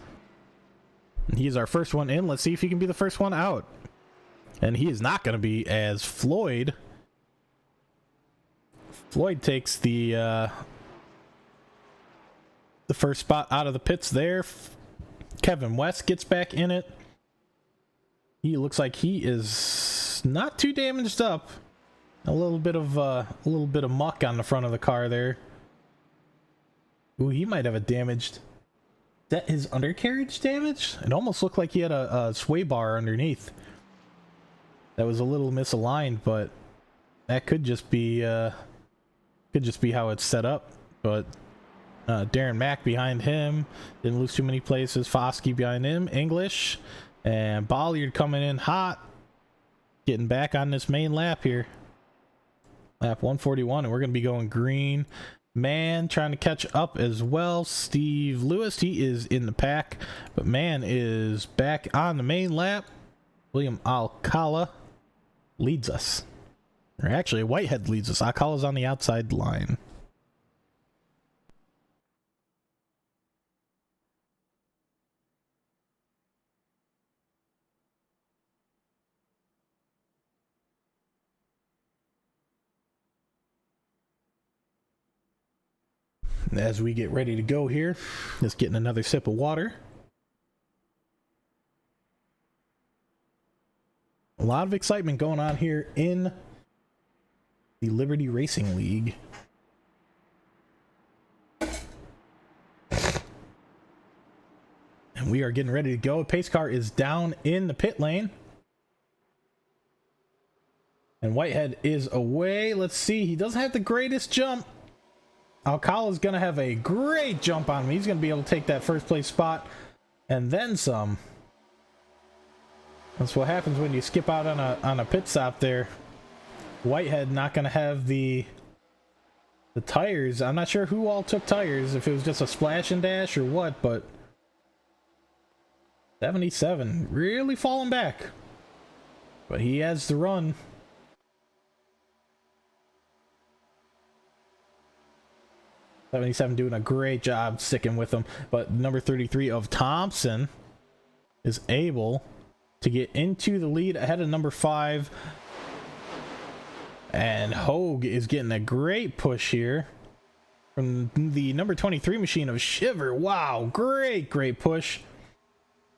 He's our first one in. Let's see if he can be the first one out. And he is not going to be, as Floyd takes the first spot out of the pits there. Kevin West gets back in it. He looks like he is not too damaged up. A little bit of muck on the front of the car there. Ooh, he might have a damaged. Is that his undercarriage damaged? It almost looked like he had a sway bar underneath. That was a little misaligned, but that could just be how it's set up. But Darren Mack behind him, didn't lose too many places. Foskey behind him, English, and Bolliard coming in hot, getting back on this main lap here. Lap 141, and we're going to be going green. Man trying to catch up as well. Steve Lewis, he is in the pack, but Man is back on the main lap. William Alcala leads us. Or actually, Whitehead leads us. Alcala's on the outside line. As we get ready to go here, just getting another sip of water. A lot of excitement going on here in the Liberty Racing League. And we are getting ready to go. Pace car is down in the pit lane. And Whitehead is away. Let's see. He doesn't have the greatest jump. Alcala's going to have a great jump on him. He's going to be able to take that first place spot and then some. That's what happens when you skip out on a pit stop there. Whitehead not going to have the tires. I'm not sure who all took tires, if it was just a splash and dash or what, but 77 really falling back. But he has the run. $77 doing a great job sticking with him, but number 33 of Thompson is able to get into the lead ahead of number 5, and Hogue is getting a great push here from the number 23 machine of Shiver. Wow, great push,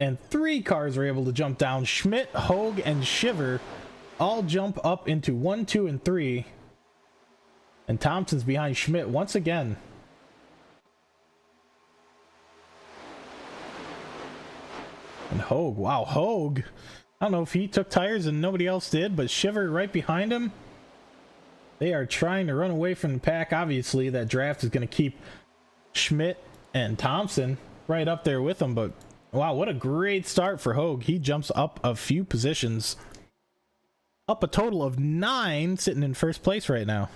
and 3 cars are able to jump down. Schmidt, Hogue, and Shiver all jump up into 1, 2, and 3, and Thompson's behind Schmidt once again. And Hogue, wow, Hogue. I don't know if he took tires and nobody else did, but Shiver right behind him. They are trying to run away from the pack. Obviously, that draft is going to keep Schmidt And Thompson right up there with him. But wow, what a great start for Hogue. He jumps up a few positions, up a total of 9, sitting in first place right now.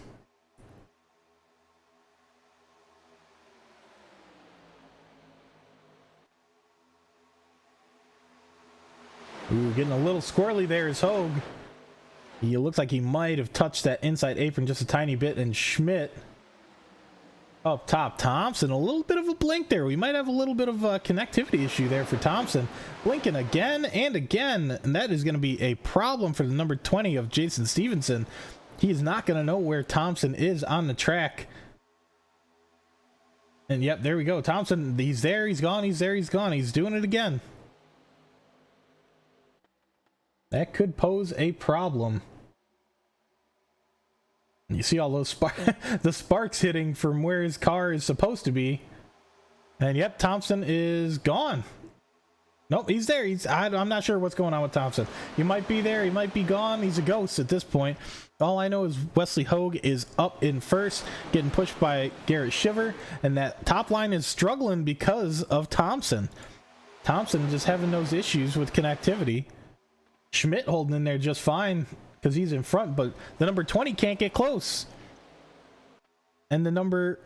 Ooh, getting a little squirrely there is Hogue. He looks like he might have touched that inside apron just a tiny bit, and Schmidt up top. Thompson, a little bit of a blink there. We might have a little bit of a connectivity issue there for Thompson. Blinking again and again, and that is going to be a problem for the number 20 of Jason Stevenson. He is not going to know where Thompson is on the track. And yep, there we go. Thompson, he's there, he's gone, he's there, he's gone. He's doing it again. That could pose a problem. You see all those the sparks hitting from where his car is supposed to be. And yep, Thompson is gone. Nope, he's there. I'm not sure what's going on with Thompson. He might be there, he might be gone. He's a ghost at this point. All I know is Wesley Hogue is up in first, getting pushed by Garrett Shiver, and that top line is struggling because of Thompson. Thompson just having those issues with connectivity. Schmidt holding in there just fine because he's in front, but the number 20 can't get close. And the number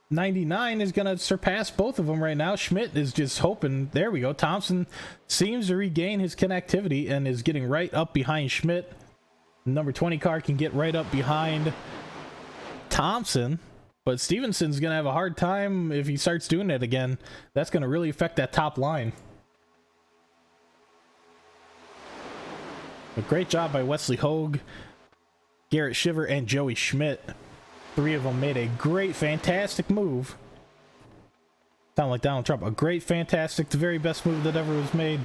99 is going to surpass both of them right now. Schmidt is just hoping. There we go. Thompson seems to regain his connectivity and is getting right up behind Schmidt. The number 20 car can get right up behind Thompson, but Stevenson's going to have a hard time if he starts doing it again. That's going to really affect that top line. A great job by Wesley Hogue, Garrett Shiver, and Joey Schmidt. 3 of them made a great, fantastic move. Sound like Donald Trump. A great, fantastic, the very best move that ever was made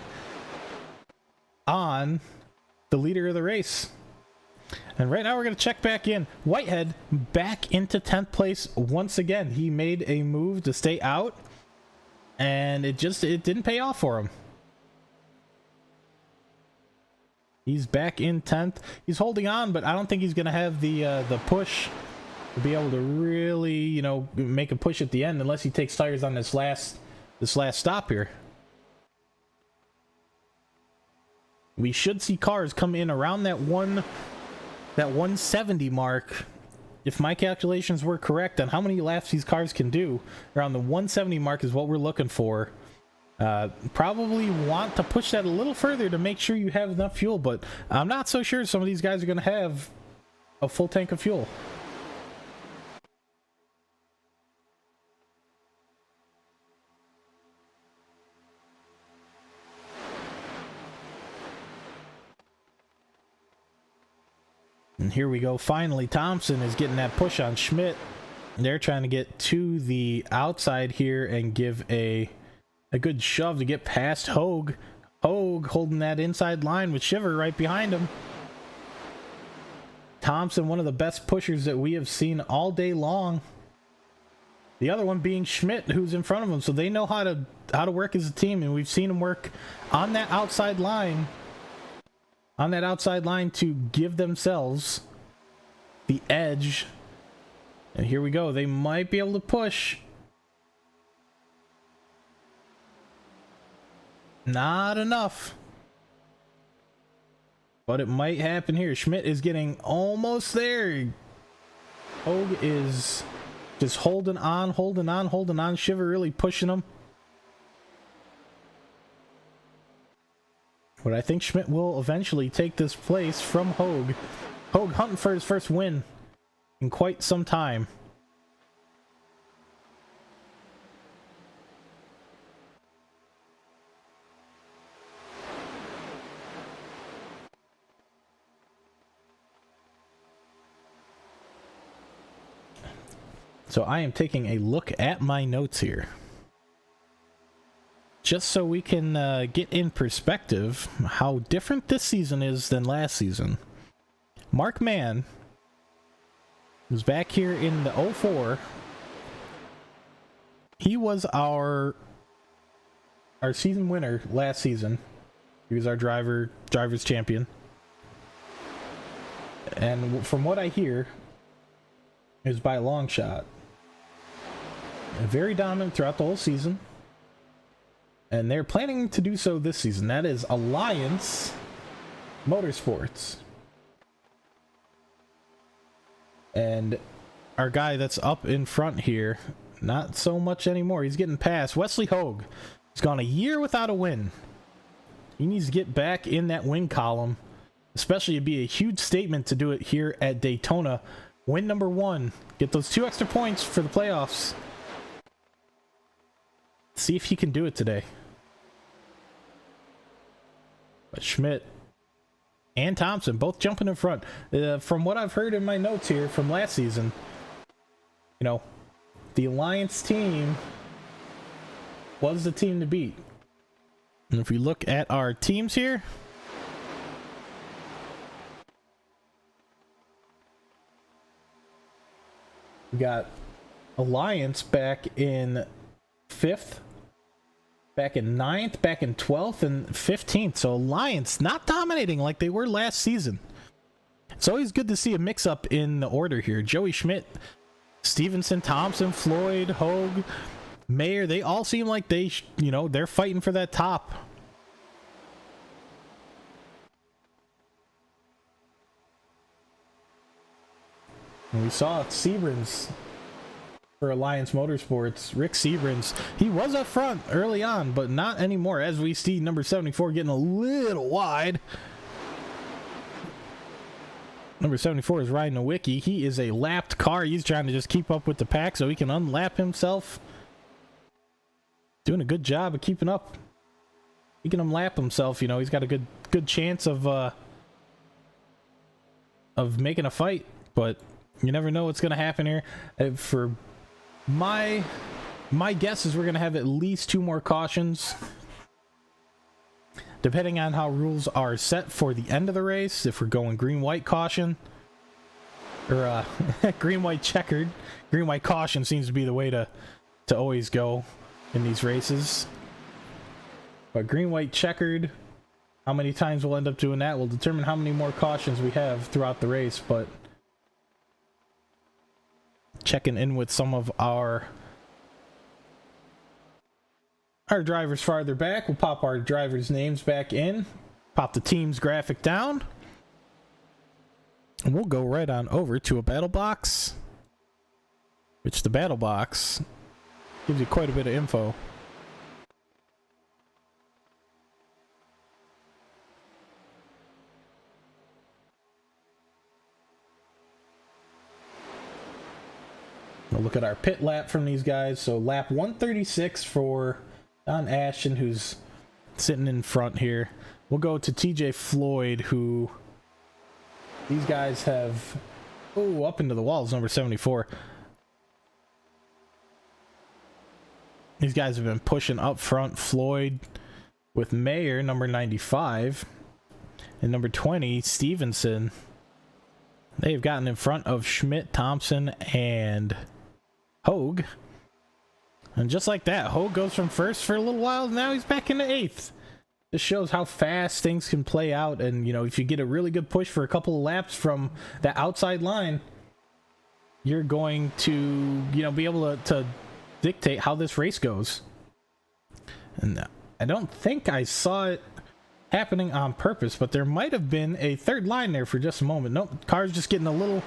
on the leader of the race. And right now we're going to check back in. Whitehead back into 10th place once again. He made a move to stay out, and it didn't pay off for him. He's back in 10th. He's holding on, but I don't think he's going to have the push to be able to really, make a push at the end unless he takes tires on this last stop here. We should see cars come in around that 170 mark. If my calculations were correct on how many laps these cars can do, around the 170 mark is what we're looking for. Probably want to push that a little further to make sure you have enough fuel, but I'm not so sure some of these guys are going to have a full tank of fuel. And here we go. Finally, Thompson is getting that push on Schmidt. They're trying to get to the outside here and give a good shove to get past Hogue. Hogue holding that inside line with Shiver right behind him. Thompson, one of the best pushers that we have seen all day long. The other one being Schmidt, who's in front of him, so they know how to work as a team, and we've seen them work on that outside line. On that outside line to give themselves the edge. And here we go. They might be able to push. Not enough. But it might happen here. Schmidt is getting almost there. Hogue is just holding on. Shiver really pushing him. But I think Schmidt will eventually take this place from Hogue. Hogue hunting for his first win in quite some time. So I am taking a look at my notes here, just so we can get in perspective how different this season is than last season. Mark Mann was back here in the 04. He was our season winner last season. He was our driver's champion. And from what I hear, it was by a long shot. very dominant throughout the whole season. And they're planning to do so this season. That is Alliance Motorsports. And our guy that's up in front here, not so much anymore. He's getting past Wesley Hogue. He's gone a year without a win. He needs to get back in that win column. Especially, it'd be a huge statement to do it here at Daytona. Win number 1. Get those 2 extra points for the playoffs. See if he can do it today. But Schmidt and Thompson both jumping in front. From what I've heard in my notes here from last season, you know, the Alliance team was the team to beat. And if we look at our teams here, we got Alliance back in 5th, back in 9th, back in 12th, and 15th. So Alliance not dominating like they were last season. It's always good to see a mix-up in the order here. Joey Schmidt, Stevenson, Thompson, Floyd, Hogue, Mayer, they all seem like they, they're fighting for that top. And we saw Seabrans for Alliance Motorsports. Rick Seabrans, he was up front early on, but not anymore, as we see number 74 getting a little wide. Number 74 is Ryan Nowicki. He is a lapped car. He's trying to just keep up with the pack so he can unlap himself. Doing a good job of keeping up. He can unlap himself, he's got a good chance of making a fight, but you never know what's going to happen here. For my guess is we're going to have at least 2 more cautions, depending on how rules are set for the end of the race. If we're going green-white caution, or green-white checkered, green-white caution seems to be the way to always go in these races. But green-white checkered, how many times we'll end up doing that will determine how many more cautions we have throughout the race. But checking in with some of our drivers farther back, we'll pop our drivers' names back in, pop the team's graphic down, and we'll go right on over to a battle box, which the battle box gives you quite a bit of info. We'll look at our pit lap from these guys. So lap 136 for Don Ashton, who's sitting in front here. We'll go to TJ Floyd, who these guys have up into the walls, number 74. These guys have been pushing up front. Floyd with Mayer, number 95, and number 20, Stevenson. They've gotten in front of Schmidt, Thompson, and Hogue. And just like that, Hogue goes from first for a little while, and now he's back into 8th. This shows how fast things can play out, and if you get a really good push for a couple of laps from that outside line, you're going to be able to dictate how this race goes. And I don't think I saw it happening on purpose, but there might have been a third line there for just a moment. Nope, car's just getting a little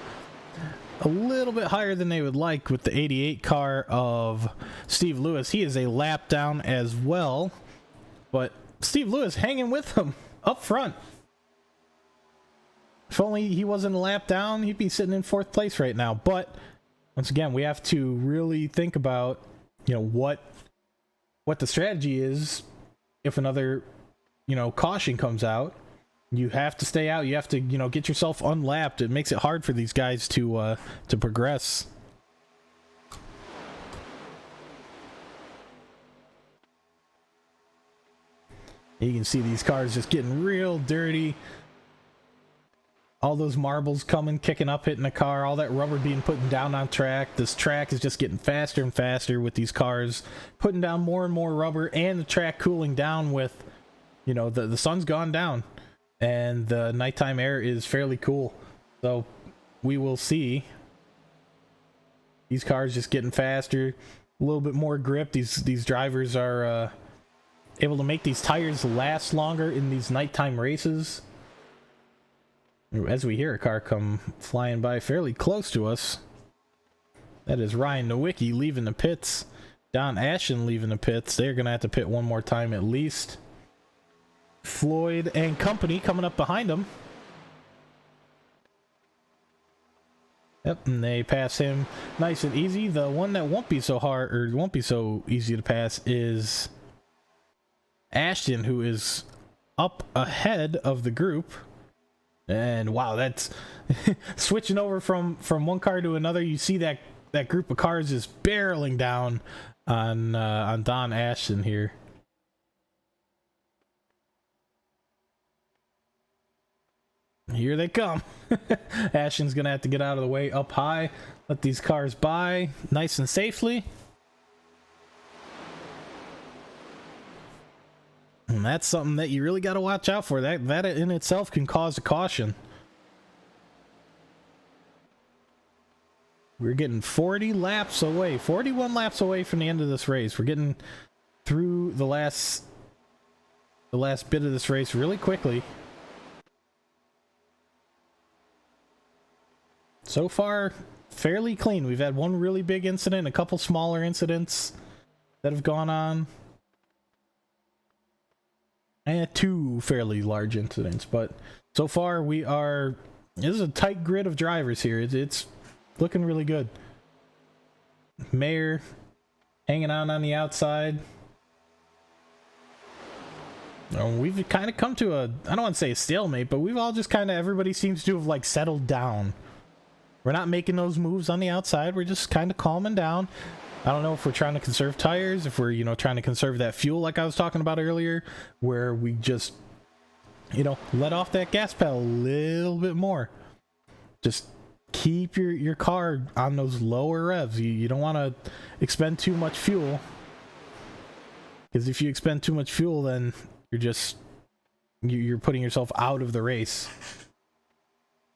bit higher than they would like with the 88 car of Steve Lewis. He is a lap down as well, but Steve Lewis hanging with him up front. If only he wasn't a lap down, he'd be sitting in 4th place right now. But once again, we have to really think about what the strategy is. If another caution comes out, you have to stay out. You have to get yourself unlapped. It makes it hard for these guys to progress. You can see these cars just getting real dirty. All those marbles coming, kicking up, hitting the car, all that rubber being put down on track. This track is just getting faster and faster with these cars putting down more and more rubber, and the track cooling down with, the sun's gone down and the nighttime air is fairly cool. So we will see these cars just getting faster. a little bit more grip. These drivers are able to make these tires last longer in these nighttime races. As we hear a car come flying by fairly close to us, that is Ryan Nowicki leaving the pits. Don Ashton leaving the pits. They're going to have to pit one more time at least. Floyd and company coming up behind them. Yep, and they pass him nice and easy. The one that won't be so hard, or won't be so easy to pass, is Ashton, who is up ahead of the group. And wow, that's switching over from one car to another. You see that group of cars is barreling down on Don Ashton here. Here they come. Ashton's gonna have to get out of the way up high, let these cars by nice and safely. And that's something that you really got to watch out for. That in itself can cause a caution. We're getting 41 laps away from the end of this race. We're getting through the last bit of this race really quickly. So far, fairly clean. We've had one really big incident, a couple smaller incidents that have gone on, and two fairly large incidents. But so far, this is a tight grid of drivers here. It's looking really good. Mayer hanging on the outside. We've kind of come to I don't want to say a stalemate, but we've all just kind of, everybody seems to have like settled down. We're not making those moves on the outside. We're just kind of calming down. I don't know if we're trying to conserve tires, if we're, trying to conserve that fuel like I was talking about earlier, where we just, let off that gas pedal a little bit more. Just keep your car on those lower revs. You don't want to expend too much fuel, because if you expend too much fuel, then you're putting yourself out of the race.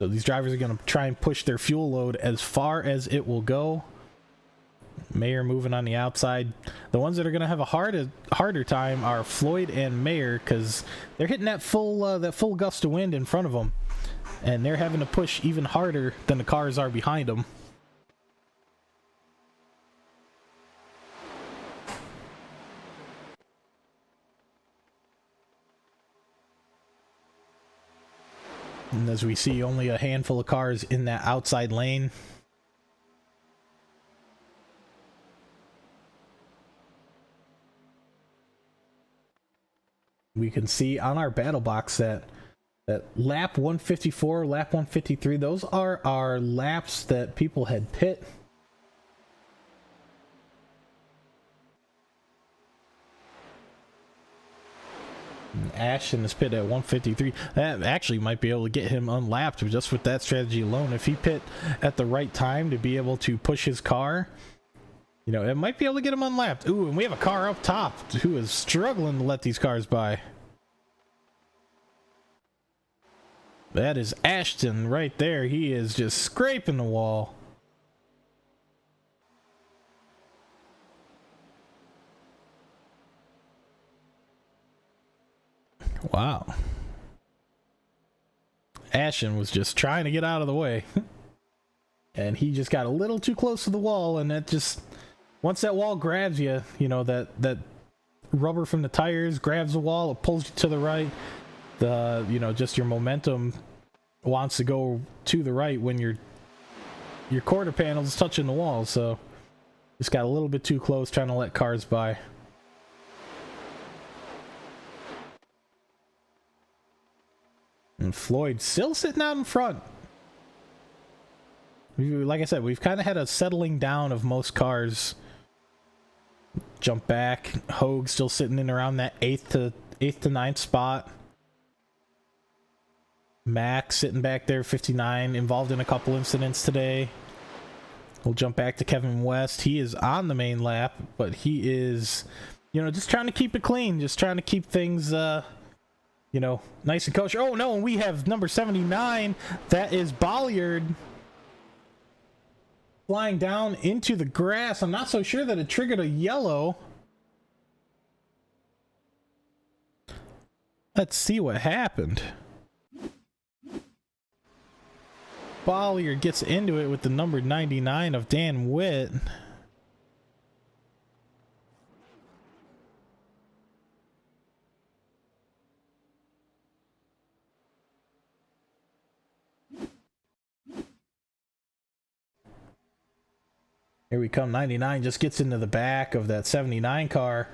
So these drivers are going to try and push their fuel load as far as it will go. Mayer moving on the outside. The ones that are going to have a harder time are Floyd and Mayer, because they're hitting that full gust of wind in front of them, and they're having to push even harder than the cars are behind them. And as we see, only a handful of cars in that outside lane. We can see on our battle box that lap 154, lap 153, those are our laps that people had pit. Ashton is pit at 153. That actually might be able to get him unlapped just with that strategy alone. If he pit at the right time to be able to push his car, it might be able to get him unlapped. Ooh, and we have a car up top who is struggling to let these cars by. That is Ashton right there. He is just scraping the wall. Wow. Ashton was just trying to get out of the way. And he just got a little too close to the wall, and that just, once that wall grabs you, that rubber from the tires grabs the wall, it pulls you to the right. Just your momentum wants to go to the right when your quarter panel is touching the wall. So just got a little bit too close, trying to let cars by. And Floyd still sitting out in front. Like I said, we've kind of had a settling down of most cars. Jump back. Hogue still sitting in around that 8th to 9th spot. Max sitting back there, 59, involved in a couple incidents today. We'll jump back to Kevin West. He is on the main lap, but he is, just trying to keep it clean, just trying to keep things, nice and kosher. Oh no, and we have number 79. That is Bolliard. flying down into the grass. I'm not so sure that it triggered a yellow. Let's see what happened. Bollier gets into it with the number 99 of Dan Witt. Here we come. 99 just gets into the back of that 79 car.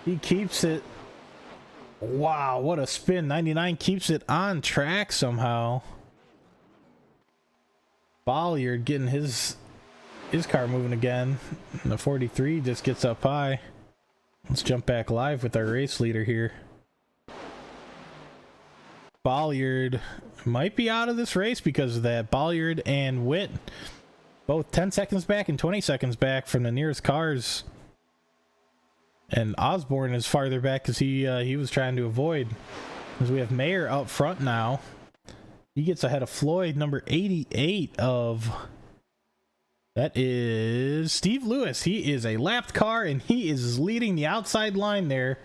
He keeps it. Wow, what a spin. 99 keeps it on track somehow. Bollier getting his car moving again. And the 43 just gets up high. Let's jump back live with our race leader here. Bolliard might be out of this race because of that. Bolliard and Witt both 10 seconds back and 20 seconds back from the nearest cars. And Osborne is farther back because he was trying to avoid. As we have Mayer out front now. He gets ahead of Floyd, number 88 of... That is Steve Lewis. He is a lapped car, and he is leading the outside line there.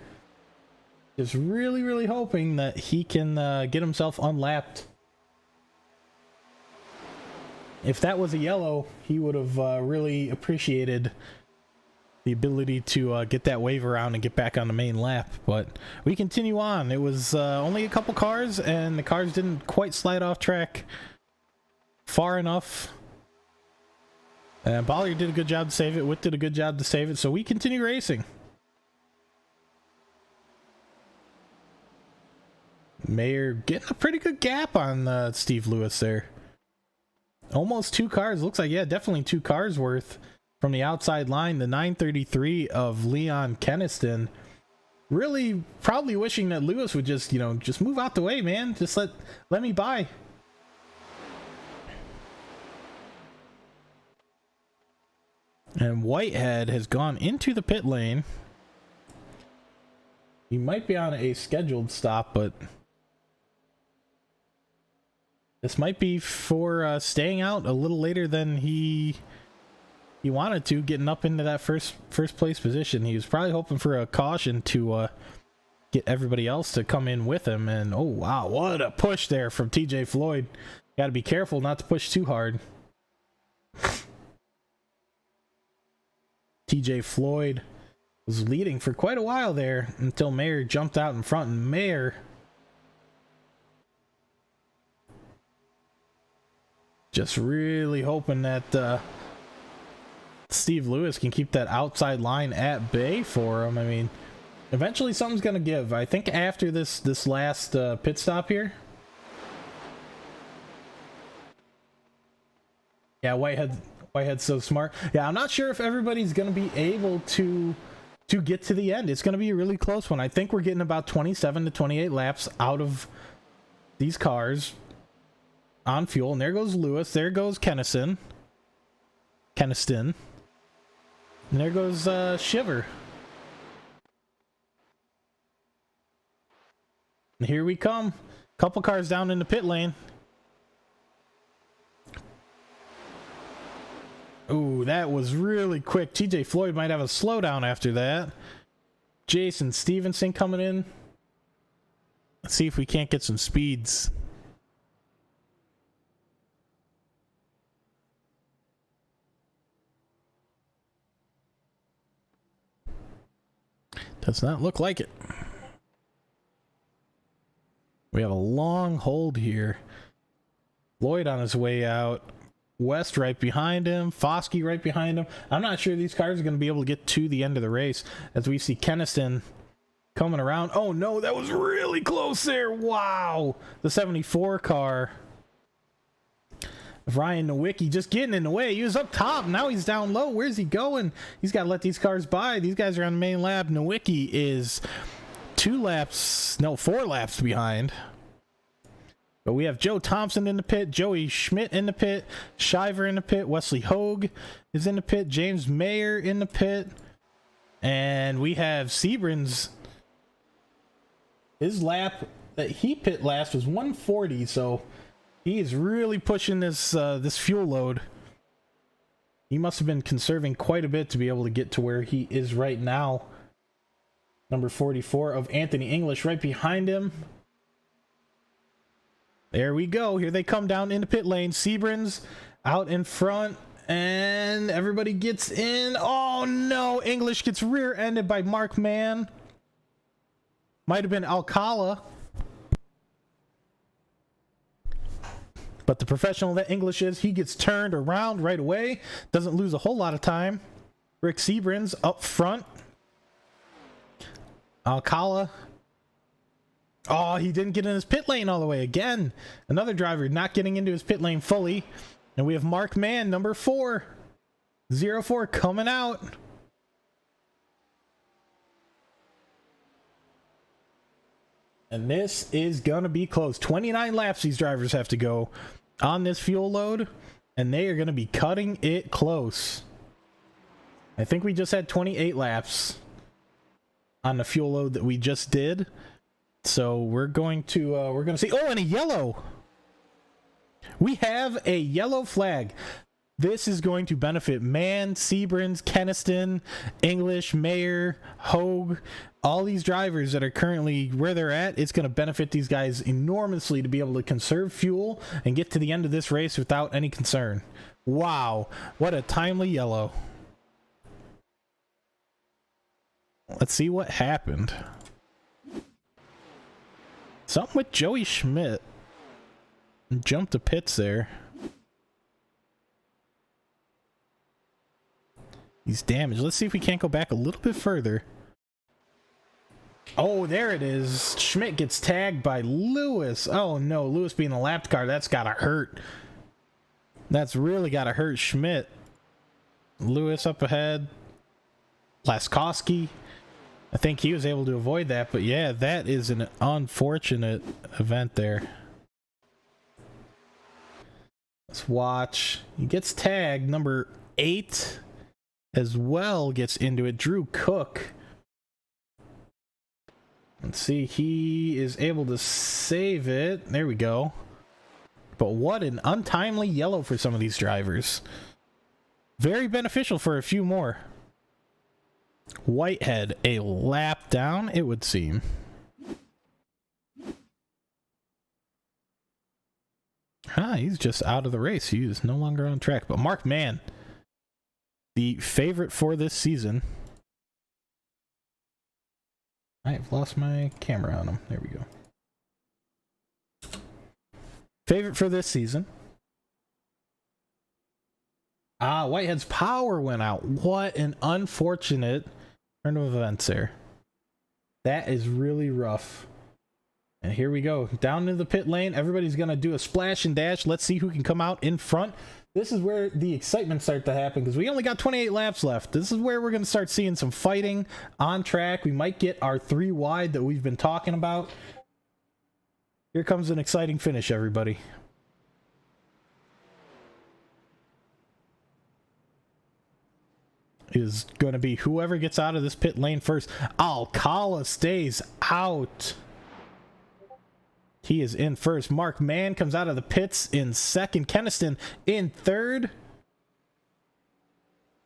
Just really, really hoping that he can get himself unlapped. If that was a yellow, he would have really appreciated the ability to get that wave around and get back on the main lap. But we continue on. It was only a couple cars, and the cars didn't quite slide off track far enough. And Bollier did a good job to save it. Witt did a good job to save it. So we continue racing. Mayer getting a pretty good gap on Steve Lewis there. Almost 2 cars. Looks like, yeah, definitely 2 cars worth from the outside line. The 933 of Leon Keniston. Really probably wishing that Lewis would just, just move out the way, man. Just let me by. And Whitehead has gone into the pit lane. He might be on a scheduled stop, but this might be for staying out a little later than he wanted to, getting up into that first place position. He was probably hoping for a caution to get everybody else to come in with him. And oh wow, what a push there from TJ Floyd. Got to be careful not to push too hard. TJ Floyd was leading for quite a while there until Mayer jumped out in front, and Mayer just really hoping that Steve Lewis can keep that outside line at bay for him. I mean, eventually something's gonna give. I think after this last pit stop here. Yeah, Whitehead's so smart. Yeah, I'm not sure if everybody's gonna be able to get to the end. It's gonna be a really close one. I think we're getting about 27 to 28 laps out of these cars on fuel. And there goes Lewis. There goes Keniston. And there goes Shiver. And here we come. Couple cars down in the pit lane. Ooh, that was really quick. TJ Floyd might have a slowdown after that. Jason Stevenson coming in. Let's see if we can't get some speeds. Does not look like it. We have a long hold here. Floyd on his way out. West right behind him. Foskey right behind him. I'm not sure these cars are going to be able to get to the end of the race as we see Keniston coming around. Oh no, that was really close there. Wow. The 74 car. Ryan Nowicki just getting in the way. He was up top. Now he's down low. Where's he going? He's got to let these cars by. These guys are on the main lap. Nowicki is 4 laps behind. But we have Joe Thompson in the pit, Joey Schmidt in the pit, Shiver in the pit, Wesley Hogue is in the pit, James Mayer in the pit, and we have Sebrin's. His lap that he pit last was 140, so he is really pushing this fuel load. He must have been conserving quite a bit to be able to get to where he is right now. Number 44 of Anthony English right behind him. There we go. Here they come down into pit lane. Sebrins out in front, and everybody gets in. Oh no, English gets rear-ended by Mark Mann. Might have been Alcala. But the professional that English is, he gets turned around right away. Doesn't lose a whole lot of time. Rick Sebrins up front. Alcala. Oh, he didn't get in his pit lane all the way. Again, another driver not getting into his pit lane fully. And we have Mark Mann, number 4. 04 coming out. And this is going to be close. 29 laps these drivers have to go on this fuel load. And they are going to be cutting it close. I think we just had 28 laps on the fuel load that we just did. So we're going to see. Oh, and a yellow. We have a yellow flag. This is going to benefit Mann, Sebrins, Keniston, English, Mayer, Hogue, all these drivers that are currently where they're at. It's going to benefit these guys enormously to be able to conserve fuel and get to the end of this race without any concern. Wow, what a timely yellow. Let's see what happened. Something with Joey Schmidt. Jumped the pits there. He's damaged. Let's see if we can't go back a little bit further. Oh, there it is. Schmidt gets tagged by Lewis. Oh no, Lewis being a lapped car, that's gotta hurt. That's really gotta hurt Schmidt. Lewis up ahead. Laskowski. I think he was able to avoid that, but yeah, that is an unfortunate event there. Let's watch. He gets tagged. Number 8 as well gets into it. Drew Cook. Let's see. He is able to save it. There we go. But what an untimely yellow for some of these drivers. Very beneficial for a few more. Whitehead, a lap down, it would seem. He's just out of the race. He is no longer on track. But Mark Mann, the favorite for this season. I've lost my camera on him. There we go. Favorite for this season. Whitehead's power went out. What an unfortunate turn of events there. That is really rough. And here we go. Down into the pit lane. Everybody's going to do a splash and dash. Let's see who can come out in front. This is where the excitement starts to happen because we only got 28 laps left. This is where we're going to start seeing some fighting on track. We might get our 3 wide that we've been talking about. Here comes an exciting finish, everybody. Is going to be whoever gets out of this pit lane first. Alcala stays out. He is in first. Mark Mann comes out of the pits in second. Keniston in third.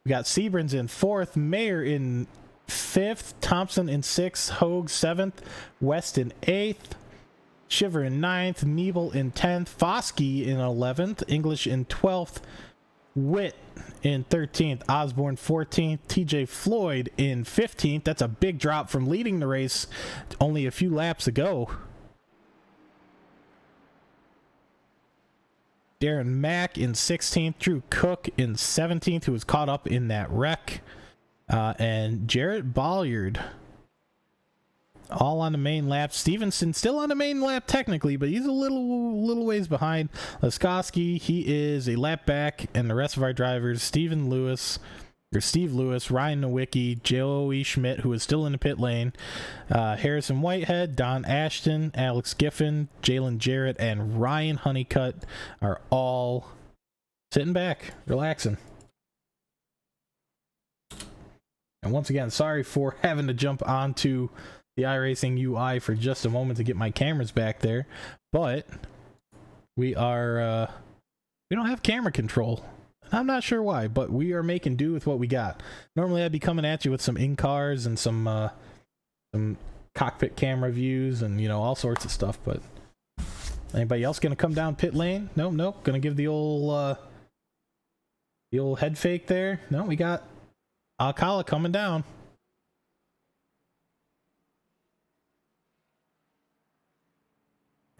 We got Sebrins in fourth. Mayer in fifth. Thompson in sixth. Hogue seventh. West in eighth. Shiver in ninth. Nebel in 10th. Foskey in 11th. English in 12th. Witt in 13th, Osborne 14th, TJ Floyd in 15th. That's a big drop from leading the race only a few laps ago. Darren Mack in 16th, Drew Cook in 17th, who was caught up in that wreck, and Jarrett Bolliard all on the main lap. Stevenson still on the main lap technically, but he's a little ways behind. Laskowski, he is a lap back, and the rest of our drivers, Steve Lewis, Ryan Nowicki, Joey Schmidt, who is still in the pit lane, Harrison Whitehead, Don Ashton, Alex Giffen, Jalen Jarrett, and Ryan Honeycutt are all sitting back, relaxing. And once again, sorry for having to jump onto the iRacing UI for just a moment to get my cameras back there, but we don't have camera control I'm not sure why, but we are making do with what we got. Normally I'd be coming at you with some in-cars and some cockpit camera views and, you know, all sorts of stuff, but anybody else gonna come down pit lane? Nope. Gonna give the old head fake there. No, we got Alcala coming down.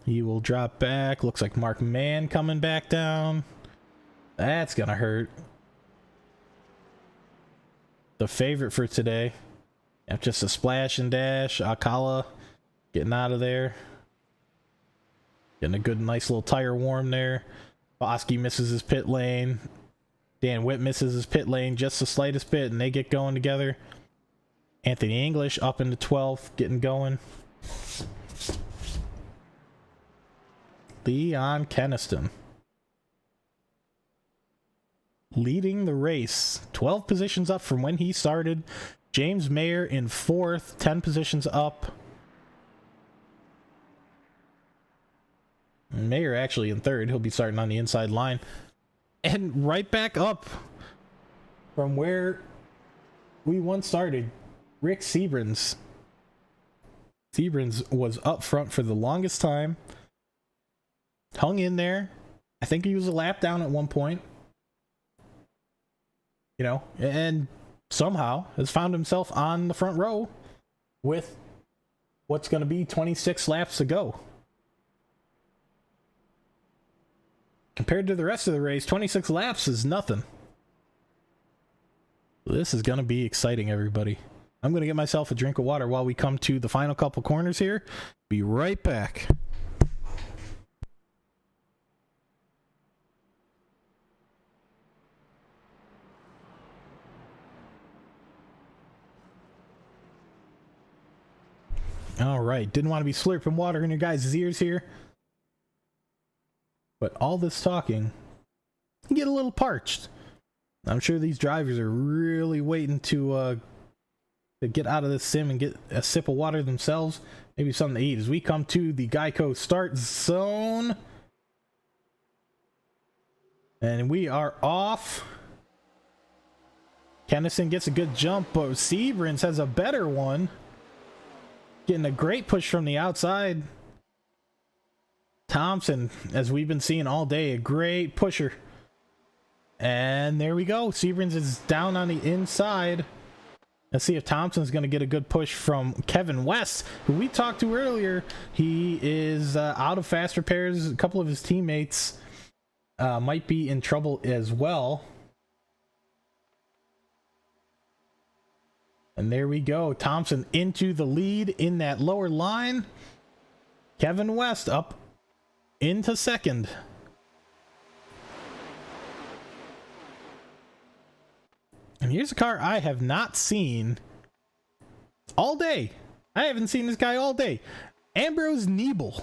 He will drop back. Looks like Mark Mann coming back down. That's gonna hurt. The favorite for today. Just a splash and dash. Alcala getting out of there. Getting a good, nice little tire warm there. Bosky misses his pit lane. Dan Witt misses his pit lane just the slightest bit, and they get going together. Anthony English up into 12th, getting going. Leon Keniston leading the race, 12 positions up from when he started. James Mayer in 4th, 10 positions up. Mayer actually in 3rd. He'll be starting on the inside line. And right back up from where we once started, Rick Seabrans. Seabrans was up front for the longest time. Hung in there. I think he was a lap down at one point. You know, and somehow has found himself on the front row with what's going to be 26 laps to go. Compared to the rest of the race, 26 laps is nothing. This is going to be exciting, everybody. I'm going to get myself a drink of water while we come to the final couple corners here. Be right back. All right, didn't want to be slurping water in your guys' ears here. But all this talking, you get a little parched. I'm sure these drivers are really waiting to get out of this sim and get a sip of water themselves. Maybe something to eat as we come to the Geico start zone. And we are off. Kennison gets a good jump, but Seabrans has a better one. Getting a great push from the outside. Thompson, as we've been seeing all day, a great pusher. And there we go. Seabrans is down on the inside. Let's see if Thompson's going to get a good push from Kevin West, who we talked to earlier. He is out of fast repairs. A couple of his teammates might be in trouble as well. And there we go. Thompson into the lead in that lower line. Kevin West up into second. And here's a car I have not seen all day. I haven't seen this guy all day. Ambrose Niebel.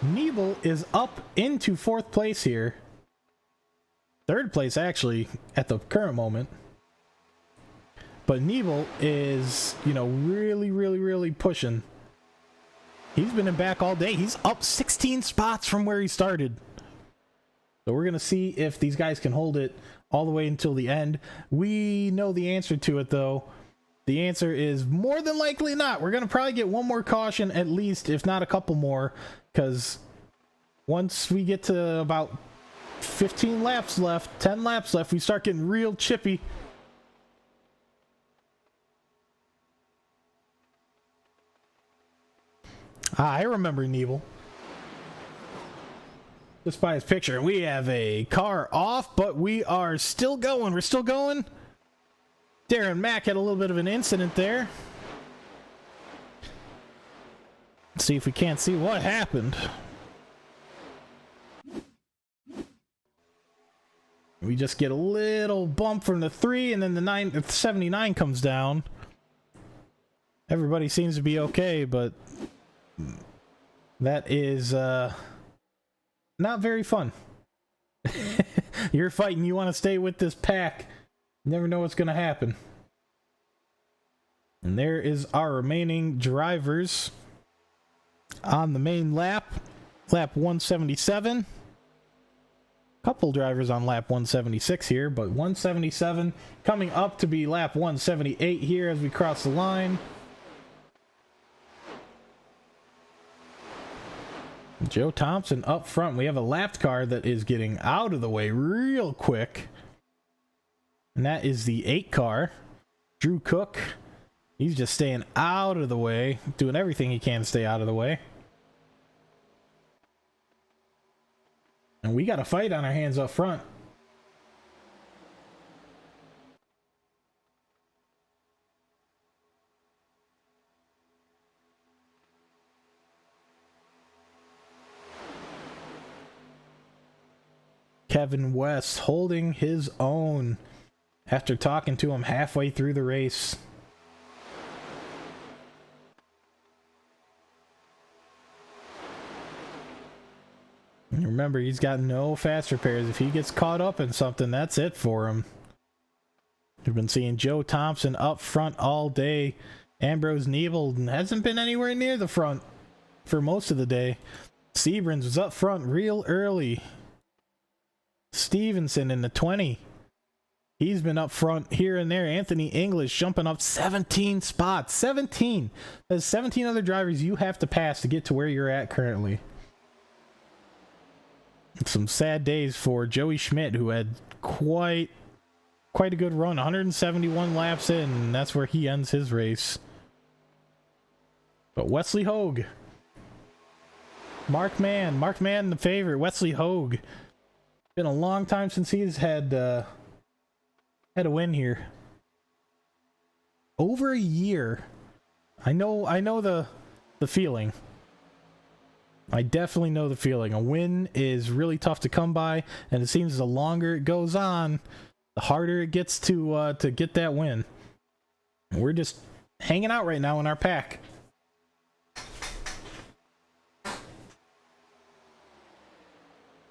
Niebel is up into 4th place here. 3rd place, actually, at the current moment. But Niebel is, you know, really pushing. He's been in back all day. He's up 16 spots from where he started. So we're going to see if these guys can hold it all the way until the end. We know the answer to it, though. The answer is more than likely not. We're going to probably get one more caution at least, if not a couple more, because once we get to about 15 laps left, 10 laps left, we start getting real chippy. I remember Niebel. Just by his picture. We have a car off, but we are still going. We're still going. Darren Mack had a little bit of an incident there. Let's see if we can't see what happened. We just get a little bump from the 3, and then the 79 comes down. Everybody seems to be okay, but that is not very fun. You're fighting, you want to stay with this pack. You never know what's going to happen. And there is our remaining drivers on the main lap. Lap 177. Couple drivers on lap 176 here, but 177 coming up to be lap 178 here as we cross the line. Joe Thompson up front. We have a lapped car that is getting out of the way real quick. And that is the 8 car. Drew Cook. He's just staying out of the way, doing everything he can to stay out of the way. And we got a fight on our hands up front. Kevin West holding his own after talking to him halfway through the race. And remember, he's got no fast repairs. If he gets caught up in something, that's it for him. We've been seeing Joe Thompson up front all day. Ambrose Nebel hasn't been anywhere near the front for most of the day. Seabrans was up front real early. Stevenson in the 20. He's been up front here and there. Anthony English jumping up 17 spots. 17. There's 17 other drivers you have to pass to get to where you're at currently. Some sad days for Joey Schmidt, who had quite a good run. 171 laps in, and that's where he ends his race. But Wesley Hogue. Mark Mann the favorite. Wesley Hogue. Been a long time since he's had a win here. Over a year. I know the feeling. I definitely know the feeling. A win is really tough to come by, and it seems the longer it goes on, the harder it gets to get that win. And we're just hanging out right now in our pack.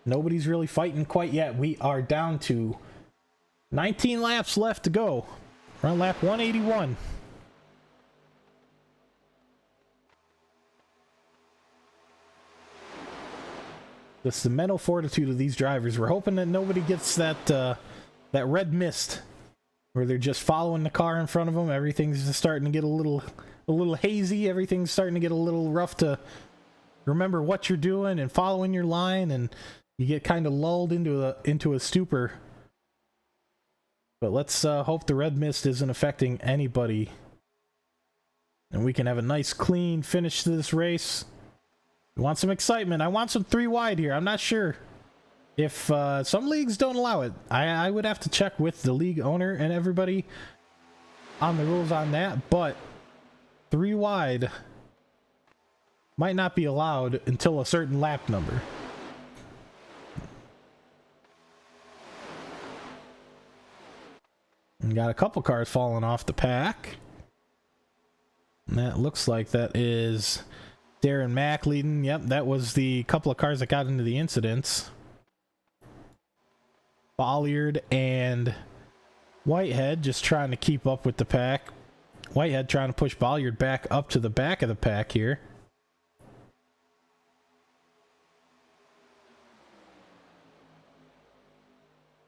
Nobody's really fighting quite yet. We are down to 19 laps left to go. We're on lap 181. This is the mental fortitude of these drivers. We're hoping that nobody gets that red mist where they're just following the car in front of them. Everything's just starting to get a little hazy. Everything's starting to get a little rough to remember what you're doing and following your line, and you get kind of lulled into a stupor. But let's hope the red mist isn't affecting anybody, and we can have a nice clean finish to this race. We want some excitement. I want some 3 wide here. I'm not sure if some leagues don't allow it. I would have to check with the league owner and everybody on the rules on that, but 3 wide might not be allowed until a certain lap number. And got a couple cars falling off the pack. And that looks like that is Darren Mack leading. Yep, that was the couple of cars that got into the incidents. Bolliard and Whitehead just trying to keep up with the pack. Whitehead trying to push Bolliard back up to the back of the pack here.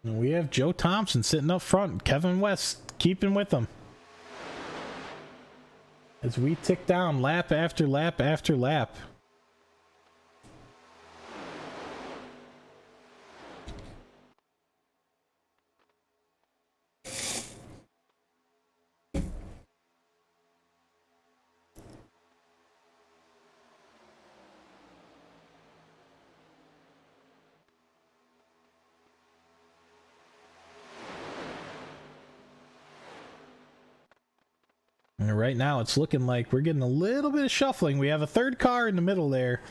And we have Joe Thompson sitting up front. Kevin West keeping with them. As we tick down lap after lap after lap. And right now it's looking like we're getting a little bit of shuffling. We have a third car in the middle there.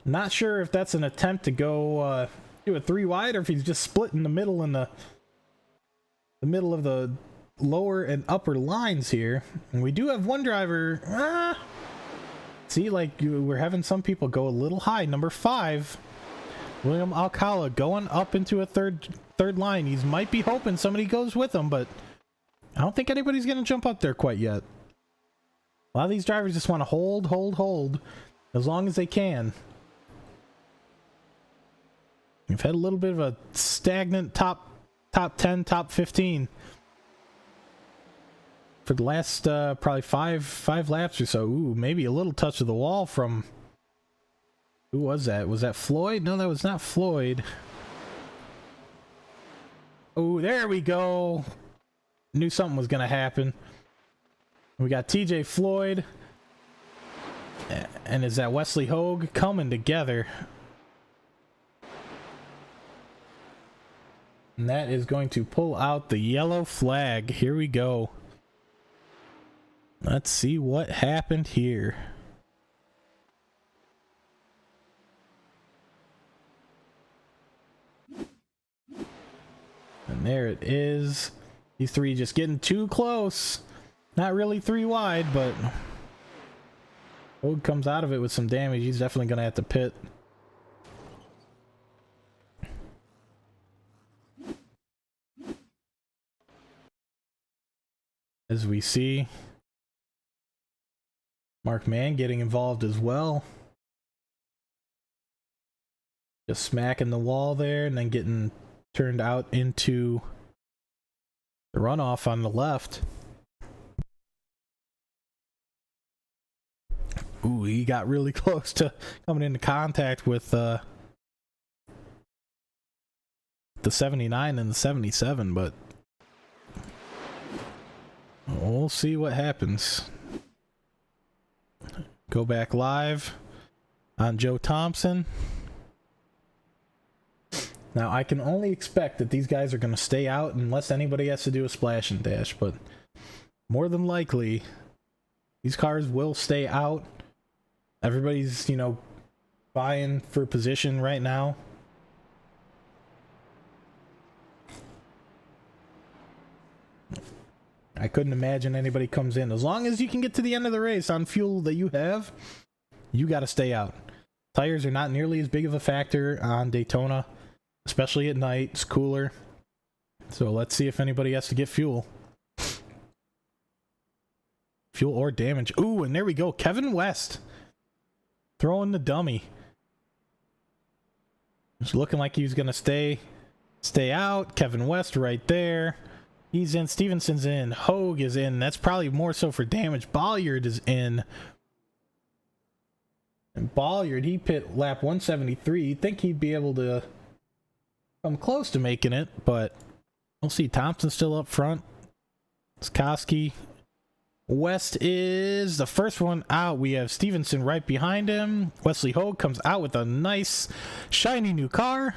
Not sure if that's an attempt to go do a 3 wide, or if he's just splitting the middle in the middle of the lower and upper lines here. And we do have one driver. See, like, we're having some people go a little high. Number 5, William Alcala, going up into a third line. He might be hoping somebody goes with him, but I don't think anybody's going to jump up there quite yet. A lot of these drivers just want to hold as long as they can. We've had a little bit of a stagnant top 10, top 15 for the last probably five laps or so. Ooh, maybe a little touch of the wall from, who was that? Was that Floyd? No, that was not Floyd. Oh, there we go. Knew something was gonna happen. We got TJ Floyd and is that Wesley Hogue coming together. And that is going to pull out the yellow flag. Here we go. Let's see what happened here. And there it is. These three just getting too close. Not really three wide, but Hogue comes out of it with some damage. He's definitely going to have to pit. As we see, Mark Mann getting involved as well. Just smacking the wall there and then getting turned out into the runoff on the left. Ooh, he got really close to coming into contact with the 79 and the 77, but we'll see what happens. Go back live on Joe Thompson. Now, I can only expect that these guys are going to stay out unless anybody has to do a splash and dash, but more than likely, these cars will stay out. Everybody's, vying for position right now. I couldn't imagine anybody comes in. As long as you can get to the end of the race on fuel that you have, you got to stay out. Tires are not nearly as big of a factor on Daytona, especially at night. It's cooler. So let's see if anybody has to get fuel. Fuel or damage. Ooh, and there we go. Kevin West throwing the dummy. It's looking like he's going to stay out. Kevin West right there. He's in. Stevenson's in. Hogue is in. That's probably more so for damage. Bolliard is in. And Bolliard, he pit lap 173. You'd think he'd be able to come close to making it, but we'll see. Thompson's still up front. Skoski. West is the first one out. We have Stevenson right behind him. Wesley Hogue comes out with a nice, shiny new car.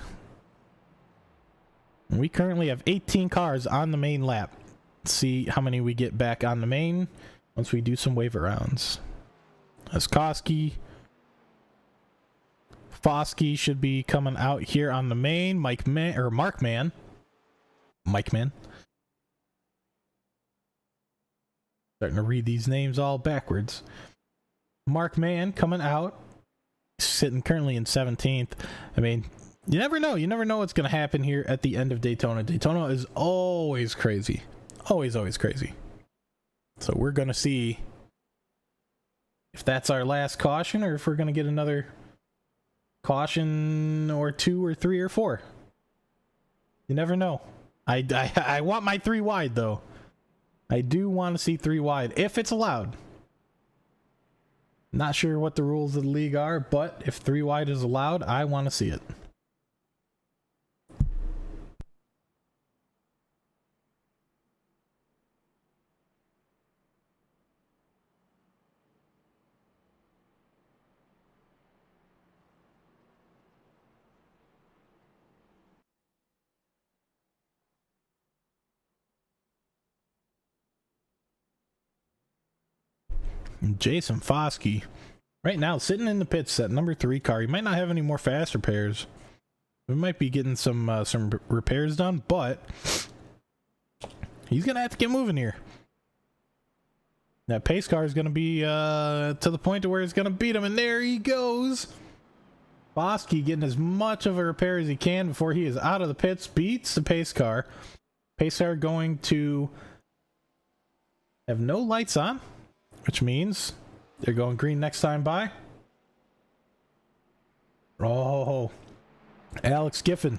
We currently have 18 cars on the main lap. Let's see how many we get back on the main once we do some waiver rounds. Skoski. Foskey should be coming out here on the main. Mark Man. Starting to read these names all backwards. Mark Mann coming out. Sitting currently in 17th. I mean, you never know. You never know what's going to happen here at the end of Daytona. Daytona is always crazy. Always crazy. So we're going to see if that's our last caution or if we're going to get another caution or 2 or 3 or 4. You never know. I want my 3 wide though. I do want to see 3 wide if it's allowed. Not sure what the rules of the league are, but if 3 wide is allowed, I want to see it. Jason Foskey right now sitting in the pits at number 3 car. He might not have any more fast repairs. We might be getting some repairs done, but he's gonna have to get moving here. That pace car is gonna be to the point to where it's gonna beat him, and there he goes. Foskey getting as much of a repair as he can before he is out of the pits. Beats the pace car. Pace car going to have no lights on, which means they're going green next time by. Oh, Alex Giffen,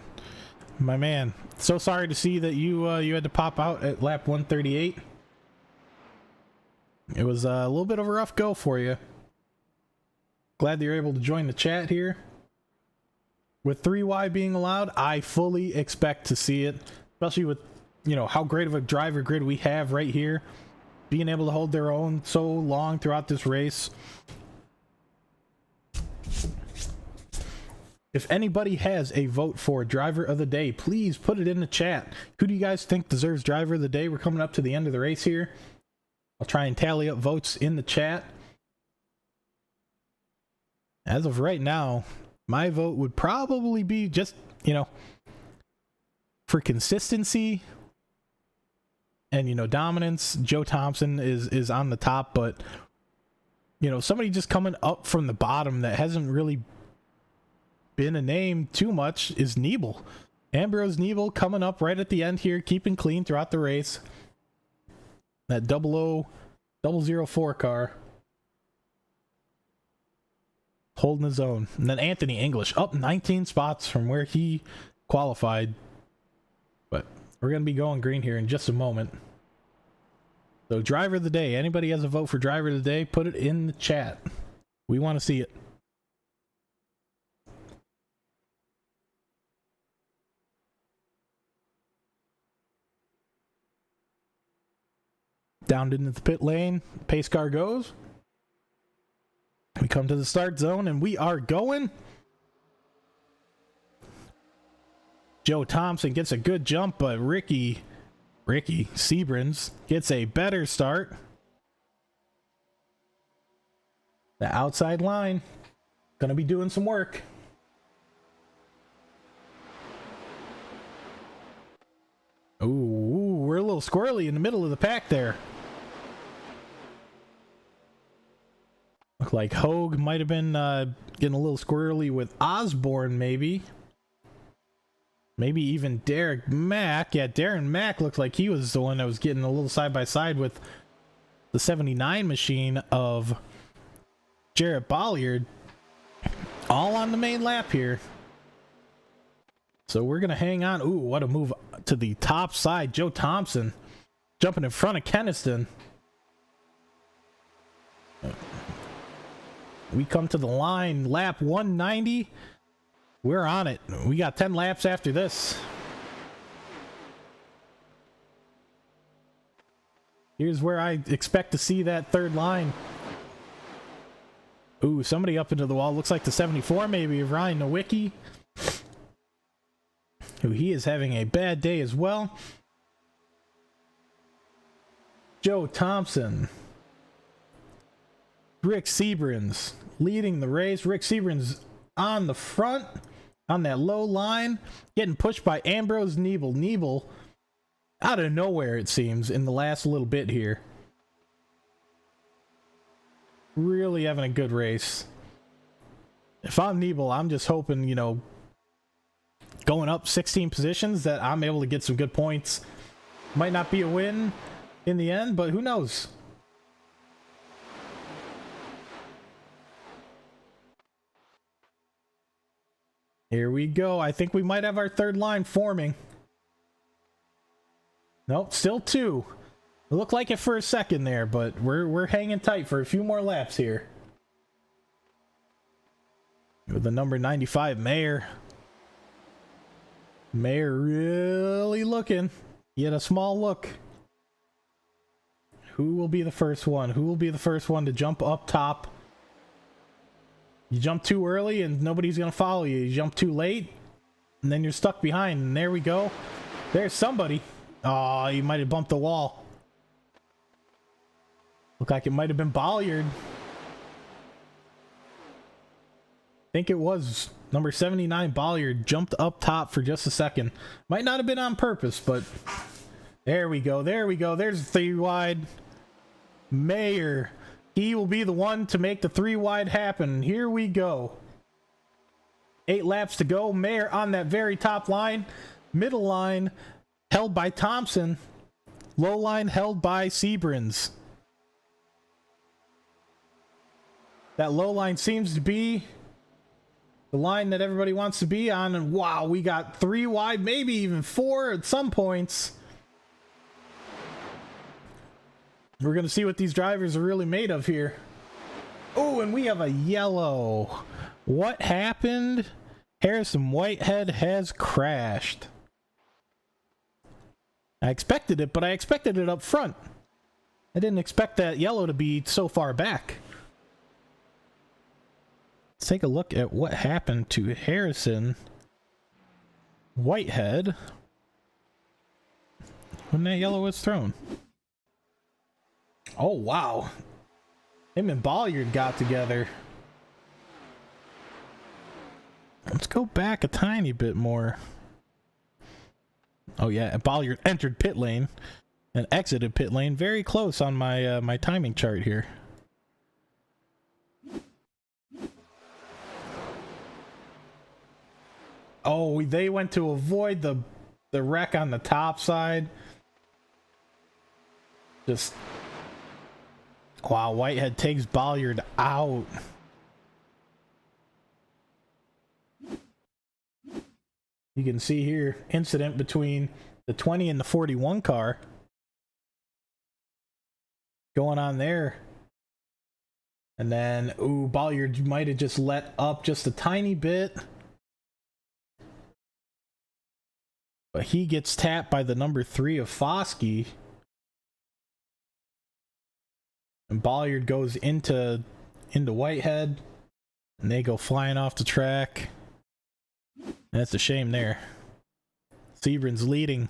my man. So sorry to see that you had to pop out at lap 138. It was a little bit of a rough go for you. Glad that you're able to join the chat here. With 3Y being allowed, I fully expect to see it, especially with, you know, how great of a driver grid we have right here, being able to hold their own so long throughout this race. If anybody has a vote for driver of the day, please put it in the chat. Who do you guys think deserves driver of the day? We're coming up to the end of the race here. I'll try and tally up votes in the chat. As of right now, my vote would probably be just, you know, for consistency and, you know, dominance. Joe Thompson is on the top, but, you know, somebody just coming up from the bottom that hasn't really been a name too much is Niebel. Ambrose Niebel coming up right at the end here, keeping clean throughout the race. That 004 car. Holding his own. And then Anthony English up 19 spots from where he qualified. But we're going to be going green here in just a moment. So driver of the day. Anybody has a vote for driver of the day, put it in the chat. We want to see it. Down into the pit lane. Pace car goes. We come to the start zone and we are going. Joe Thompson gets a good jump, but Ricky Seabrins gets a better start. The outside line gonna be doing some work. Ooh, we're a little squirrely in the middle of the pack there. Look like Hogue might have been getting a little squirrely with Osborne, maybe. Maybe even Derek Mack. Yeah, Darren Mack looked like he was the one that was getting a little side-by-side with the 79 machine of Jarrett Bolliard. All on the main lap here. So we're going to hang on. Ooh, what a move to the top side. Joe Thompson jumping in front of Keniston. We come to the line, lap 190. We're on it. We got 10 laps after this. Here's where I expect to see that third line. Ooh, somebody up into the wall. Looks like the 74 maybe, Ryan Nowicki. Who he is having a bad day as well. Joe Thompson. Rick Seabrins leading the race. Rick Seabrins on the front, on that low line, getting pushed by Ambrose Niebel. Niebel, out of nowhere, it seems, in the last little bit here. Really having a good race. If I'm Niebel, I'm just hoping, you know, going up 16 positions, that I'm able to get some good points. Might not be a win in the end, but who knows? Here we go. I think we might have our third line forming. Nope, still two. It looked like it for a second there, but we're hanging tight for a few more laps here. With the number 95, Mayer. Mayer really looking. He had a small look. Who will be the first one? Who will be the first one to jump up top? You jump too early and nobody's going to follow you. You jump too late and then you're stuck behind. And there we go. There's somebody. Oh, you might have bumped the wall. Looked like it might have been Bolliard. I think it was number 79 Bolliard jumped up top for just a second. Might not have been on purpose, but there we go. There we go. There's the 3 wide. Mayer. He will be the one to make the 3 wide happen. Here we go. 8 laps to go. Mayer on that very top line. Middle line held by Thompson. Low line held by Seabrins. That low line seems to be the line that everybody wants to be on, and wow, we got 3 wide, maybe even 4 at some points. We're gonna see what these drivers are really made of here. Oh, and we have a yellow. What happened? Harrison Whitehead has crashed. I expected it, but I expected it up front. I didn't expect that yellow to be so far back. Let's take a look at what happened to Harrison Whitehead when that yellow was thrown. Oh, wow. Him and Bolliard got together. Let's go back a tiny bit more. Oh yeah, Bolliard entered pit lane and exited pit lane very close on my my timing chart here. Oh, they went to avoid the wreck on the top side. Just wow, Whitehead takes Bolliard out. You can see here, incident between the 20 and the 41 car going on there. And then, ooh, Bolliard might have just let up just a tiny bit. But he gets tapped by the number 3 of Foskey. And Bolliard goes into Whitehead. And they go flying off the track. That's a shame there. Sebren's leading.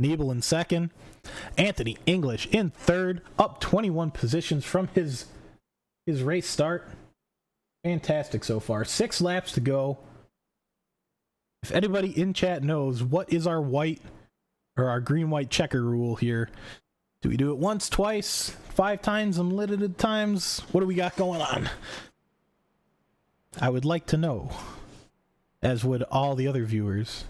Niebel in second. Anthony English in third. Up 21 positions from his race start. Fantastic so far. 6 laps to go. If anybody in chat knows what is our white or our green-white checker rule here. Do we do it once, twice, 5 times, unlimited times? What do we got going on? I would like to know. As would all the other viewers.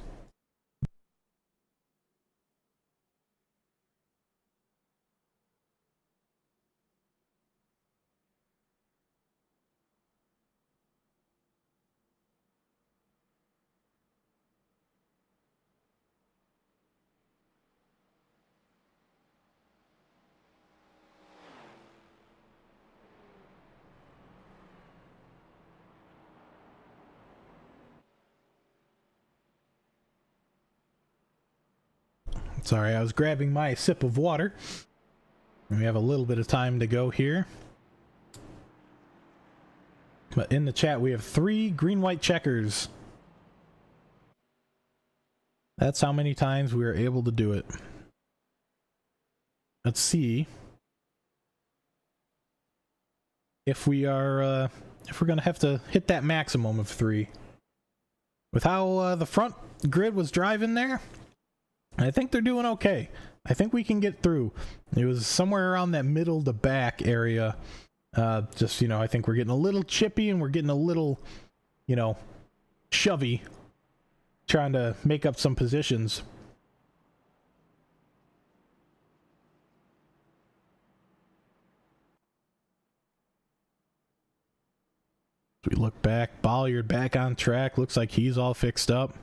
Sorry, I was grabbing my sip of water. We have a little bit of time to go here. But in the chat, we have 3 green-white checkers. That's how many times we were able to do it. Let's see if we are if we're gonna have to hit that maximum of 3. With how the front grid was driving there, I think they're doing okay. I think we can get through. It was somewhere around that middle to back area. Just, you know, I think we're getting a little chippy and we're getting a little, you know, shovey, trying to make up some positions. We look back, Bolliard back on track. Looks like he's all fixed up.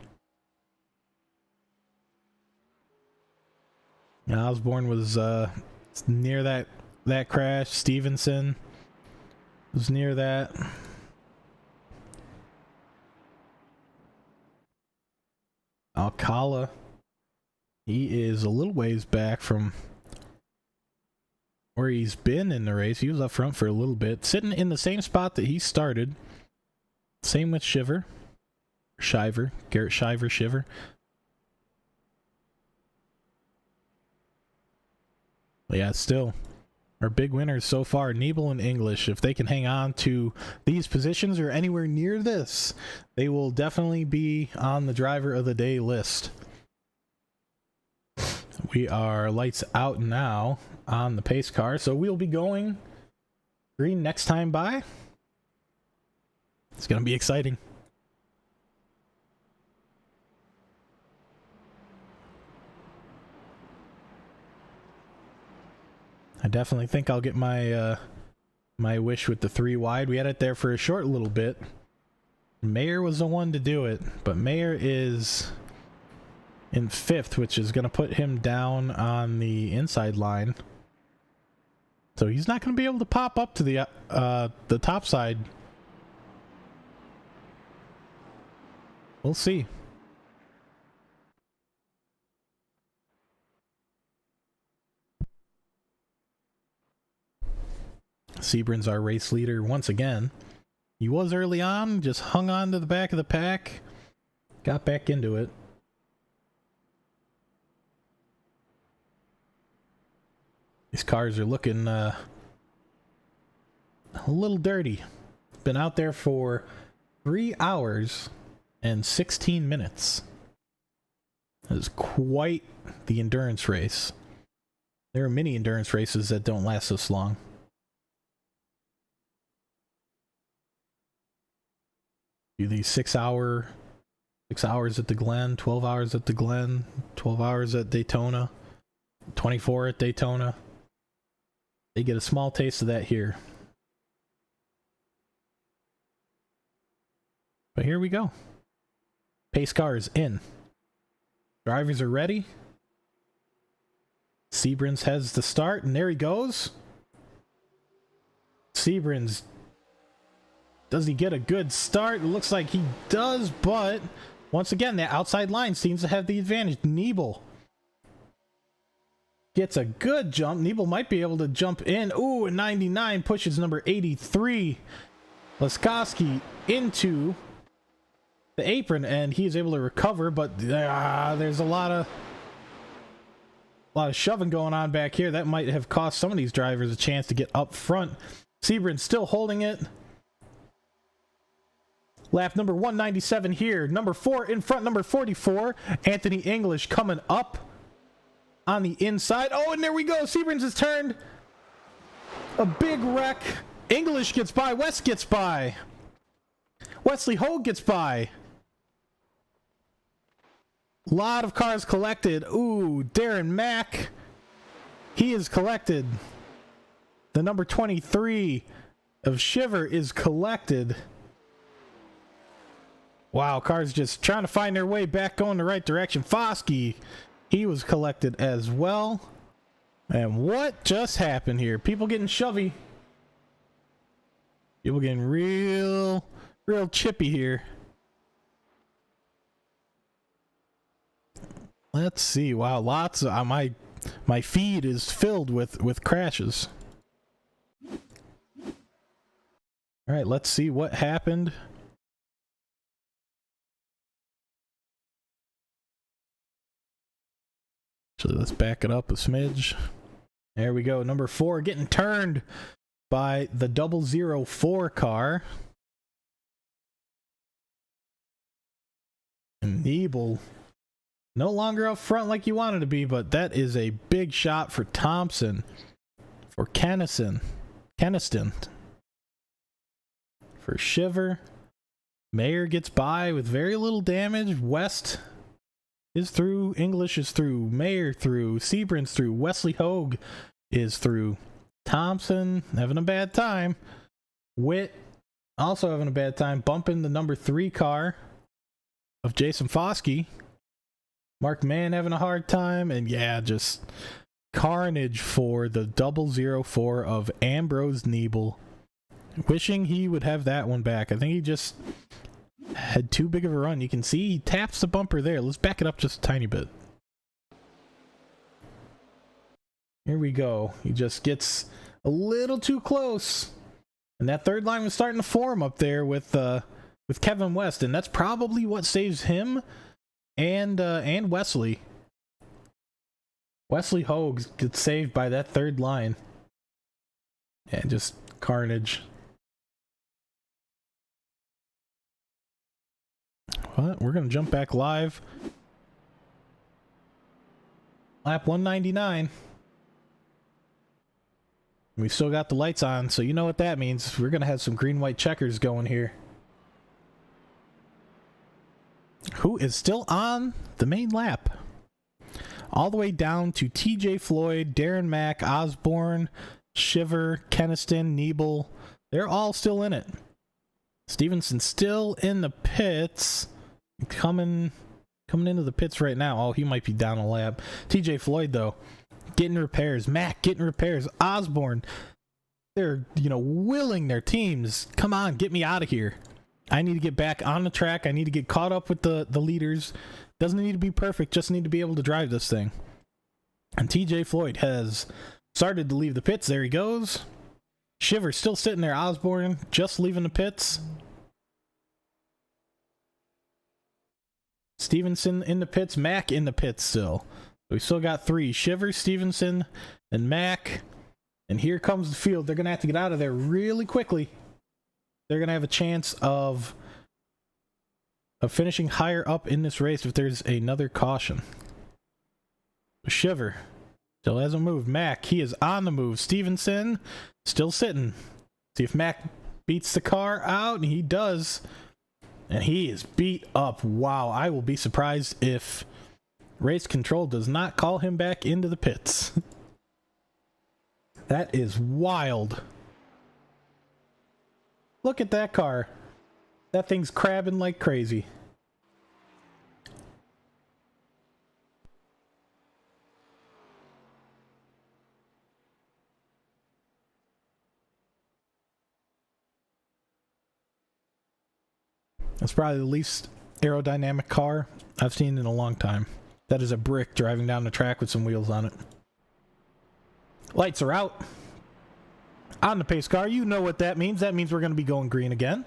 Osborne was near that crash. Stevenson was near that. Alcala, he is a little ways back from where he's been in the race. He was up front for a little bit, sitting in the same spot that he started. Same with Garrett Shiver. But yeah, still, our big winners so far, Niebel and English. If they can hang on to these positions or anywhere near this, they will definitely be on the driver of the day list. We are lights out now on the pace car, so we'll be going green next time by. It's going to be exciting. I definitely think I'll get my my wish with the 3 wide. We had it there for a short little bit. Mayer was the one to do it, but Mayer is in 5th, which is going to put him down on the inside line. So he's not going to be able to pop up to the top side. We'll see. Sebrin's our race leader once again. He was early on, just hung on to the back of the pack, got back into it. These cars are looking a little dirty. Been out there for 3 hours and 16 minutes. That is quite the endurance race. There are many endurance races that don't last this long. Do these 6 hours at the Glen, 12 hours at the Glen, 12 hours at Daytona, 24 at Daytona. They get a small taste of that here. But here we go. Pace cars in. Drivers are ready. Sebrin's has the start, and there he goes. Sebrin's, does he get a good start? It looks like he does, but once again, that outside line seems to have the advantage. Nebel gets a good jump. Nebel might be able to jump in. Ooh, a 99 pushes number 83, Laskowski, into the apron, and he is able to recover, but there's a lot of shoving going on back here. That might have cost some of these drivers a chance to get up front. Sebring still holding it. Lap number 197 here. Number 4 in front, number 44. Anthony English coming up on the inside. Oh, and there we go. Sebring's has turned. A big wreck. English gets by. West gets by. Wesley Hogue gets by. Lot of cars collected. Ooh, Darren Mack. He is collected. The number 23 of Shiver is collected. Wow, cars just trying to find their way back going the right direction. Foskey, he was collected as well. And what just happened here? People getting shovey. People getting real chippy here. Let's see. Wow, lots of my feed is filled with crashes. All right, let's see what happened. Actually, let's back it up a smidge. There we go. Number 4 getting turned by the 004 car. And Nebel no longer up front like you wanted to be, but that is a big shot for Thompson. For Keniston. For Shiver. Mayer gets by with very little damage. West is through. English is through. Mayer through. Sebring's through. Wesley Hogue is through. Thompson having a bad time. Witt also having a bad time. Bumping the number 3 car of Jason Foskey. Mark Mann having a hard time. And yeah, just carnage for the 004 of Ambrose Nebel. Wishing he would have that one back. I think he just had too big of a run. You can see he taps the bumper there. Let's back it up just a tiny bit. Here we go. He just gets a little too close. And that third line was starting to form up there with Kevin West. And that's probably what saves him and Wesley. Wesley Hogue gets saved by that third line. And just carnage. But we're going to jump back live. Lap 199. We still got the lights on, so you know what that means. We're going to have some green-white checkers going here. Who is still on the main lap? All the way down to TJ Floyd, Darren Mack, Osborne, Shiver, Keniston, Nebel. They're all still in it. Stevenson still in the pits. Coming into the pits right now. Oh, he might be down a lap. TJ Floyd, though, getting repairs. Mac getting repairs. Osborne, they're, willing their teams. Come on, get me out of here. I need to get back on the track. I need to get caught up with the leaders. Doesn't need to be perfect, just need to be able to drive this thing. And TJ Floyd has started to leave the pits. There he goes. Shiver still sitting there. Osborne just leaving the pits. Stevenson in the pits. Mac in the pits still. We still got 3. Shiver, Stevenson, and Mac. And here comes the field. They're going to have to get out of there really quickly. They're going to have a chance of finishing higher up in this race if there's another caution. Shiver still hasn't moved. Mac, he is on the move. Stevenson still sitting. See if Mac beats the car out, and he does. And he is beat up. Wow, I will be surprised if race control does not call him back into the pits. That is wild. Look at that car. That thing's crabbing like crazy. That's probably the least aerodynamic car I've seen in a long time. That is a brick driving down the track with some wheels on it. Lights are out. On the pace car, you know what that means. That means we're going to be going green again.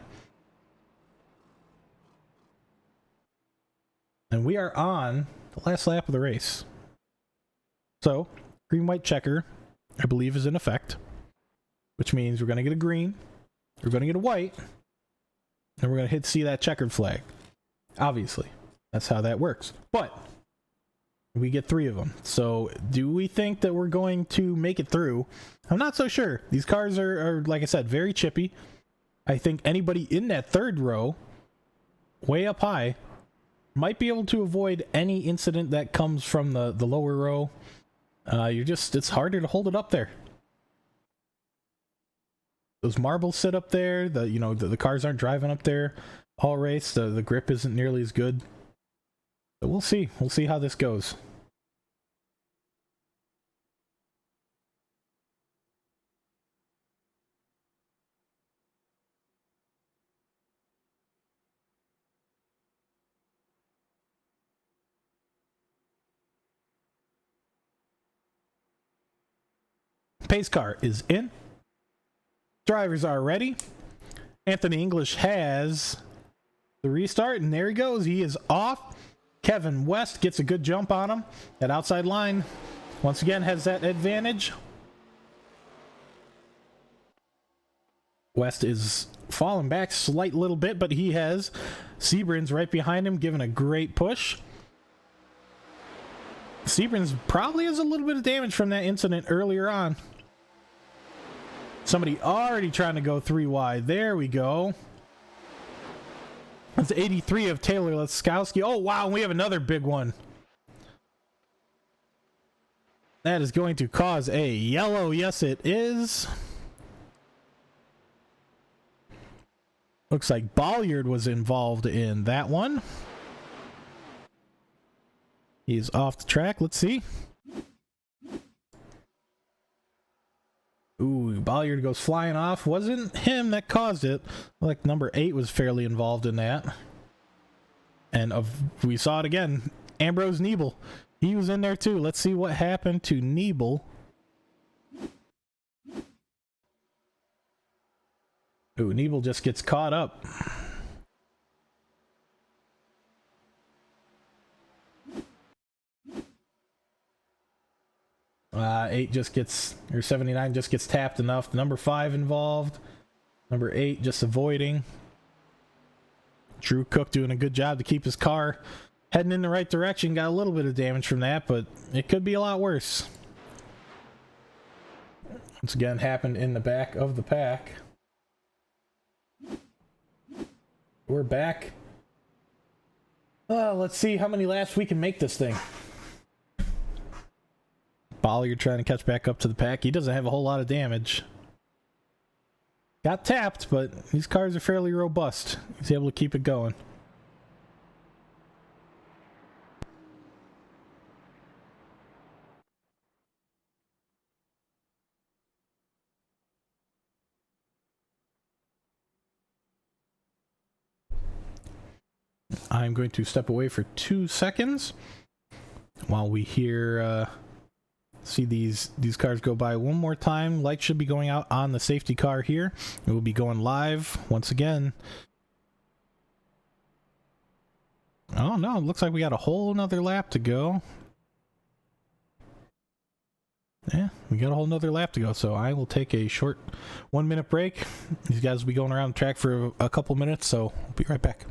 And we are on the last lap of the race. So, green-white checker, I believe, is in effect. Which means we're going to get a green, we're going to get a white, and we're going to see that checkered flag. Obviously, that's how that works. But we get 3 of them. So do we think that we're going to make it through? I'm not so sure. These cars are, like I said, very chippy. I think anybody in that 3rd row, way up high, might be able to avoid any incident that comes from the lower row. It's harder to hold it up there. Those marbles sit up there. The cars aren't driving up there all race. The grip isn't nearly as good. But we'll see. We'll see how this goes. Pace car is in. Drivers are ready. Anthony English has the restart, and there he goes. He is off. Kevin West gets a good jump on him. That outside line, once again, has that advantage. West is falling back slight little bit, but he has Seabrins right behind him, giving a great push. Seabrins probably has a little bit of damage from that incident earlier on. Somebody already trying to go 3 wide. There we go. That's 83 of Taylor Laskowski. Oh, wow, we have another big one. That is going to cause a yellow. Yes, it is. Looks like Bolliard was involved in that one. He's off the track. Let's see. Ooh, Bolliard goes flying off. Wasn't him that caused it. Like number 8 was fairly involved in that. And we saw it again. Ambrose Niebel. He was in there too. Let's see what happened to Niebel. Ooh, Niebel just gets caught up. Or 79 just gets tapped enough. Number 5 involved. Number 8 just avoiding. Drew Cook doing a good job to keep his car heading in the right direction. Got a little bit of damage from that, but it could be a lot worse. Once again, happened in the back of the pack. We're back. Let's see how many laps we can make this thing. Bolliard trying to catch back up to the pack. He doesn't have a whole lot of damage. got tapped, but these cars are fairly robust. He's able to keep it going. I'm going to step away for 2 seconds while we hear see these cars go by one more time. Lights should be going out on the safety car here. It will be going live once again. Oh no, it looks like we got a whole nother lap to go. Yeah, we got a whole nother lap to go, so I will take a short 1 minute break. These guys will be going around the track for a couple minutes, so I'll be right back.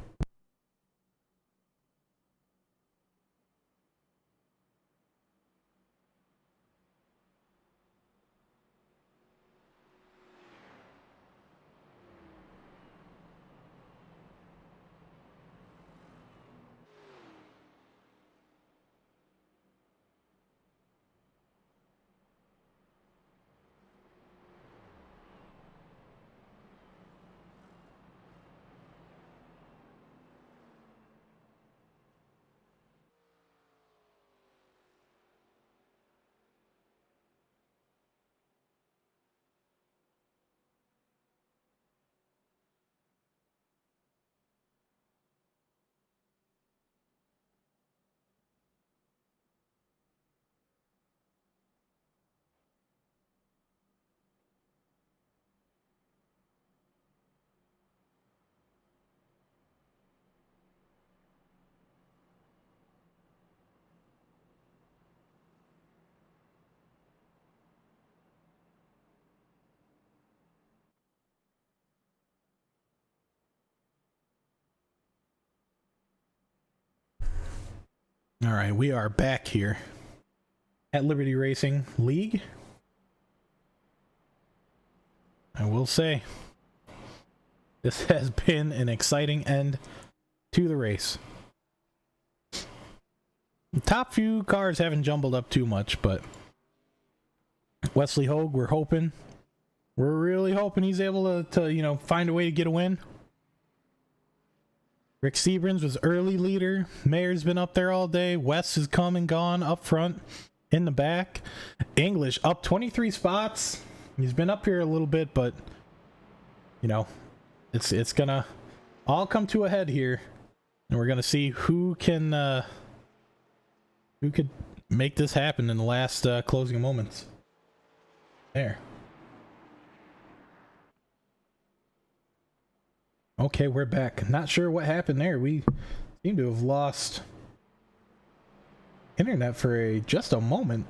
All right, we are back here at Liberty Racing League. I will say, this has been an exciting end to the race. The top few cars haven't jumbled up too much, but Wesley Hogue, we're really hoping he's able to find a way to get a win. Rick Seabrans was early leader. Mayer's been up there all day. West has come and gone up front, in the back. English up 23 spots. He's been up here a little bit, but it's gonna all come to a head here, and we're gonna see who could make this happen in the last closing moments. There. Okay, we're back. Not sure what happened there. We seem to have lost internet for just a moment.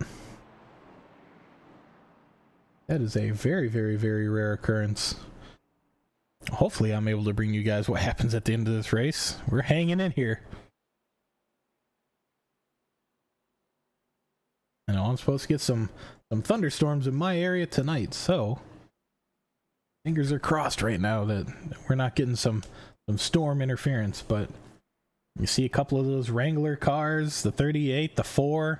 That is a very, very, very rare occurrence. Hopefully I'm able to bring you guys what happens at the end of this race. We're hanging in here. I know I'm supposed to get some thunderstorms in my area tonight, so fingers are crossed right now that we're not getting some storm interference. But you see a couple of those Wrangler cars, the 38, the 4.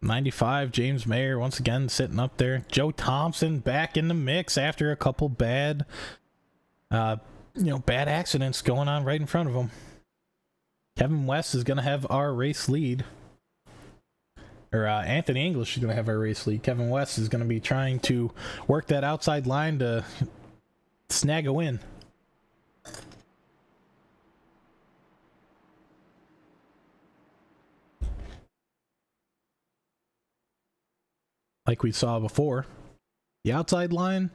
'95, James Mayer once again sitting up there. Joe Thompson back in the mix after a couple bad accidents going on right in front of him. Kevin West is going to have our race lead. Or Anthony English is going to have our race lead. Kevin West is going to be trying to work that outside line to snag a win. Like we saw before, the outside line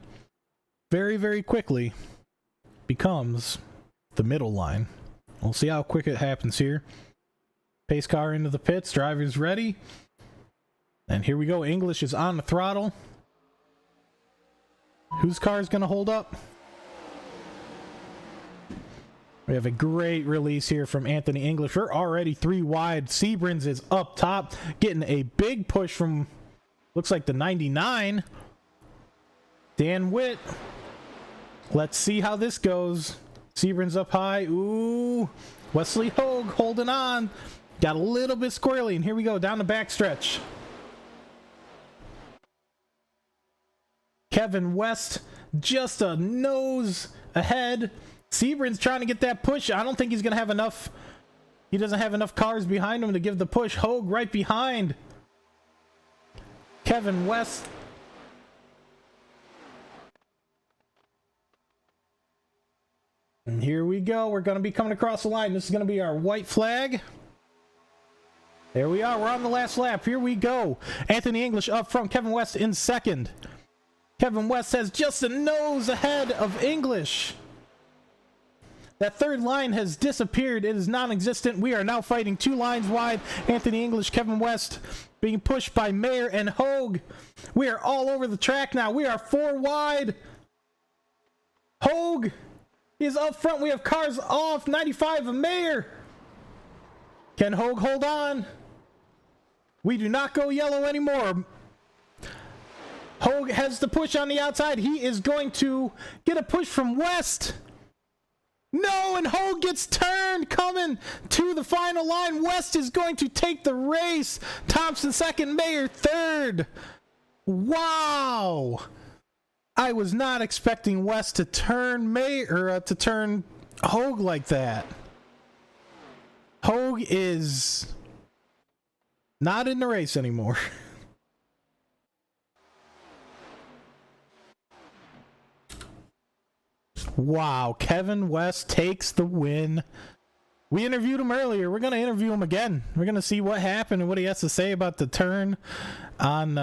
very, very quickly becomes the middle line. We'll see how quick it happens here. Pace car into the pits, driver's ready. And here we go. English is on the throttle. Whose car is going to hold up? We have a great release here from Anthony English. We're already 3 wide. Seabrans is up top, getting a big push from, looks like the 99. Dan Witt. Let's see how this goes. Seabrans up high. Ooh. Wesley Hogue holding on. Got a little bit squirrely, and here we go down the backstretch. Kevin West just a nose ahead. Sebring's trying to get that push. I don't think he's going to have enough. He doesn't have enough cars behind him to give the push. Hogue right behind Kevin West. And here we go. We're going to be coming across the line. This is going to be our white flag. There we are. We're on the last lap. Here we go. Anthony English up front. Kevin West in second. Kevin West has just a nose ahead of English. That third line has disappeared. It is non-existent. We are now fighting 2 lines wide. Anthony English, Kevin West being pushed by Mayer and Hogue. We are all over the track now. We are 4 wide. Hogue is up front. We have cars off. 95 of Mayer. Can Hogue hold on? We do not go yellow anymore. Hogue has the push on the outside. He is going to get a push from West. No, and Hogue gets turned coming to the final line. West is going to take the race. Thompson second, Mayer third. Wow. I was not expecting West to turn to turn Hogue like that. Hogue is not in the race anymore. Wow, Kevin West takes the win. We interviewed him earlier. We're going to interview him again. We're going to see what happened and what he has to say about the turn on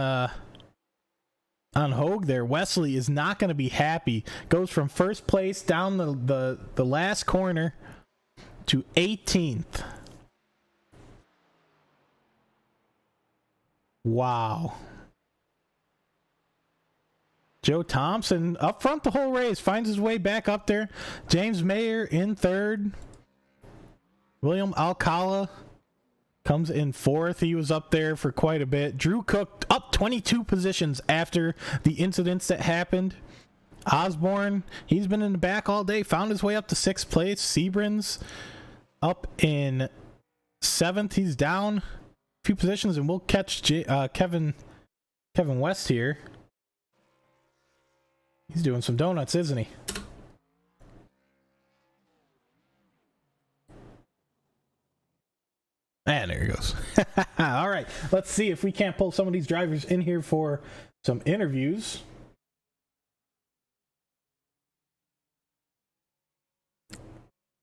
Hogue there. Wesley is not going to be happy. Goes from first place down the last corner to 18th. Wow. Joe Thompson up front the whole race, finds his way back up there. James Mayer in third. William Alcala comes in fourth. He was up there for quite a bit. Drew Cook up 22 positions after the incidents that happened. Osborne, he's been in the back all day, found his way up to 6th place. Sebring's up in 7th. He's down a few positions, and we'll catch Kevin West here. He's doing some donuts, isn't he? And there he goes. All right, let's see if we can't pull some of these drivers in here for some interviews.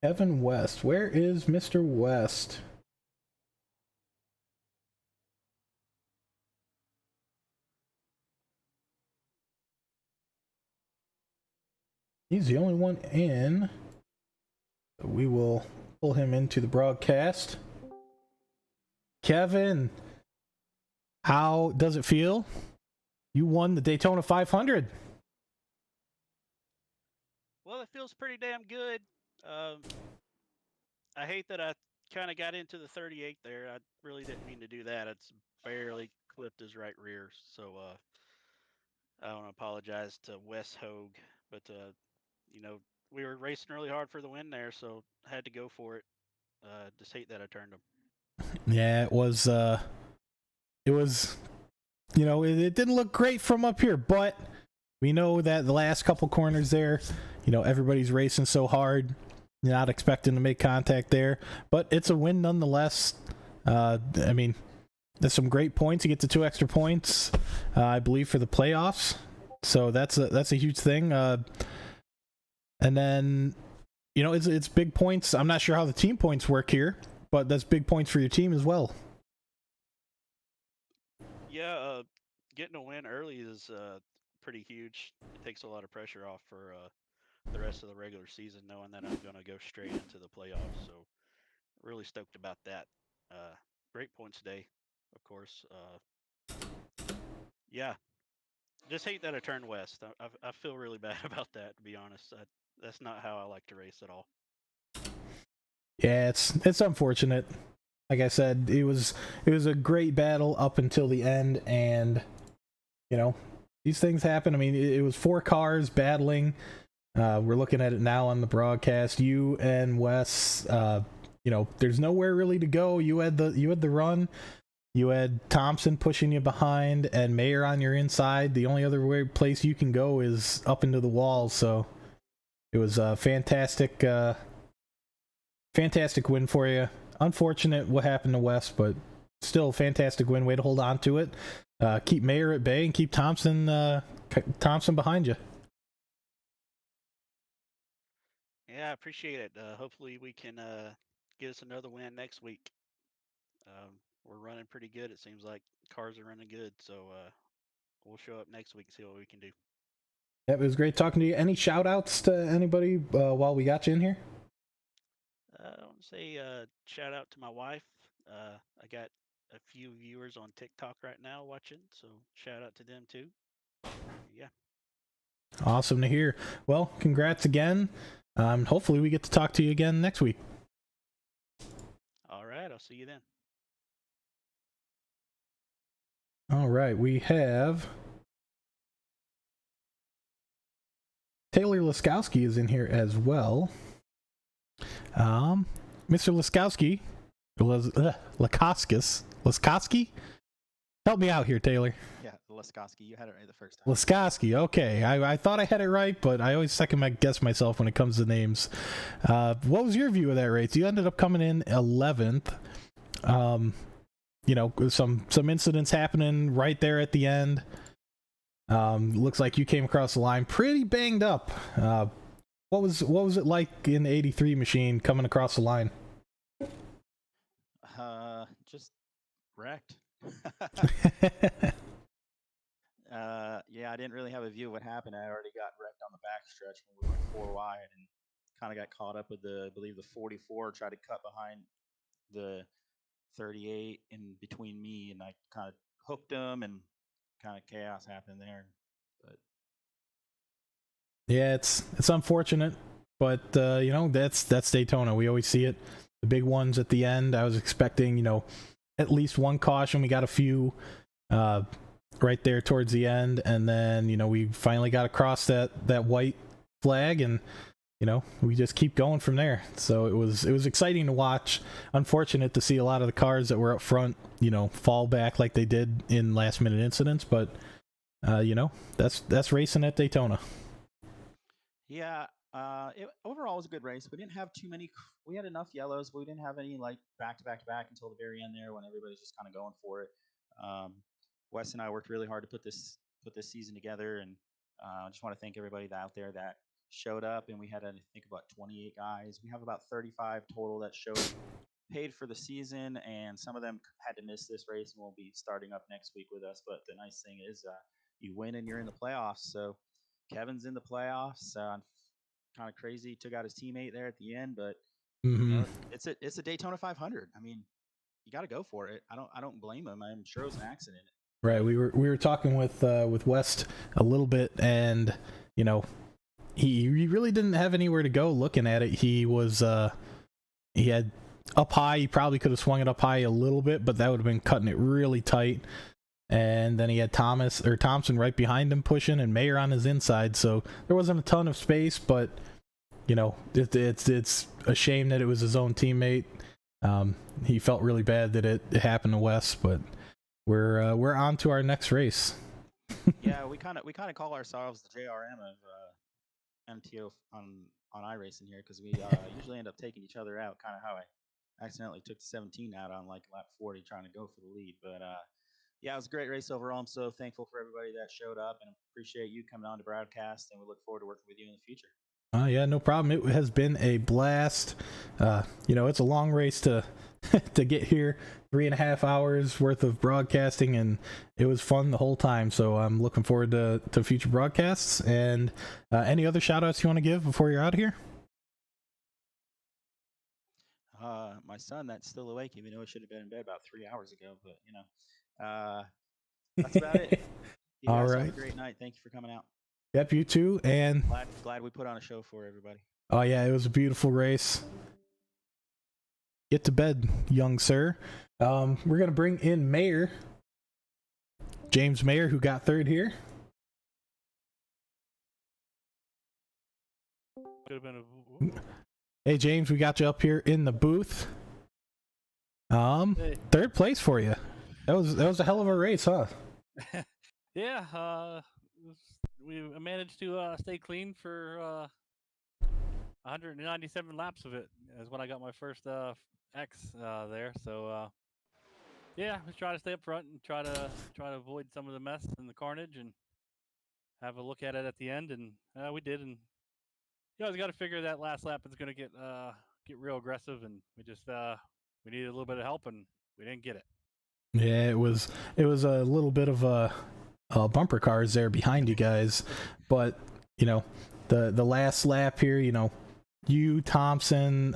Kevin West. Where is Mr. West? He's the only one in. So we will pull him into the broadcast. Kevin, how does it feel? You won the Daytona 500.
Well, it feels pretty damn good. I hate that I kind of got into the 38 there. I really didn't mean to do that. It's barely clipped his right rear. So I want to apologize to Wes Hogue. But, we were racing really hard for the win there, so I had to go for it. Just hate that I turned him.
Yeah, it was, it didn't look great from up here, but we know that the last couple corners there, everybody's racing so hard. You're not expecting to make contact there, but it's a win nonetheless. There's some great points. You get the 2 extra points, I believe, for the playoffs. So that's a huge thing. And then, it's big points. I'm not sure how the team points work here, but that's big points for your team as well.
Yeah, getting a win early is pretty huge. It takes a lot of pressure off for the rest of the regular season, knowing that I'm going to go straight into the playoffs. So really stoked about that. Great points today, of course. Yeah, just hate that I turned West. I feel really bad about that, to be honest. That's not how I like to race at all.
Yeah, it's unfortunate. Like I said, it was a great battle up until the end, and these things happen. It was 4 cars battling. We're looking at it now on the broadcast. You and Wes, there's nowhere really to go. You had the run. You had Thompson pushing you behind and Mayer on your inside. The only other place you can go is up into the walls. So it was a fantastic win for you. Unfortunate what happened to West, but still fantastic win. Way to hold on to it. Keep Mayer at bay and keep Thompson behind you.
Yeah, I appreciate it. Hopefully we can get us another win next week. We're running pretty good. It seems like cars are running good, so we'll show up next week and see what we can do.
It was great talking to you. Any shout outs to anybody while we got you in here?
I want to say shout out to my wife. I got a few viewers on TikTok right now watching, so shout out to them too. Yeah.
Awesome to hear. Well, congrats again. Hopefully we get to talk to you again next week.
All right, I'll see you then.
All right, we have Taylor Laskowski is in here as well. Mr. Laskowski, Laskowski? Help me out here, Taylor.
Yeah, Laskowski. You had it right the first time.
Laskowski, okay. I thought I had it right, but I always second guess myself when it comes to names. What was your view of that race? You ended up coming in 11th. You know, some incidents happening right there at the end. Looks like you came across the line pretty banged up. What was it like in the 83 machine coming across the line?
Just wrecked. Yeah, I didn't really have a view of what happened. I already got wrecked on the backstretch when we went 4 wide and kind of got caught up with I believe the 44, tried to cut behind the 38 in between me, and I kind of hooked him, and kind of chaos happened there. But
yeah, it's unfortunate, but you know, that's Daytona. We always see it. The big ones at the end. I was expecting, you know, at least one caution. We got a few right there towards the end, and then, you know, we finally got across that white flag, and you know, we just keep going from there. So it was exciting to watch. Unfortunate to see a lot of the cars that were up front, you know, fall back like they did in last minute incidents, but you know, that's racing at Daytona.
yeah, it overall was a good race. We didn't have too many. We had enough yellows, but we didn't have any like back to back to back until the very end there when everybody's just kind of going for it. Wes and I worked really hard to put this season together, and I just want to thank everybody out there that showed up. And we had, I think, about 28 guys. We have about 35 total that paid for the season, and some of them had to miss this race and will be starting up next week with us. But the nice thing is, you win and you're in the playoffs. So Kevin's in the playoffs. Kind of crazy, took out his teammate there at the end, but you know, it's a Daytona 500. I mean, you got to go for it. I don't blame him. I'm sure it was an accident.
Right. We were talking with West a little bit, and you know, he really didn't have anywhere to go. Looking at it, he had up high. He probably could have swung it up high a little bit, but that would have been cutting it really tight. And then he had Thompson right behind him pushing, and Mayer on his inside. So there wasn't a ton of space, but you know, it's a shame that it was his own teammate. He felt really bad that it happened to West, but we're on to our next race.
Yeah, we kind of call ourselves the JRM of MTO on iRacing here, because we usually end up taking each other out. Kind of how I accidentally took the 17 out on like lap 40 trying to go for the lead. But yeah, it was a great race overall. I'm so thankful for everybody that showed up, and appreciate you coming on to broadcast, and we look forward to working with you in the future.
Yeah, no problem. It has been a blast. You know, it's a long race to get here. 3.5 hours worth of broadcasting, and it was fun the whole time. So I'm looking forward to future broadcasts. And any other shout outs you want to give before you're out of here?
My son that's still awake, even though he should have been in bed about 3 hours ago. But you know, that's about it. You guys have a great night. Thank you for coming out.
Yep, you too. And
glad we put on a show for everybody.
Oh yeah, it was a beautiful race. Get to bed, young sir. We're gonna bring in Mayer, James Mayer, who got third here. Hey James, we got you up here in the booth. Third place for you. That was a hell of a race, huh?
Yeah, we managed to stay clean for 197 laps of it. Is when I got my first X there. So yeah, we try to stay up front and try to avoid some of the mess and the carnage and have a look at it at the end, and we did. And you always got to figure that last lap is going to get real aggressive, and we needed a little bit of help, and we didn't get it.
Yeah, it was a little bit of a bumper cars there behind you guys, but you know, the last lap here, you Thompson,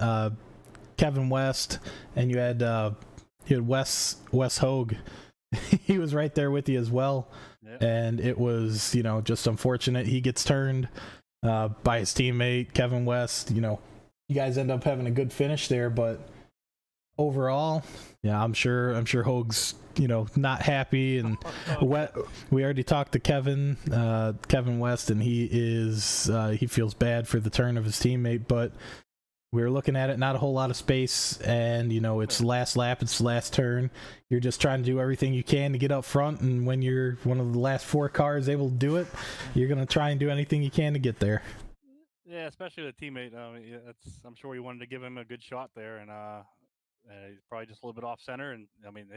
Kevin West, and you had Wes Hogue. He was right there with you as well.
Yep.
And it was just unfortunate he gets turned by his teammate Kevin West. You guys end up having a good finish there, but overall, yeah, I'm sure Hogue's not happy, and we already talked to Kevin West, and he feels bad for the turn of his teammate, but we were looking at it, not a whole lot of space, and it's the last lap, it's the last turn. You're just trying to do everything you can to get up front, and when you're one of the last 4 cars able to do it, you're gonna try and do anything you can to get there.
Yeah, especially with a teammate. I'm sure he wanted to give him a good shot there, and he's probably just a little bit off center. And I mean,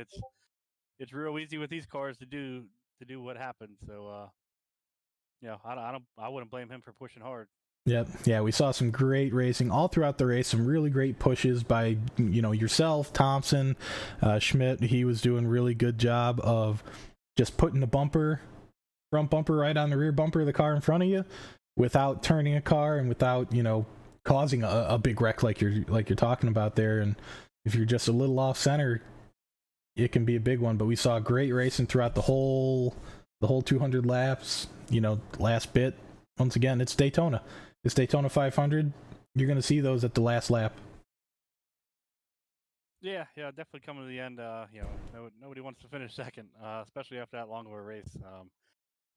it's real easy with these cars to do what happened. So I wouldn't blame him for pushing hard.
Yep. Yeah, we saw some great racing all throughout the race. Some really great pushes by yourself, Thompson, Schmidt. He was doing a really good job of just putting the front bumper right on the rear bumper of the car in front of you, without turning a car and without causing a big wreck like you're talking about there. And if you're just a little off center, it can be a big one. But we saw great racing throughout the whole 200 laps. Last bit. Once again, it's Daytona. It's Daytona 500. You're going to see those at the last lap.
Yeah, definitely coming to the end. Nobody wants to finish second, especially after that long of a race.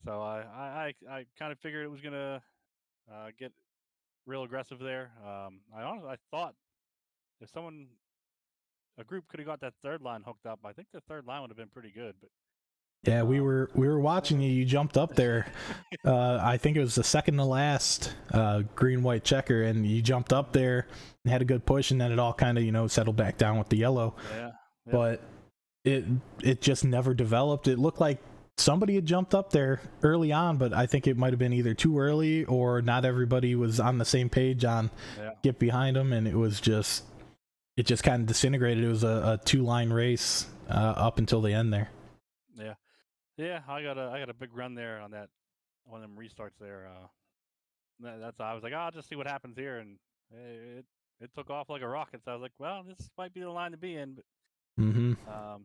So I kind of figured it was gonna get real aggressive there. I thought if a group could have got that third line hooked up, I think the third line would have been pretty good. But
yeah, we were watching you. You jumped up there. I think it was the second to last green white checker, and you jumped up there and had a good push, and then it all kind of settled back down with the yellow.
Yeah.
But it just never developed. It looked like somebody had jumped up there early on, but I think it might have been either too early or not everybody was on the same page on get behind them, and it just kind of disintegrated. It was a 2-line race up until the end there.
Yeah, I got a big run there on that one of them restarts there. That's I was like, I'll just see what happens here, and it took off like a rocket. So I was like, well, this might be the line to be in. But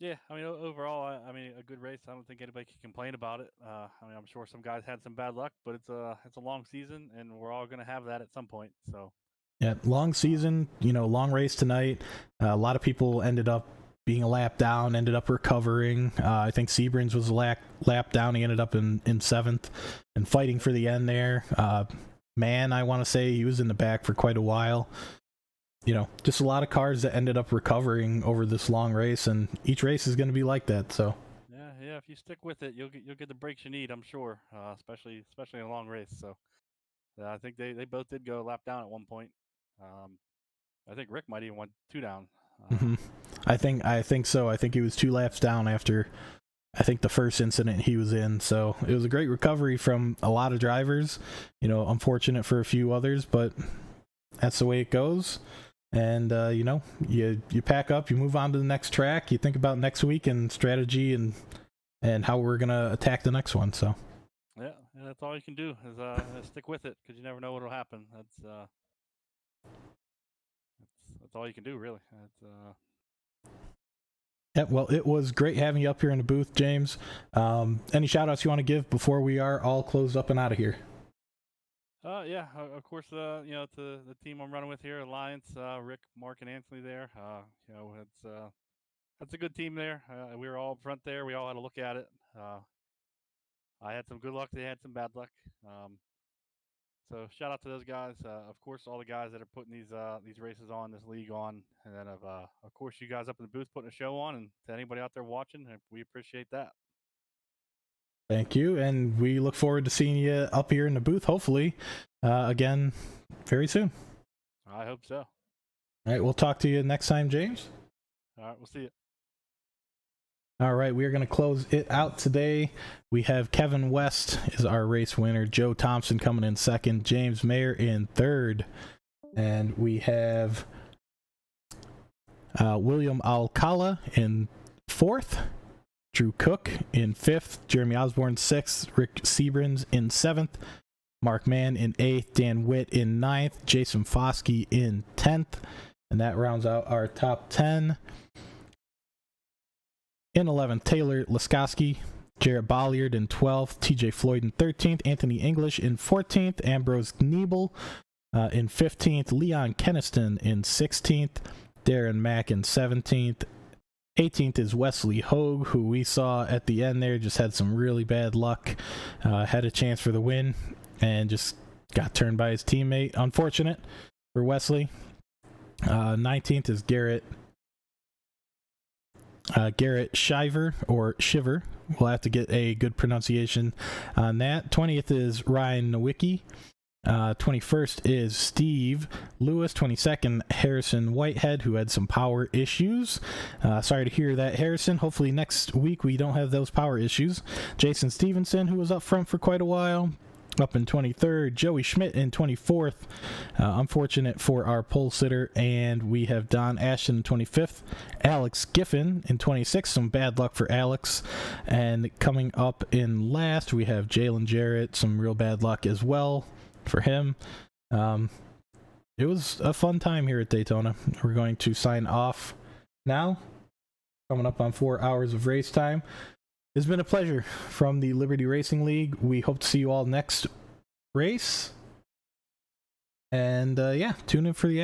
yeah, I mean, overall, I mean, a good race. I don't think anybody can complain about it. I mean, I'm sure some guys had some bad luck, but it's a long season, and we're all going to have that at some point. So
yeah, long season, long race tonight. A lot of people ended up being a lap down, ended up recovering. I think Seabrins was a lap down. He ended up in 7th and fighting for the end there. Man, I want to say he was in the back for quite a while. Just a lot of cars that ended up recovering over this long race, and each race is going to be like that. So
yeah, if you stick with it, you'll get the breaks you need, I'm sure, especially in a long race. So I think they both did go a lap down at one point. I think Rick might even went 2 down.
I think so. I think he was 2 laps down after I think the first incident he was in. So it was a great recovery from a lot of drivers. Unfortunate for a few others, but that's the way it goes. And you pack up, you move on to the next track, you think about next week and strategy and how we're gonna attack the next one. So
yeah, that's all you can do is stick with it, because you never know what'll happen. That's all you can do, really.
Yeah, well, it was great having you up here in the booth, James. Any shout outs you want to give before we are all closed up and out of here?
Yeah, of course, to the team I'm running with here, Alliance, Rick, Mark, and Anthony there. That's a good team there. We were all up front there. We all had a look at it. I had some good luck. They had some bad luck. So shout out to those guys. Of course, all the guys that are putting these races on, this league on, and then of course you guys up in the booth putting a show on, and to anybody out there watching, we appreciate that.
Thank you, and we look forward to seeing you up here in the booth, hopefully, again very soon.
I hope so.
All right, we'll talk to you next time, James.
All right, we'll see you.
All right, we are going to close it out today. We have Kevin West is our race winner, Joe Thompson coming in second, James Mayer in third, and we have William Alcala in fourth, Drew Cook in fifth, Jeremy Osborne sixth, Rick Seabrans in seventh, Mark Mann in eighth, Dan Witt in ninth, Jason Foskey in 10th, and that rounds out our top 10. In 11th, Taylor Laskowski, Jarrett Bolliard in 12th, TJ Floyd in 13th, Anthony English in 14th, Ambrose Kniebel in 15th, Leon Keniston in 16th, Darren Mack in 17th. 18th is Wesley Hogue, who we saw at the end there, just had some really bad luck, had a chance for the win, and just got turned by his teammate. Unfortunate for Wesley. 19th is Garrett Shiver, or Shiver. We'll have to get a good pronunciation on that. 20th is Ryan Nowicki. 21st is Steve Lewis. 22nd, Harrison Whitehead, who had some power issues. Sorry to hear that, Harrison. Hopefully next week we don't have those power issues. Jason Stevenson, who was up front for quite a while, up in 23rd. Joey Schmidt in 24th. Unfortunate for our pole sitter. And we have Don Ashton in 25th. Alex Giffen in 26th. Some bad luck for Alex. And coming up in last, we have Jalen Jarrett. Some real bad luck as well for him. It was a fun time here at Daytona. We're going to sign off now. Coming up on 4 hours of race time. It's been a pleasure from the Liberty Racing League. We hope to see you all next race. And yeah, tune in for the